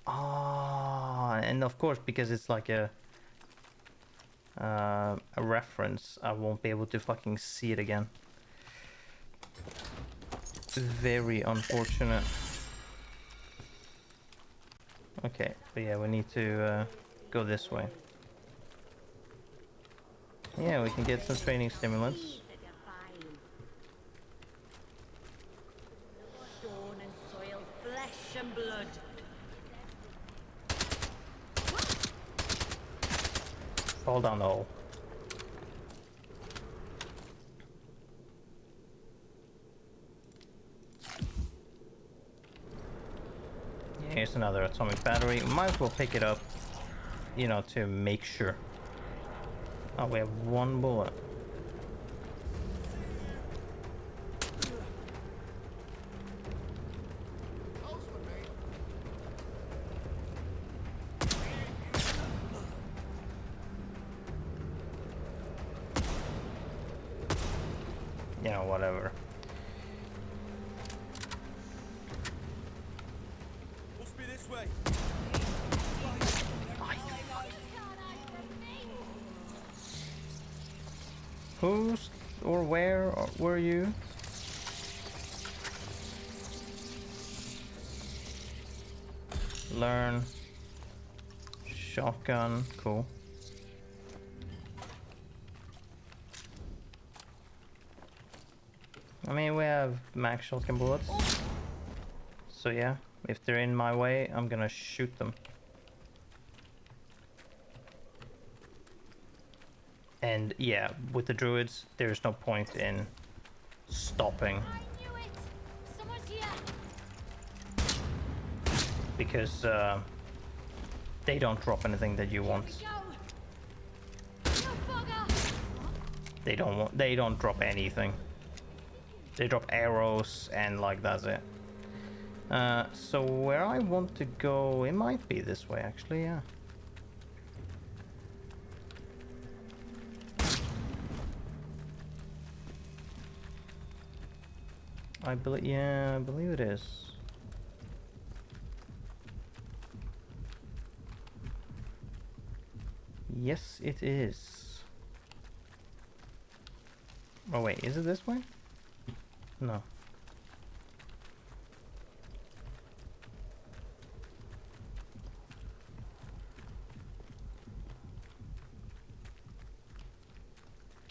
Ah, and of course, because it's like a reference, I won't be able to fucking see it again. Very unfortunate. Okay, but yeah, we need to go this way. Yeah, we can get some training stimulants. Stone and soil, flesh and blood. Fall down the hole. Yeah, here's another atomic battery. Might as well pick it up, you know, to make sure. Oh, we have one bullet. You know, whatever. Must be this way. Who's or where were you? Learn. Shotgun, cool. I mean, we have max shotgun bullets. So yeah, if they're in my way, I'm gonna shoot them. And yeah, with the druids, there's no point in stopping. I knew it! Someone's here! Because they don't drop anything that you want. They don't drop anything. They drop arrows and like that's it. So where I want to go, it might be this way actually, yeah. I believe it is. Yes, it is. Oh wait, is it this way? No.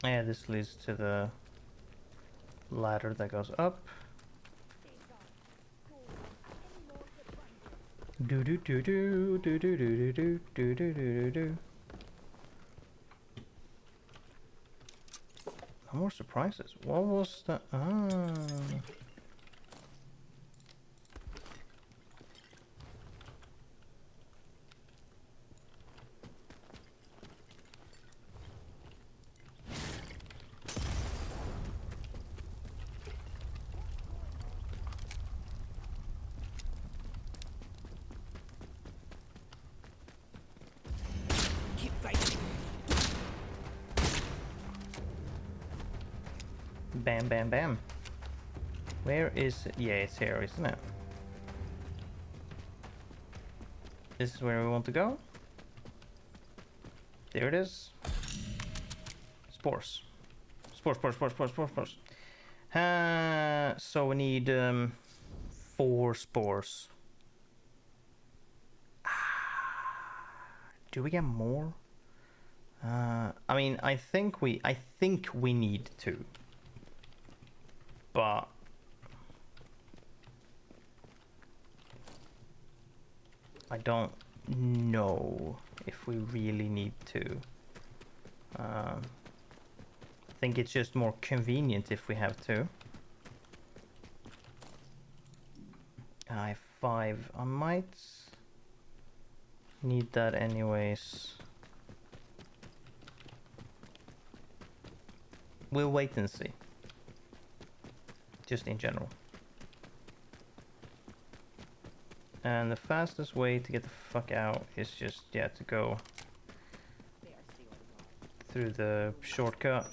Yeah, this leads to the ladder that goes up. Do do do do do do do do do do do do. No more surprises. What was the... Ah. Keep fighting. Bam, bam, bam. Where is it? Yeah, it's here, isn't it? This is where we want to go. There it is. Spores. Spores, spores, spores, spores, spores, spores. So we need 4 spores. Do we get more? I mean, I think we need 2. But I don't know if we really need to. I think it's just more convenient if we have to. I have 5. I might need that anyways. We'll wait and see. Just in general. And the fastest way to get the fuck out is just, yeah, to go through the shortcut.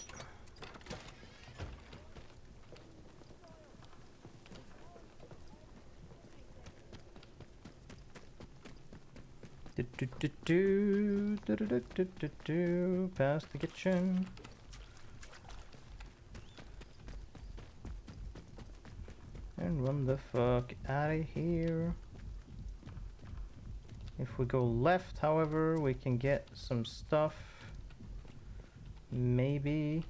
Past the kitchen. And run the fuck out of here. If we go left, however, we can get some stuff. Maybe.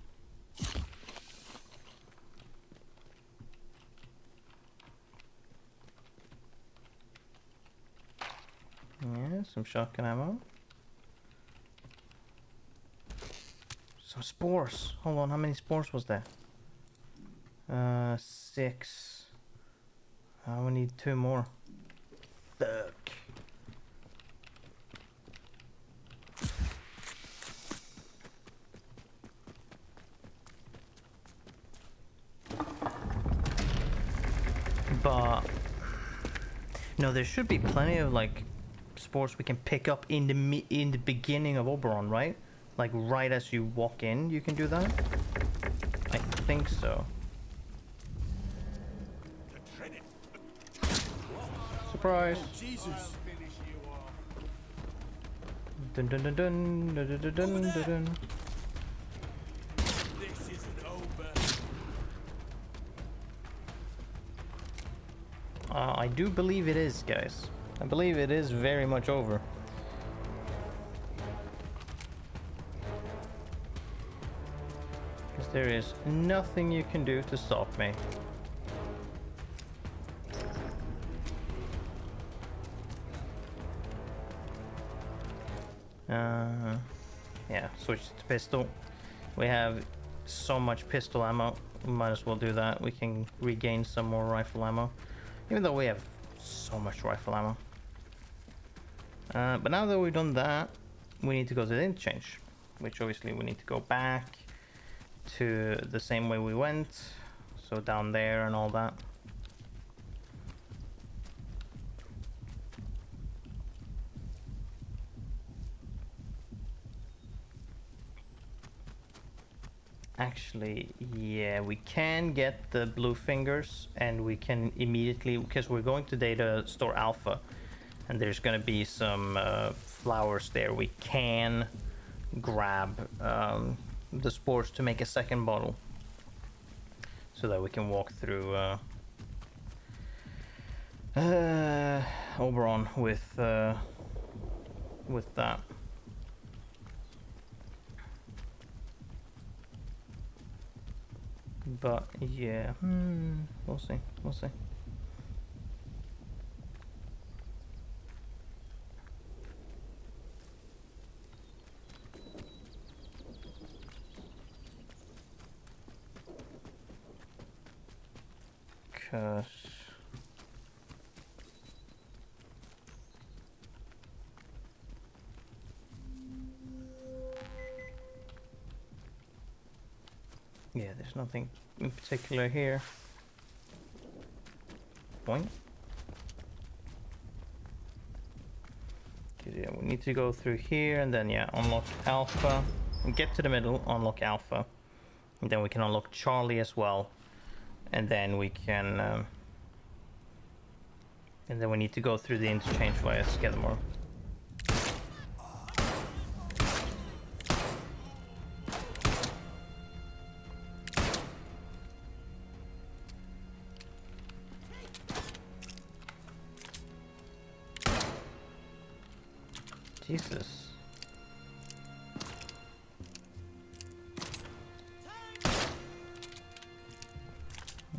Yeah, some shotgun ammo. Some spores. Hold on, how many spores was there? 6. We need 2 more. Fuck. But no, there should be plenty of like spores we can pick up in the beginning of Oberon, right? Like right as you walk in, you can do that. I think so. Surprise! Oh, Jesus. Dun dun dun dun dun dun dun dun dun. This isn't over. I do believe it is, guys. I believe it is very much over. Because there is nothing you can do to stop me. Yeah, switch to pistol. We have so much pistol ammo, we might as well do that. We can regain some more rifle ammo, even though we have so much rifle ammo. But now that we've done that, we need to go to the interchange, which obviously we need to go back to the same way we went, so down there and all that. Actually, yeah, we can get the blue fingers, and we can immediately, because we're going to data store alpha, and there's going to be some flowers there. We can grab the spores to make a second bottle, so that we can walk through Oberon with that. But yeah, we'll see, we'll see. Cause yeah, there's nothing in particular here. Point. Yeah, we need to go through here and then yeah, unlock Alpha. And get to the middle, unlock Alpha. And then we can unlock Charlie as well. And then we can and then we need to go through the interchange via Skidmore. Jesus.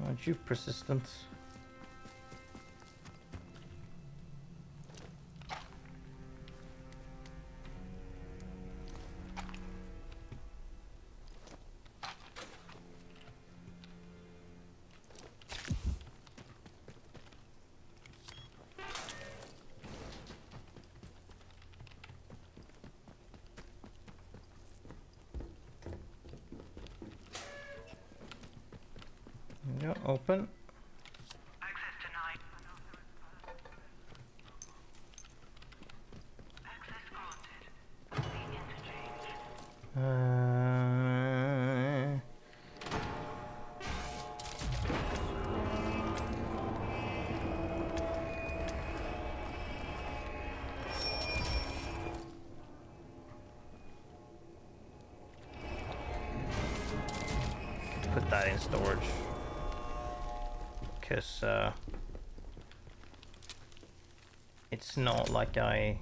Aren't you persistent? Open. Access denied. Access granted. The interchange. Put that in storage. Because it's not like I...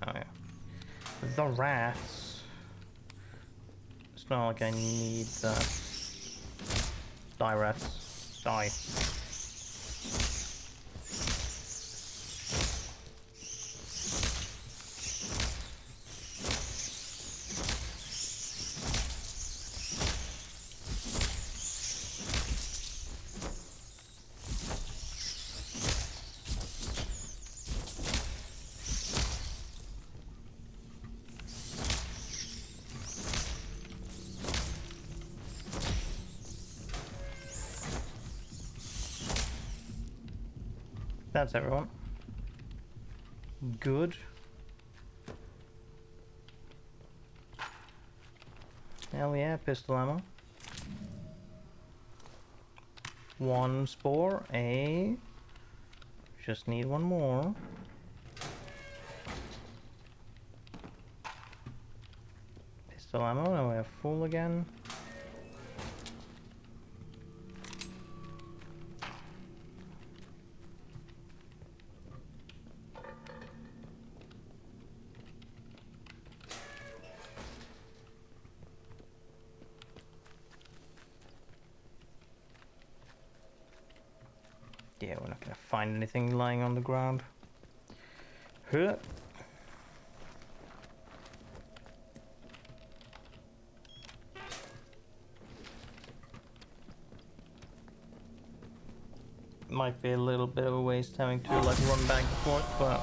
Oh yeah. The rats. It's not like I need that. Die rats. Die. That's everyone. Good. Hell yeah, pistol ammo. One spore, just need one more. Pistol ammo, now we have full again. Yeah, we're not gonna find anything lying on the ground. Huh. Might be a little bit of a waste having to like run back and forth, but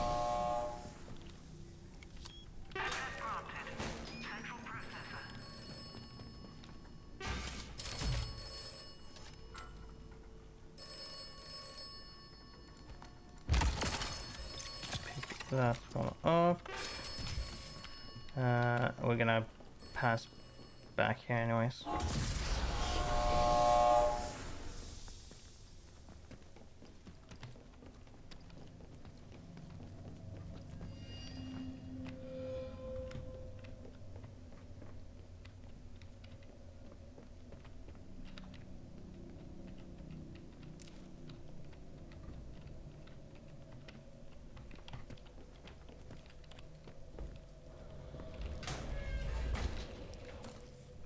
that's going up. We're gonna pass back here anyways.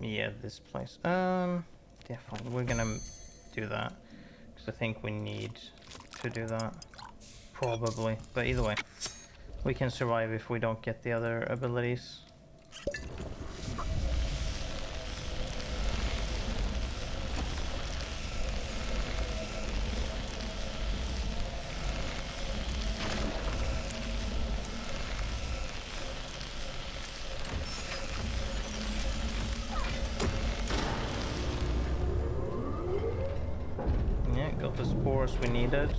Yeah, this place. Yeah, fine. We're gonna do that because I think we need to do that, probably. But either way, we can survive if we don't get the other abilities. The spores we needed.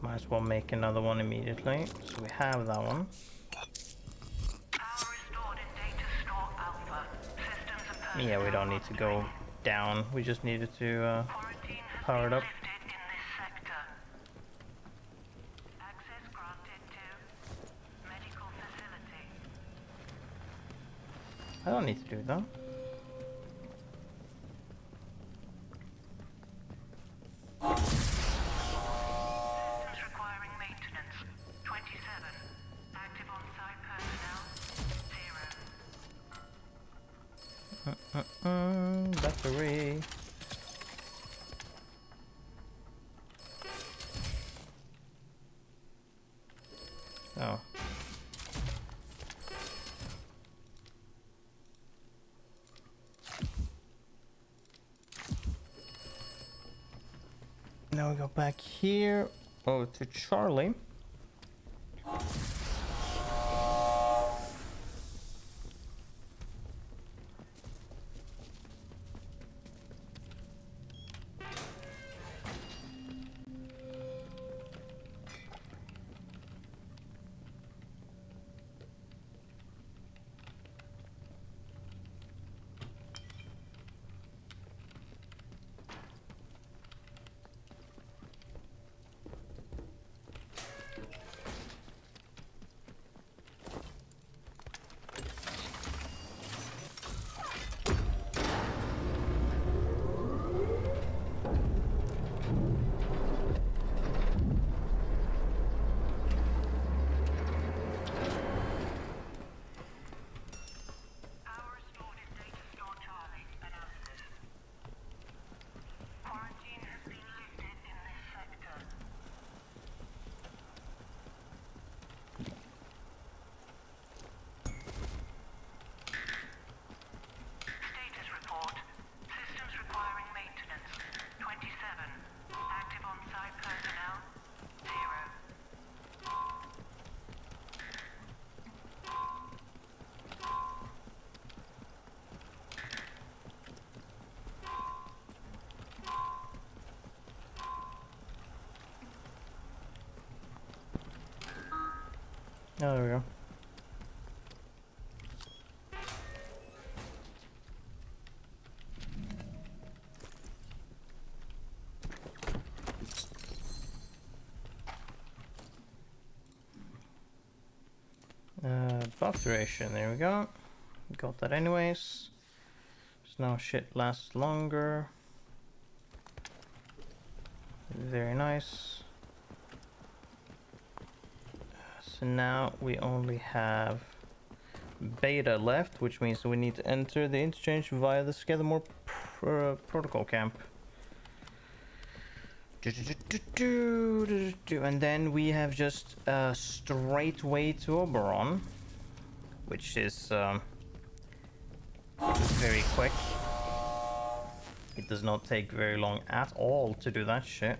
Might as well make another one immediately. So we have that one. Yeah, we don't need to go down. We just needed to power it up. I don't need to do that. Battery. Oh. Now we go back here. Oh, to Charlie. Oh, there we go. Buff duration, there we go. Got that anyways. So now shit lasts longer. Very nice. So now we only have beta left, which means we need to enter the interchange via the Skidmore protocol camp. And then we have just a straight way to Oberon, which is very quick. It does not take very long at all to do that shit.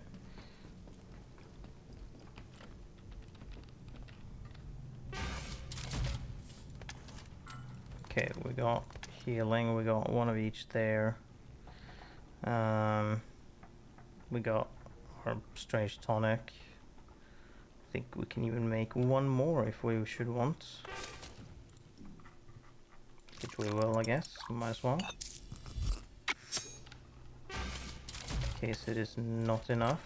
Okay, we got healing, we got one of each there. We got our strange tonic. I think we can even make one more if we should want. Which we will, I guess. Might as well. In case it is not enough.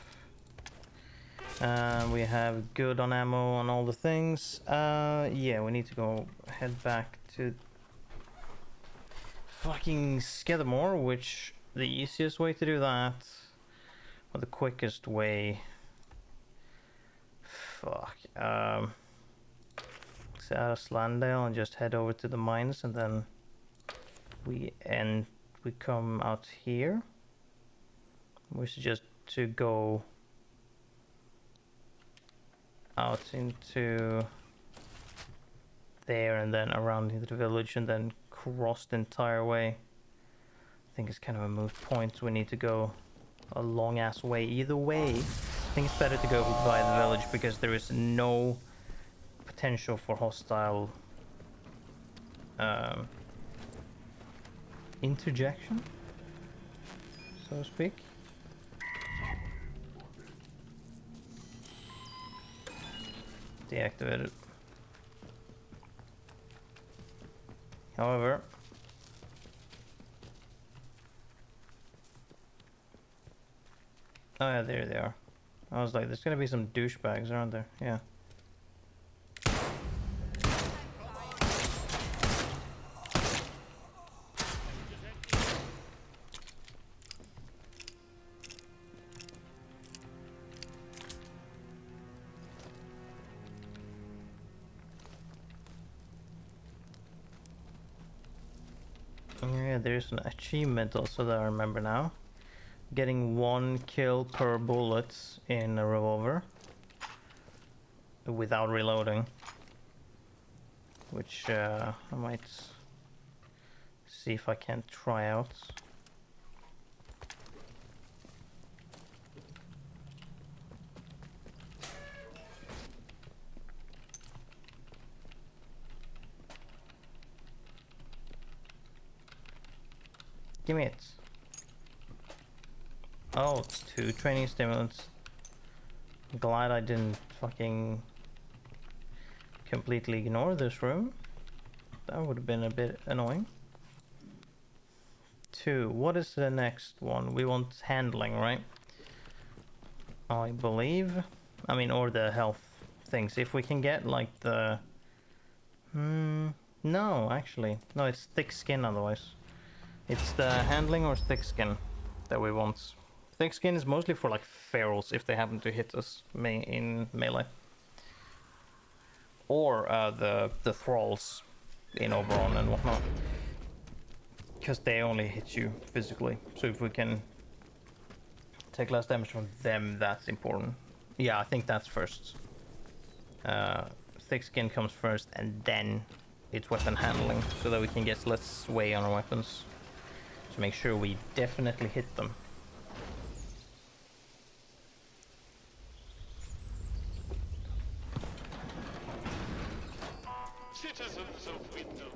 We have good on ammo on all the things. Yeah, we need to go head back to fucking Skidmore, which the easiest way to do that, or the quickest way. Fuck. Get out of Slandale and just head over to the mines, and then we come out here. We suggest to go out into there and then around into the village and then cross the entire way. I think it's kind of a moot point. We need to go a long ass way either way. I think it's better to go via the village because there is no potential for hostile interjection, so to speak. Deactivated. However, oh yeah, there they are. I was like, there's gonna be some douchebags, aren't there? Yeah. Yeah, there's an achievement also that I remember now. Getting 1 kill per bullet in a revolver without reloading, which I might see if I can try out. Give me it. Oh, it's 2 training stimulants. Glad I didn't fucking completely ignore this room. That would have been a bit annoying. 2. What is the next one? We want handling, right? I believe. I mean, or the health things. If we can get like the... no, actually. No, it's thick skin otherwise. It's the handling or thick skin that we want. Thick skin is mostly for like ferals if they happen to hit us in melee. Or the thralls in Oberon and whatnot. Because they only hit you physically. So if we can take less damage from them, that's important. Yeah, I think that's first. Thick skin comes first and then it's weapon handling. So that we can get less sway on our weapons. To make sure we definitely hit them. Citizens of Wyndham,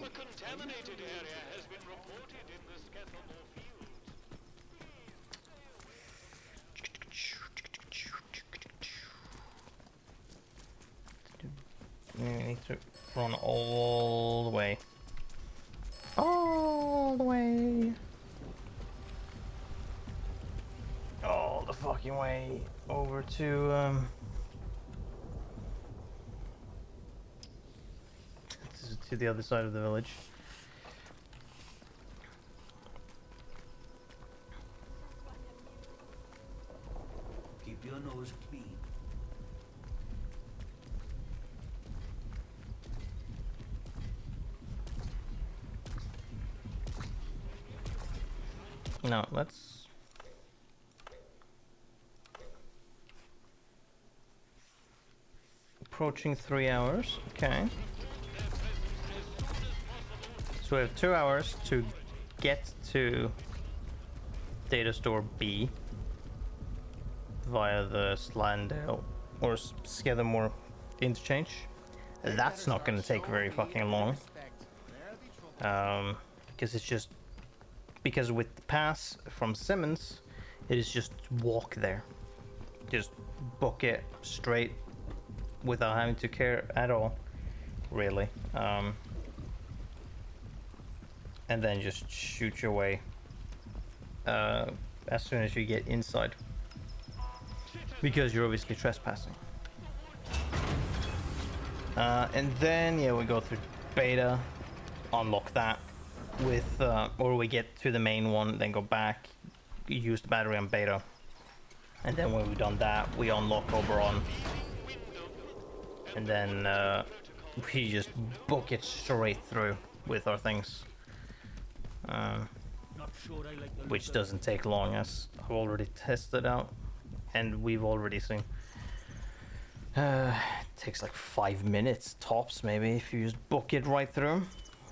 a contaminated area has been reported in the Skethamore fields. You need to run all the way. All the way. All the fucking way over to to the other side of the village. Keep your nose clean. No, let's... Approaching 3 hours, okay. So we have 2 hours to get to data store B via the Slandale or Skidamore interchange. That's not going to take very fucking long. Because it's just... Because with the pass from Simmons, it is just walk there. Just book it straight without having to care at all, really. And then just shoot your way as soon as you get inside. Because you're obviously trespassing. And then, yeah, we go through beta, unlock that with, or we get to the main one, then go back, use the battery on beta. And then when we've done that, we unlock Oberon. And then we just book it straight through with our things. Which doesn't take long, as I've already tested out. And we've already seen. It takes like 5 minutes tops, maybe, if you just book it right through.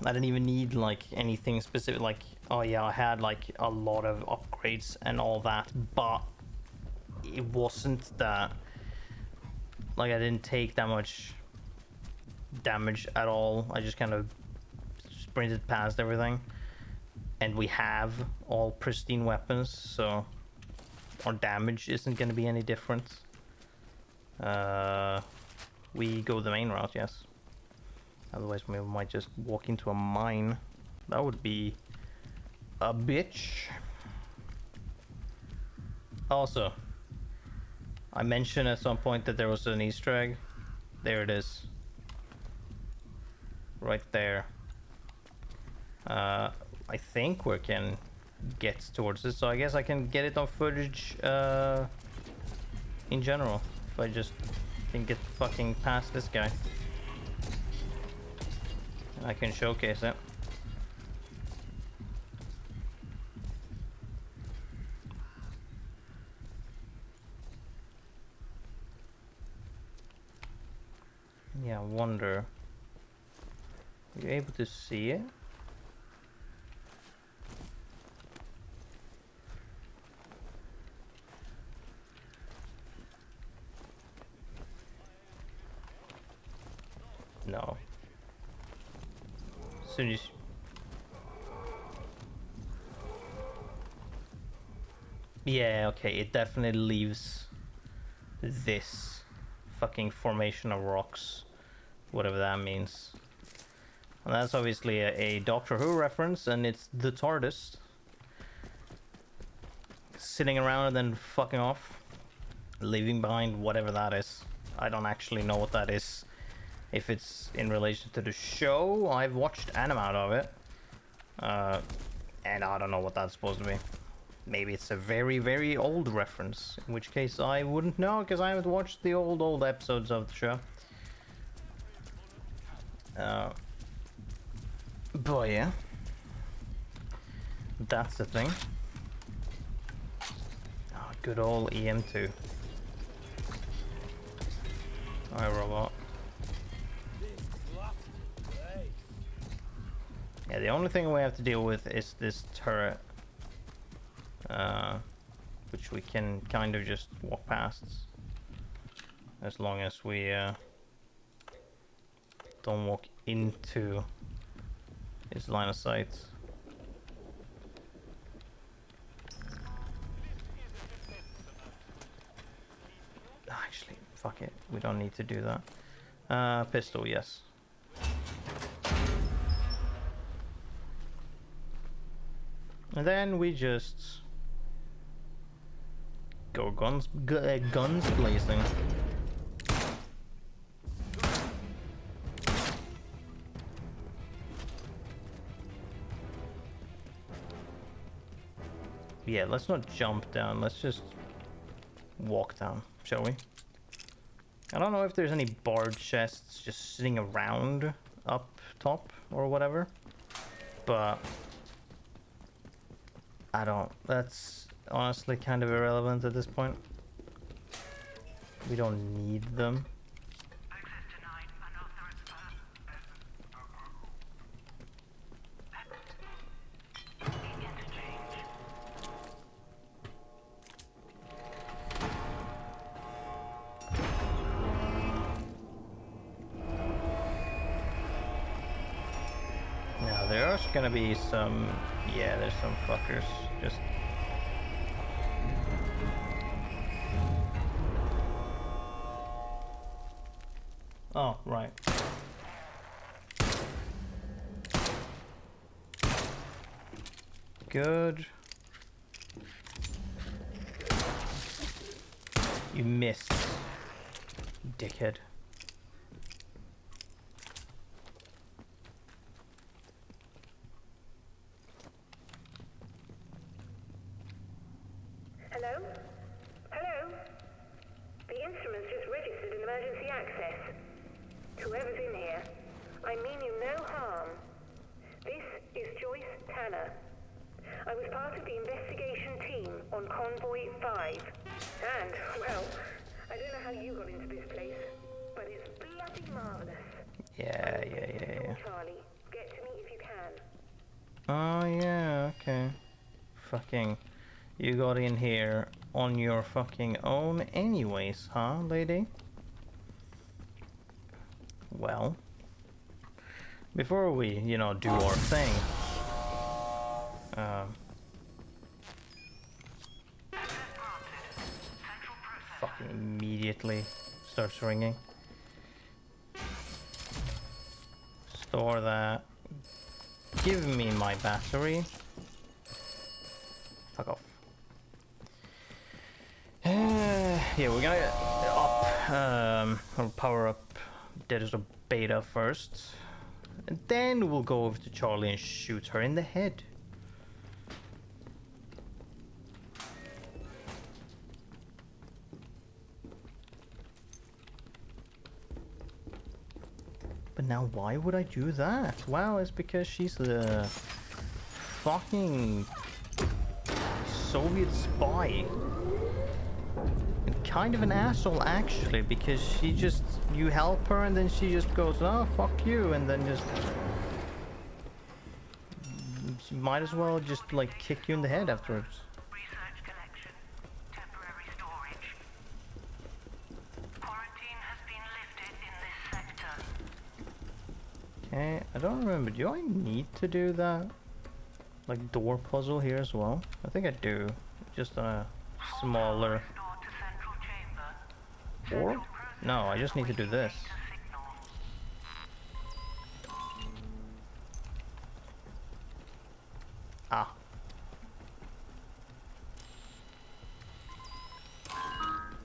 I didn't even need like anything specific, like, oh yeah, I had like a lot of upgrades and all that, but it wasn't that, like, I didn't take that much damage at all. I just kind of sprinted past everything, and we have all pristine weapons, so our damage isn't going to be any different. We go the main route, yes. Otherwise we might just walk into a mine. That would be a bitch. Also, I mentioned at some point that there was an Easter egg. There it is. Right there. I think we can get towards it, so I guess I can get it on footage in general. If I just can get fucking past this guy. I can showcase it. Yeah, I wonder. Are you able to see it? No. As soon as... Yeah, okay, it definitely leaves this fucking formation of rocks, whatever that means. And that's obviously a Doctor Who reference, and it's the TARDIS sitting around and then fucking off, leaving behind whatever that is. I don't actually know what that is. If it's in relation to the show, I've watched anime out of it. And I don't know what that's supposed to be. Maybe it's a very, very old reference. In which case I wouldn't know, because I haven't watched the old episodes of the show. But yeah. That's the thing. Oh, good old EM2. Alright, robot. Yeah, the only thing we have to deal with is this turret, which we can kind of just walk past, as long as we don't walk into his line of sight. Actually, fuck it, we don't need to do that. Pistol, yes. And then we just go guns blazing. Yeah, let's not jump down. Let's just walk down, shall we? I don't know if there's any barred chests just sitting around up top or whatever, but I don't. That's honestly kind of irrelevant at this point. We don't need them. Now there's gonna be some, yeah, there's some fuckers just. Oh, right. Good. You missed, dickhead. Hello? Hello? The instrument's just registered an emergency access. Whoever's in here, I mean you no harm. This is Joyce Tanner. I was part of the investigation team on Convoy 5. And, well, I don't know how you got into this place, but it's bloody marvelous. Yeah. Charlie, get to me if you can. Oh yeah, okay. Fucking, you got in here on your fucking own anyways, huh, lady? Well, before we, you know, do our thing, fucking immediately starts ringing. Store that. Give me my battery. Fuck off. Yeah, we're gonna I'll power up digital beta first, and then we'll go over to Charlie and shoot her in the head. But now why would I do that? Well, it's because she's a fucking Soviet spy. And kind of an asshole actually, because she just, you help her and then she just goes, oh fuck you, and then just, she might as well just like kick you in the head afterwards. Research collection. Temporary storage. Quarantine has been lifted in this sector. Okay, I don't remember, do I need to do that? Like door puzzle here as well? I think I do, just on a smaller. Or? No, I just need to do this. Ah.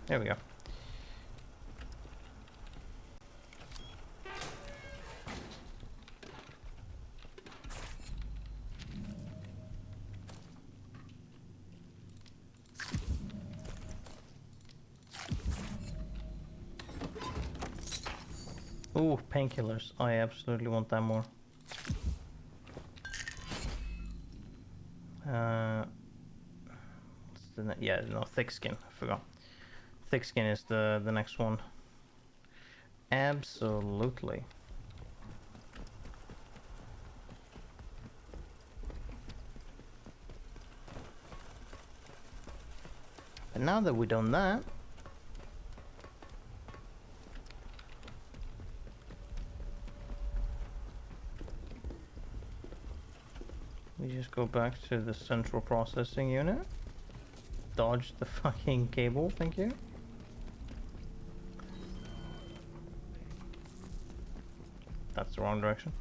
There we go. Ooh, painkillers. I absolutely want that more. What's the yeah, no, thick skin. I forgot. Thick skin is the next one. Absolutely. But now that we've done that, we just go back to the central processing unit. Dodge the fucking cable, thank you. that's the wrong direction.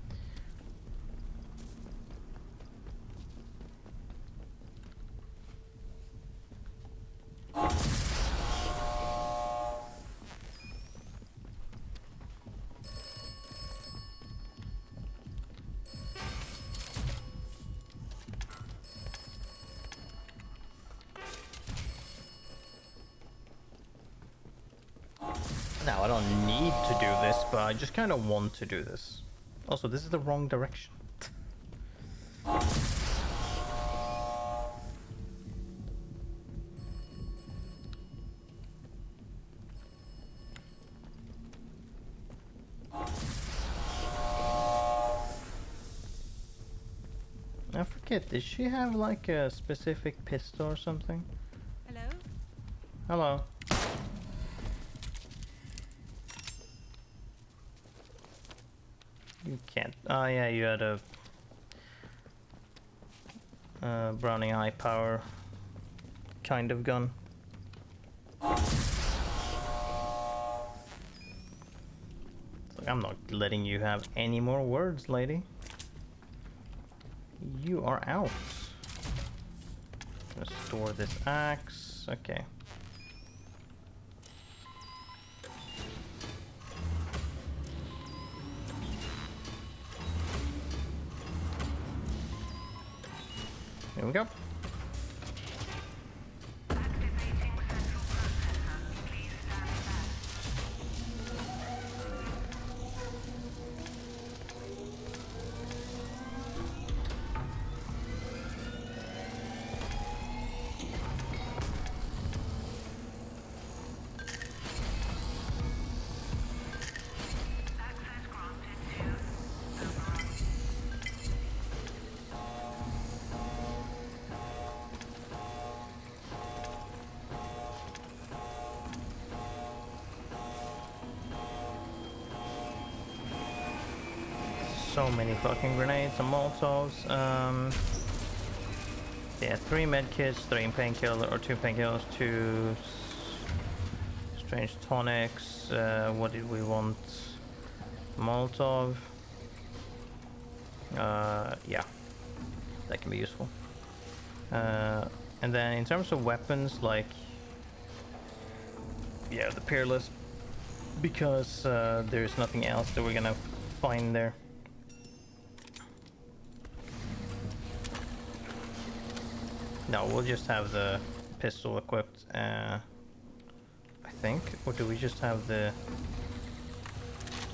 Now, I don't need to do this, but I just kind of want to do this. Also, this is the wrong direction. I forget, did she have like a specific pistol or something? Hello? Hello. You can't. Oh yeah, you had a Browning high power kind of gun. It's like, I'm not letting you have any more words, lady. You are out. Restore this axe. Okay. Here we go. So many fucking grenades and molotovs. Yeah, 3 medkits, 3 painkiller or 2 painkillers, 2 strange tonics. What did we want? Molotov. Yeah, that can be useful. And then in terms of weapons, like, yeah, the Peerless, because there's nothing else that we're gonna find there. No, we'll just have the pistol equipped, I think. Or do we just have the...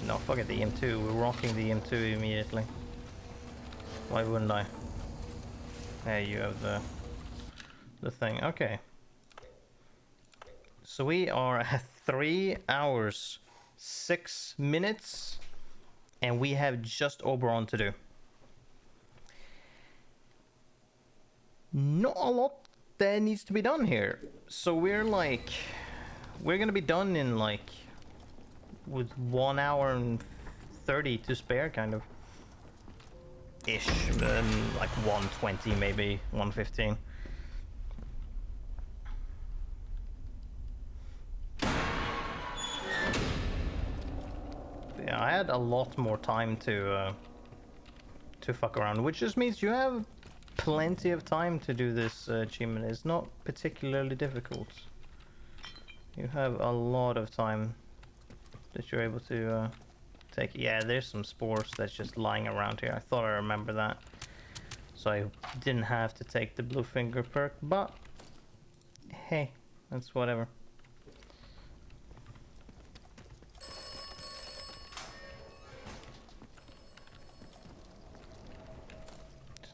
No, fuck it, the M2. We're rocking the M2 immediately. Why wouldn't I? Hey, you have the thing. Okay. So we are at 3 hours, 6 minutes, and we have just Oberon to do. Not a lot that needs to be done here. So we're gonna be done in like with 1 hour and 30 to spare, kind of ish. Like 120, maybe 115. Yeah, I had a lot more time to fuck around, which just means you have plenty of time to do this achievement. It's not particularly difficult. You have a lot of time that you're able to take. Yeah, there's some spores that's just lying around here. I thought I remember that, so I didn't have to take the blue finger perk, but hey, that's whatever.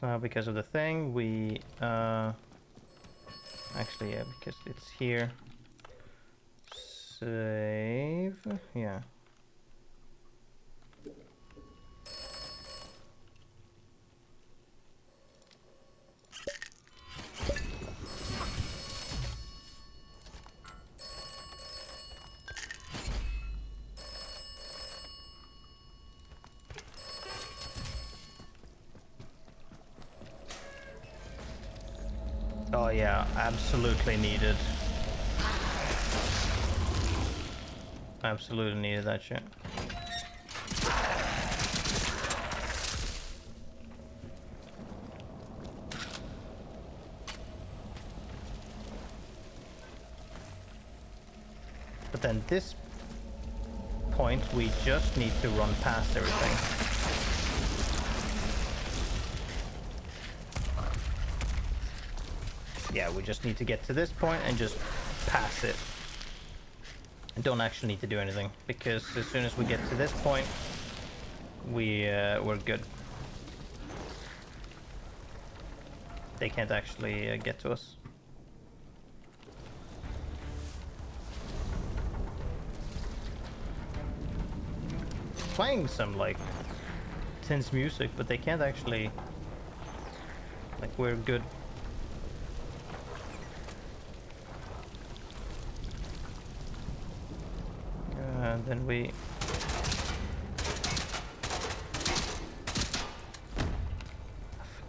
Now, because of the thing, we actually, yeah, because it's here. Save, yeah. Oh yeah, absolutely needed. Absolutely needed that shit. But then this point, we just need to run past everything. Yeah, we just need to get to this point and just pass it. I don't actually need to do anything, because as soon as we get to this point, we're good. They can't actually get to us. Playing some like tense music, but they can't actually, like, we're good. Then we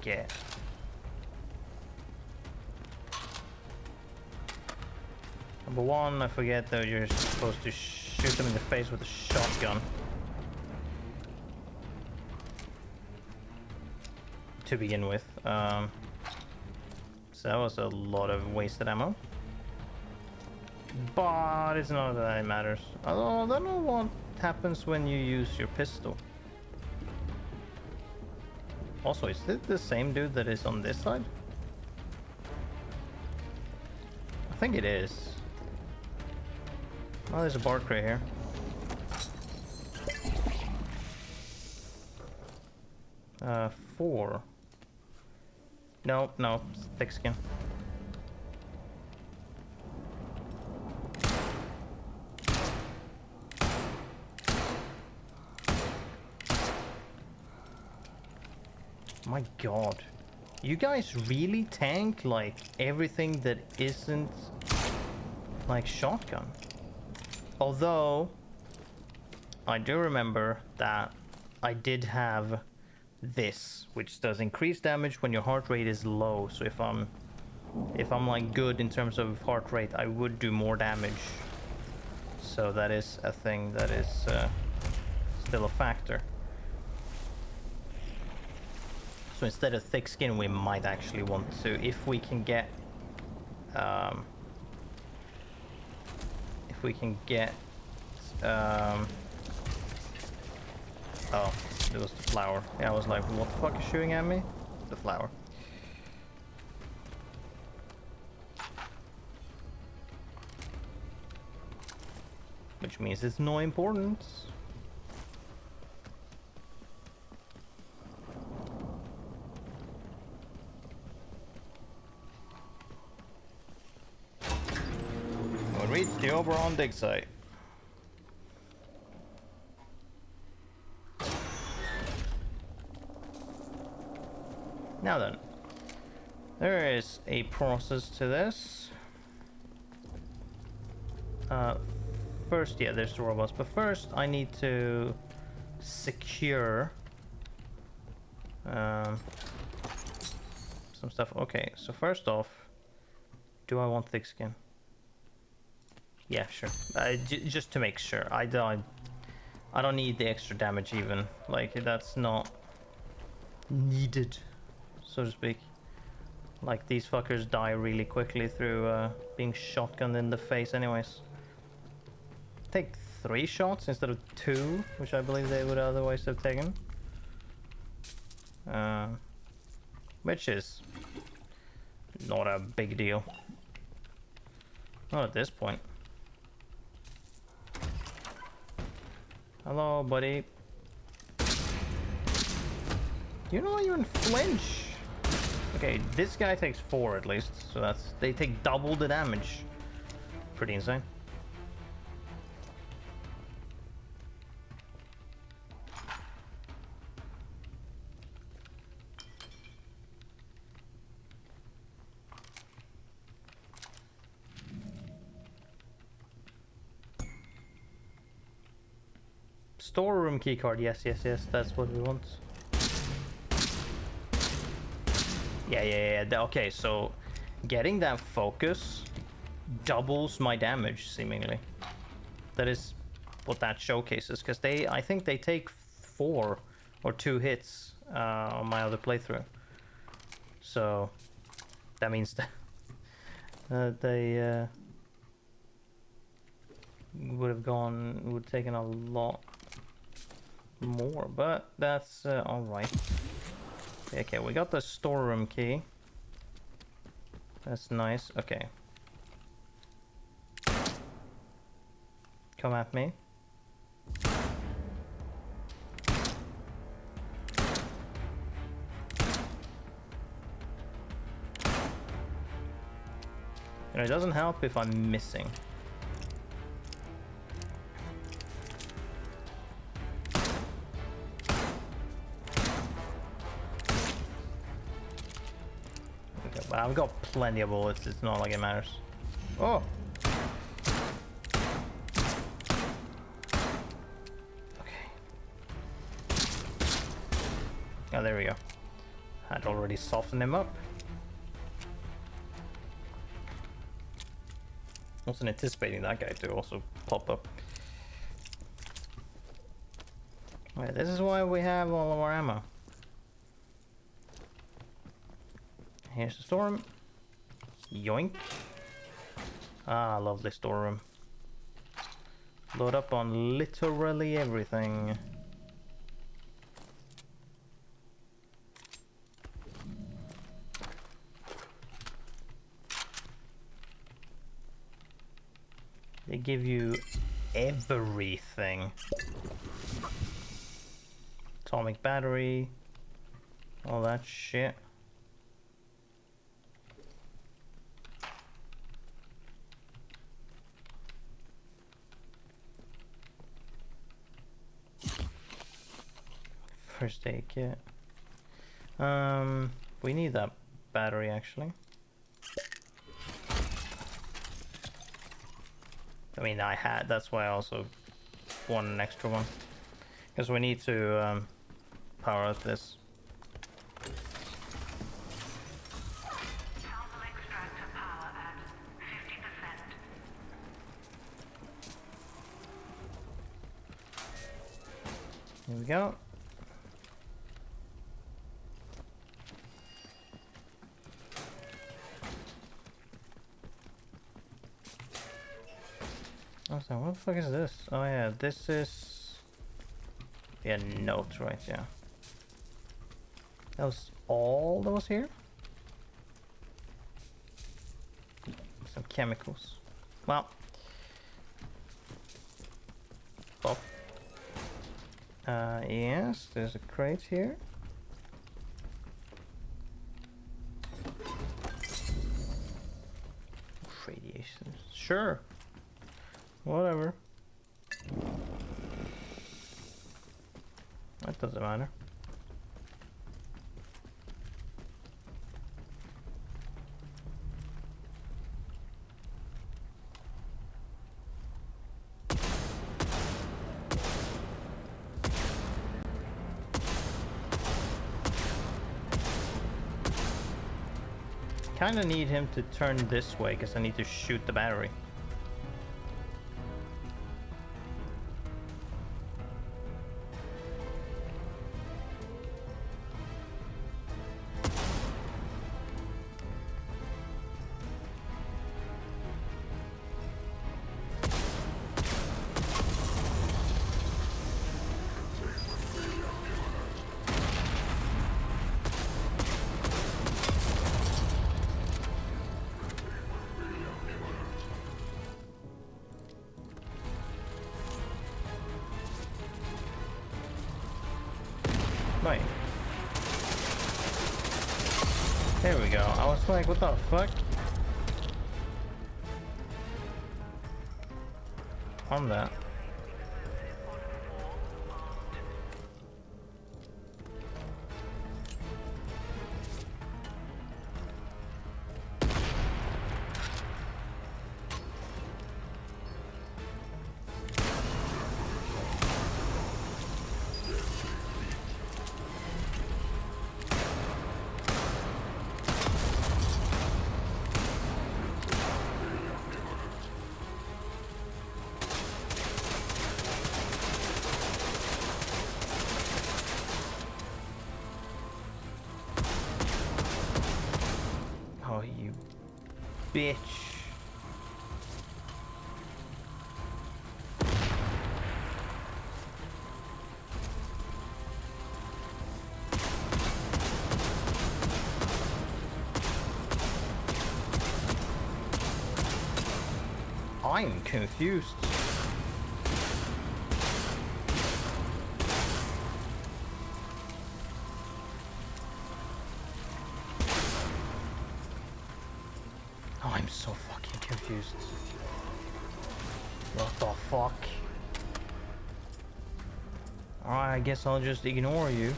forget. Number one, I forget that you're supposed to shoot them in the face with a shotgun. To begin with. So that was a lot of wasted ammo. But it's not that it matters. Although I don't know what happens when you use your pistol. Also, is it the same dude that is on this side? I think it is. Oh, there's a bar crate here. Four. No, it's thick skin. My god. You guys really tank like everything that isn't like shotgun. Although I do remember that I did have this, which does increase damage when your heart rate is low. So if I'm like good in terms of heart rate, I would do more damage. So that is a thing that is still a factor. So instead of thick skin, we might actually want to, if we can get oh, it was the flower. Yeah, I was like, what the fuck is shooting at me? The flower. Which means it's no importance. We'll reach the Oberon dig site. Now then, there is a process to this. First, yeah, there's the robots, but first I need to secure some stuff. Okay, so first off, do I want thick skin? Yeah, sure. Just to make sure. I don't need the extra damage even. Like, that's not needed, so to speak. Like, these fuckers die really quickly through being shotgunned in the face anyways. Take 3 shots instead of 2, which I believe they would otherwise have taken. Which is not a big deal. Not at this point. Hello, buddy. You don't even flinch. Okay, this guy takes 4 at least, so that's, they take double the damage. Pretty insane. Storeroom keycard, yes, that's what we want. Yeah. Okay, so getting that focus doubles my damage, seemingly. That is what that showcases, because I think they take 4 or 2 hits on my other playthrough. So that means that they would have gone, would have taken a lot more, but that's all right. Okay, we got the storeroom key. That's nice. Okay. Come at me. And it doesn't help if I'm missing. Okay, but I've got plenty of bullets, it's not like it matters. Oh! Oh, there we go. I'd already softened him up. Wasn't anticipating that guy to also pop up. Alright, this is why we have all of our ammo. Here's the storeroom. Yoink. Ah, lovely storeroom. Load up on literally everything. They give you everything. Atomic battery, all that shit. First aid kit. We need that battery actually. I mean, I had, that's why I also want an extra one. Because we need to power up this. Here we go. So what the fuck is this? Oh yeah, this is... Yeah, note, right, yeah. That was all that was here? Some chemicals. Well. Pop. Yes, there's a crate here. Radiation. Sure. Whatever. That doesn't matter. Kinda need him to turn this way because I need to shoot the battery. Right. There we go. I was like, what the fuck? On that. Oh, you bitch. I'm confused. Oh, I'm so fucking confused. What the fuck? Alright, I guess I'll just ignore you.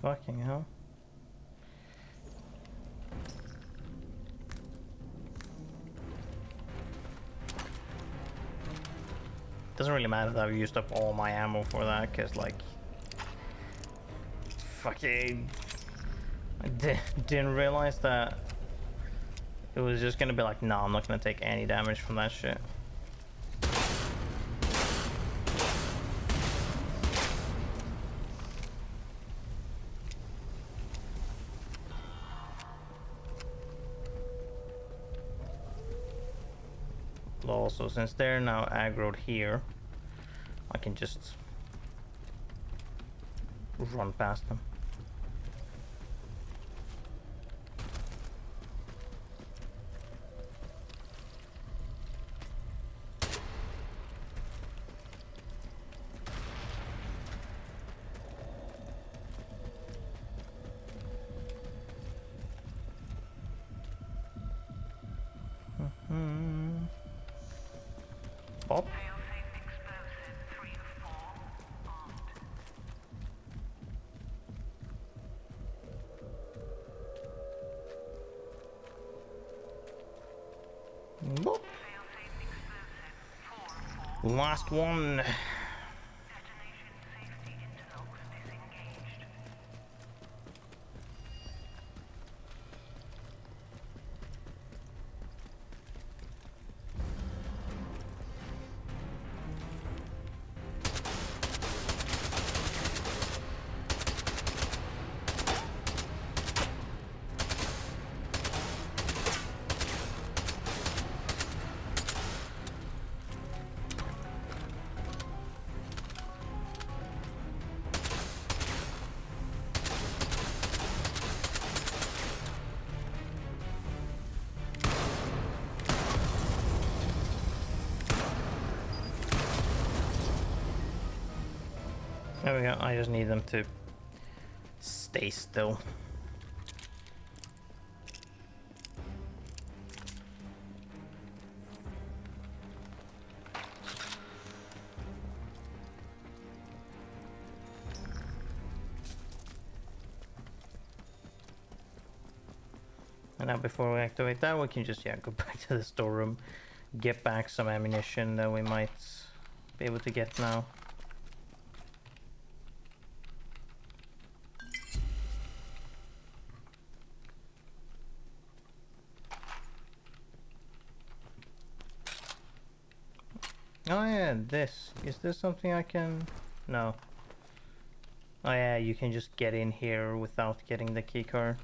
Fucking hell. Doesn't really matter that I've used up all my ammo for that, cause like... Fucking... I didn't realize that it was just gonna be like, no, I'm not gonna take any damage from that shit. Also, since they're now aggroed here, I can just run past them. Bob? Boop. Last one. There we go, I just need them to stay still. And now before we activate that, we can just go back to the storeroom, get back some ammunition that we might be able to get now. Oh yeah, this. Is this something I can... No. Oh yeah, you can just get in here without getting the key card.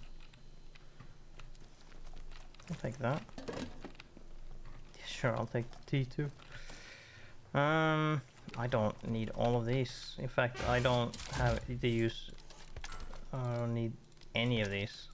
I'll take that. Yeah, sure, I'll take the T2. I don't need all of these. In fact, I don't have the use... I don't need any of these.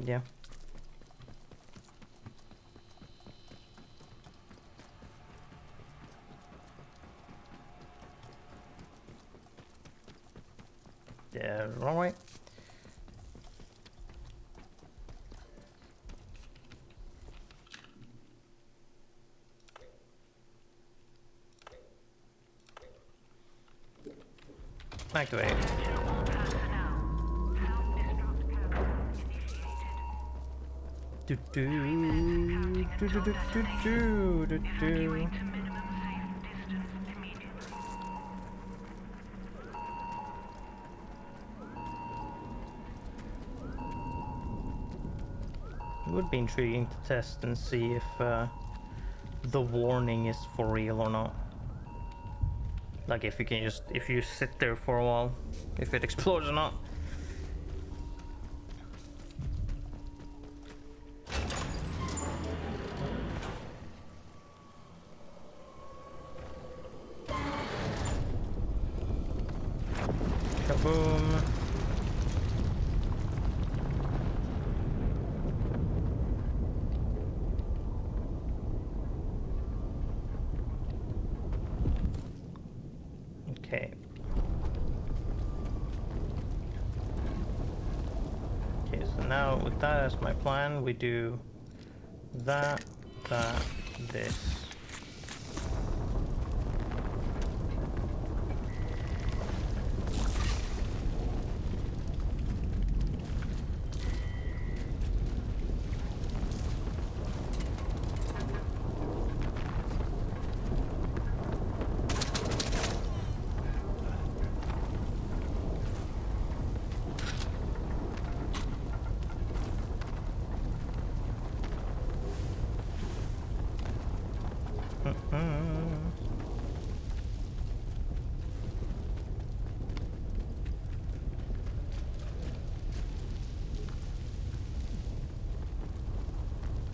Yeah. Yeah, wrong way. Activate. Do do do do do do do do do. would be intriguing to test and see if the warning is for real or not. Like if you can just, if you sit there for a while, if it explodes or not. Kaboom. Okay. Okay, so now with that as my plan, we do that, this.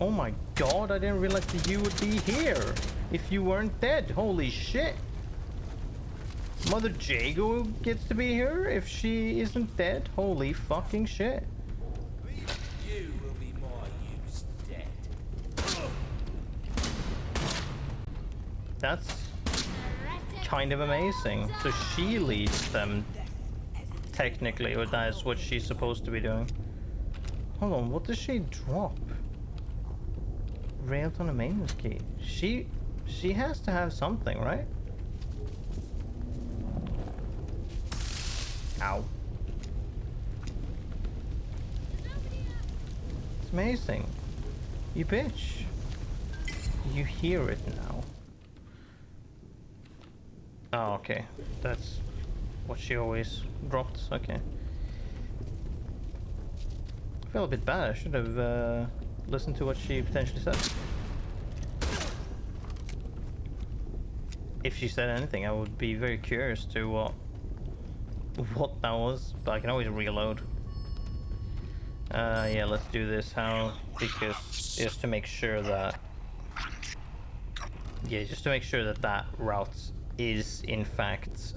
Oh my god, I didn't realize that you would be here if you weren't dead. Holy shit. Mother Jago gets to be here if she isn't dead. Holy fucking shit. You will be more use dead. That's kind of amazing. So she leads them, technically, or that's what she's supposed to be doing. Hold on, what does she drop? Railed on a maintenance key. She has to have something, right? Ow. It's amazing. You bitch. You hear it now. Oh, okay. That's what she always drops. Okay. I feel a bit bad. I should have listened to what she potentially said. If she said anything, I would be very curious to what that was, but I can always reload. Yeah, let's do this. How? Because just to make sure that... Yeah, just to make sure that that route is in fact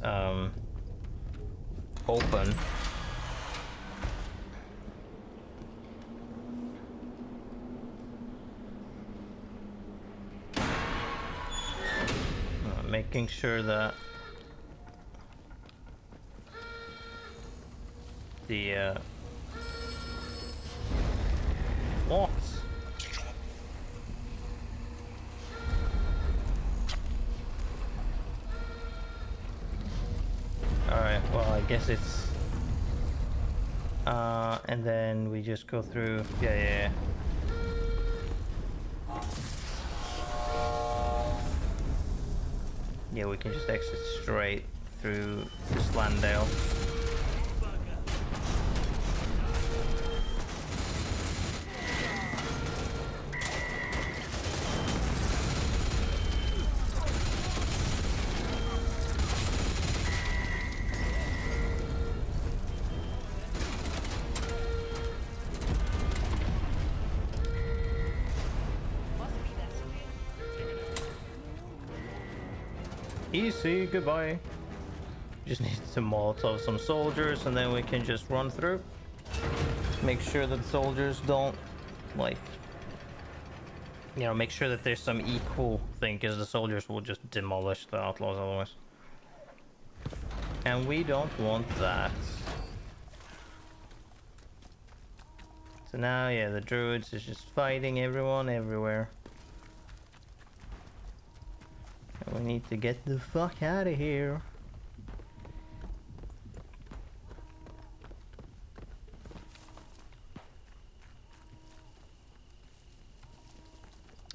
open. Making sure that the what? Alright, well I guess it's and then we just go through, yeah. Yeah, we can just exit straight through Slandale. Easy, goodbye. Just need to Molotov some soldiers and then we can just run through. Make sure that soldiers don't, like, you know, make sure that there's some equal thing, because the soldiers will just demolish the outlaws otherwise. And we don't want that. So now, yeah, the druids is just fighting everyone everywhere. We need to get the fuck out of here.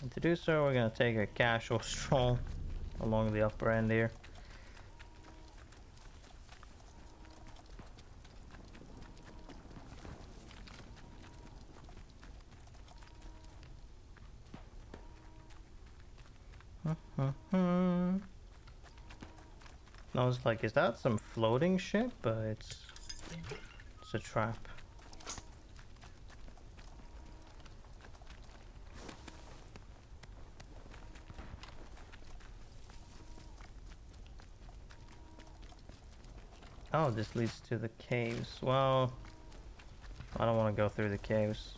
And to do so, we're gonna take a casual stroll along the upper end here. I was like, is that some floating ship? But it's a trap. Oh, this leads to the caves. Well, I don't want to go through the caves.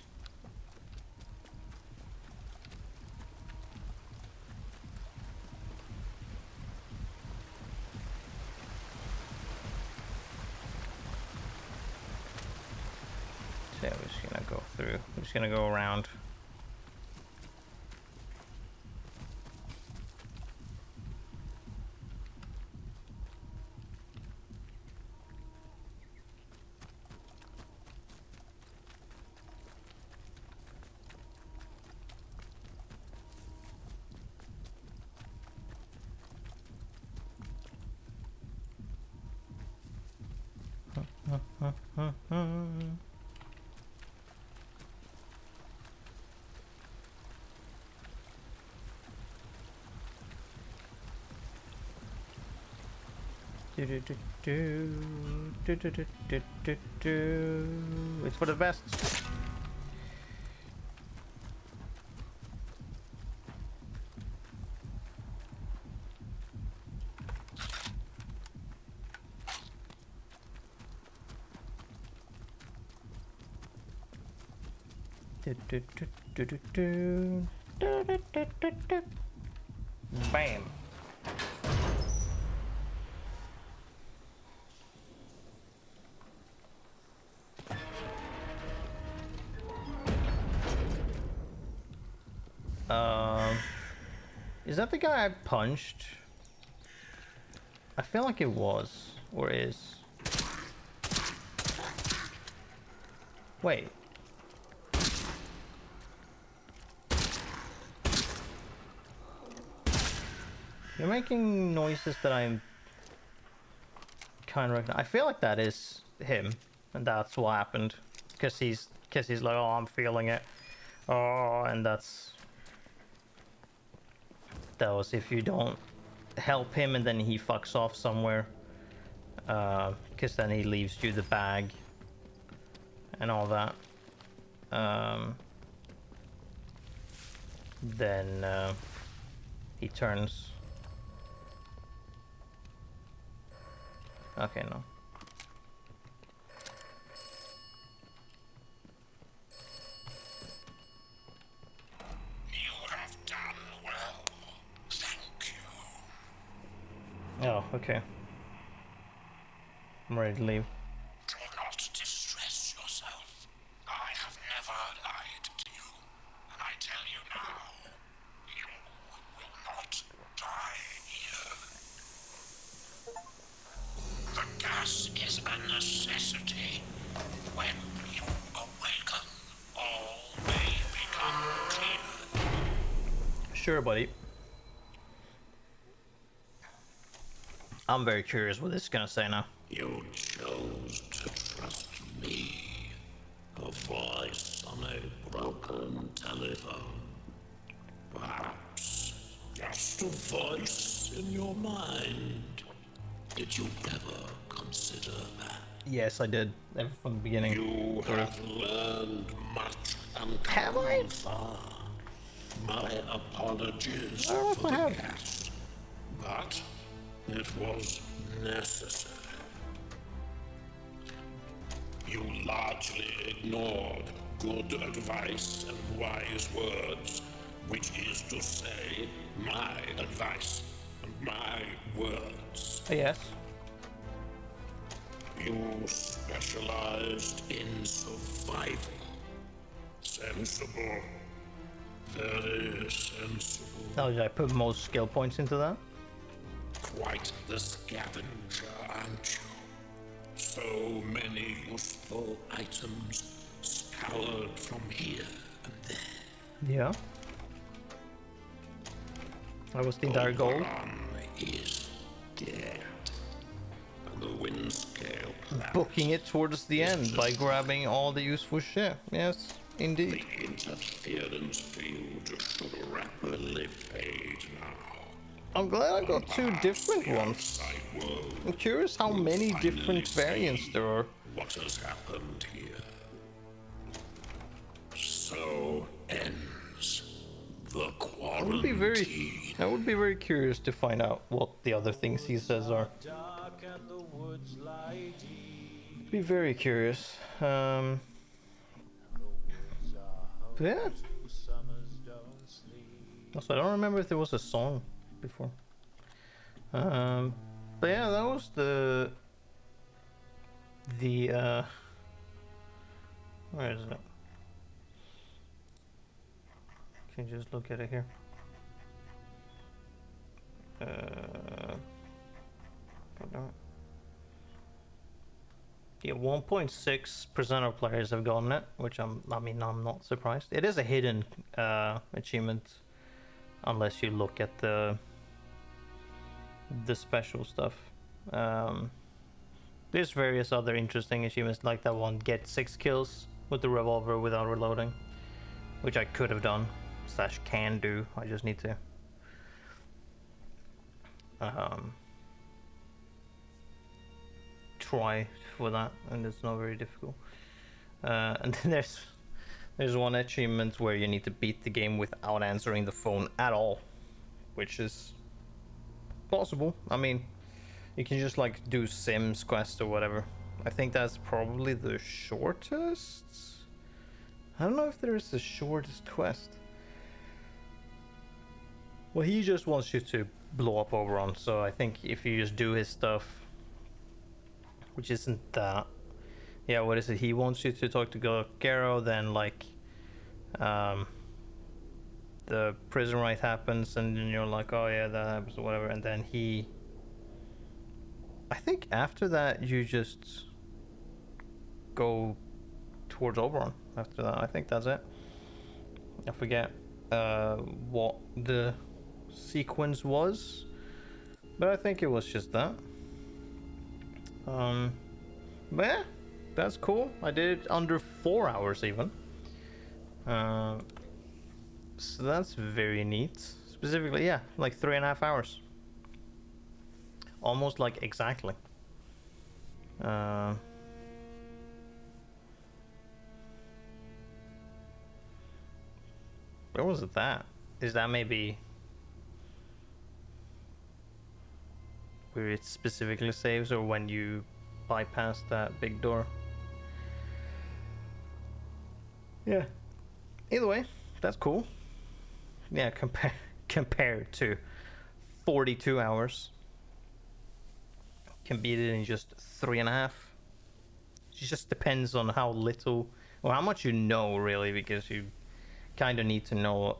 So yeah, we're just gonna go through. We're just gonna go around. It's for the best. Bam. Is that the guy I punched? I feel like it was, or is. Wait. You're making noises that I'm kind of recognize. I feel like that is him, and that's what happened. Because he's like, oh, I'm feeling it. Oh, and that was if you don't help him and then he fucks off somewhere. Because then he leaves you the bag and all that. Then he turns. Okay, no. You have done well. Thank you. Oh, okay. I'm ready to leave. Do not distress yourself. I have never lied to you. And I tell you now, you will not die here. The gas is a necessity. When you awaken, all may become clear. Sure, buddy. I'm very curious what this is gonna say now. You chose to trust me. A voice on a broken telephone. Perhaps just a voice in your mind. Did you ever consider that? Yes, I did. From the beginning. You have learned much and have I? far. My apologies Oh, for I the have. gas, but it was necessary. You largely ignored good advice and wise words, which is to say, my advice and my words. Yes. You specialized in survival. Sensible. Very sensible. Oh, did I put most skill points into that? Quite the scavenger, aren't you? So many useful items scoured from here and there. Yeah. That was the entire goal. Oberon is dead. And the wind scale planet. Booking it towards the end by grabbing all the useful shit. Yes, indeed. The interference field should rapidly fade now. I'm glad I got two different ones. I'm curious how many different variants there are. What has happened here? So ends the quarantine. I would be very curious to find out what the other things he says are. Be very curious. But yeah. Also, I don't remember if there was a song before. But yeah, that was the where is it? Can you just look at it here? Yeah, 1.6% of players have gotten it, which I'm not surprised. It is a hidden achievement, unless you look at the special stuff. There's various other interesting achievements, like that one, get 6 kills with the revolver without reloading, which I could have done, / can do. I just need to try for that, and it's not very difficult. And then there's one achievement where you need to beat the game without answering the phone at all, which is possible. I mean, you can just like do Sims quest or whatever. I think that's probably the shortest. I don't know if there is the shortest quest. Well, he just wants you to blow up Oberon, so I think if you just do his stuff, which isn't that. Yeah, what is it? He wants you to talk to Garo, then like the prison riot happens, and then you're like, oh yeah, that happens or whatever, and then I think after that you just go towards Oberon after that. I think that's it. I forget what the sequence was, but I think it was just that. But yeah, that's cool. I did it under 4 hours even. So that's very neat. Specifically, yeah, like 3.5 hours. Almost like exactly. Where was it that? Is that maybe where it specifically saves, or when you bypass that big door? Yeah. Either way, that's cool. Yeah, compared to 42 hours. Can beat it in just 3.5. It just depends on how little or how much you know, really, because you kind of need to know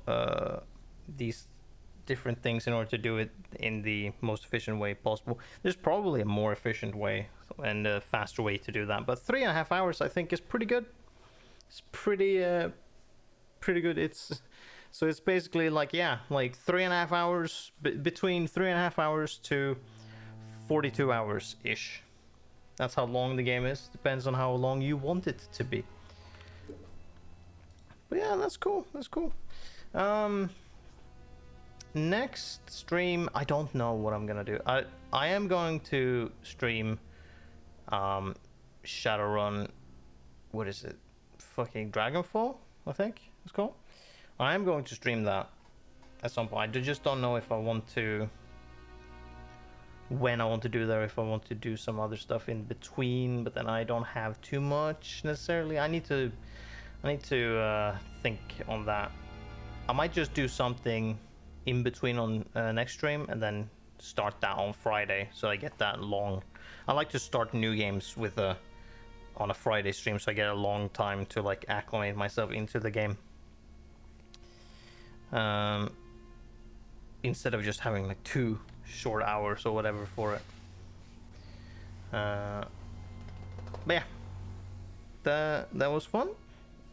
these different things in order to do it in the most efficient way possible. There's probably a more efficient way and a faster way to do that, but 3.5 hours I think is pretty good. It's pretty good. It's basically like, yeah, like 3.5 hours, between 3.5 hours to 42 hours ish. That's how long the game is. Depends on how long you want it to be. But yeah, that's cool. Next stream, I don't know what I'm gonna do. I am going to stream Shadowrun. What is it? Fucking Dragonfall, I think it's called. I am going to stream that at some point. I just don't know if I want to, when I want to do that, or if I want to do some other stuff in between, but then I don't have too much necessarily. I need to think on that. I might just do something in between on next stream and then start that on Friday, so I get that long. I like to start new games with on a Friday stream, so I get a long time to like acclimate myself into the game, instead of just having like 2 short hours or whatever for it. But yeah, that was fun,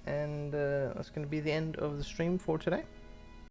and that's gonna be the end of the stream for today.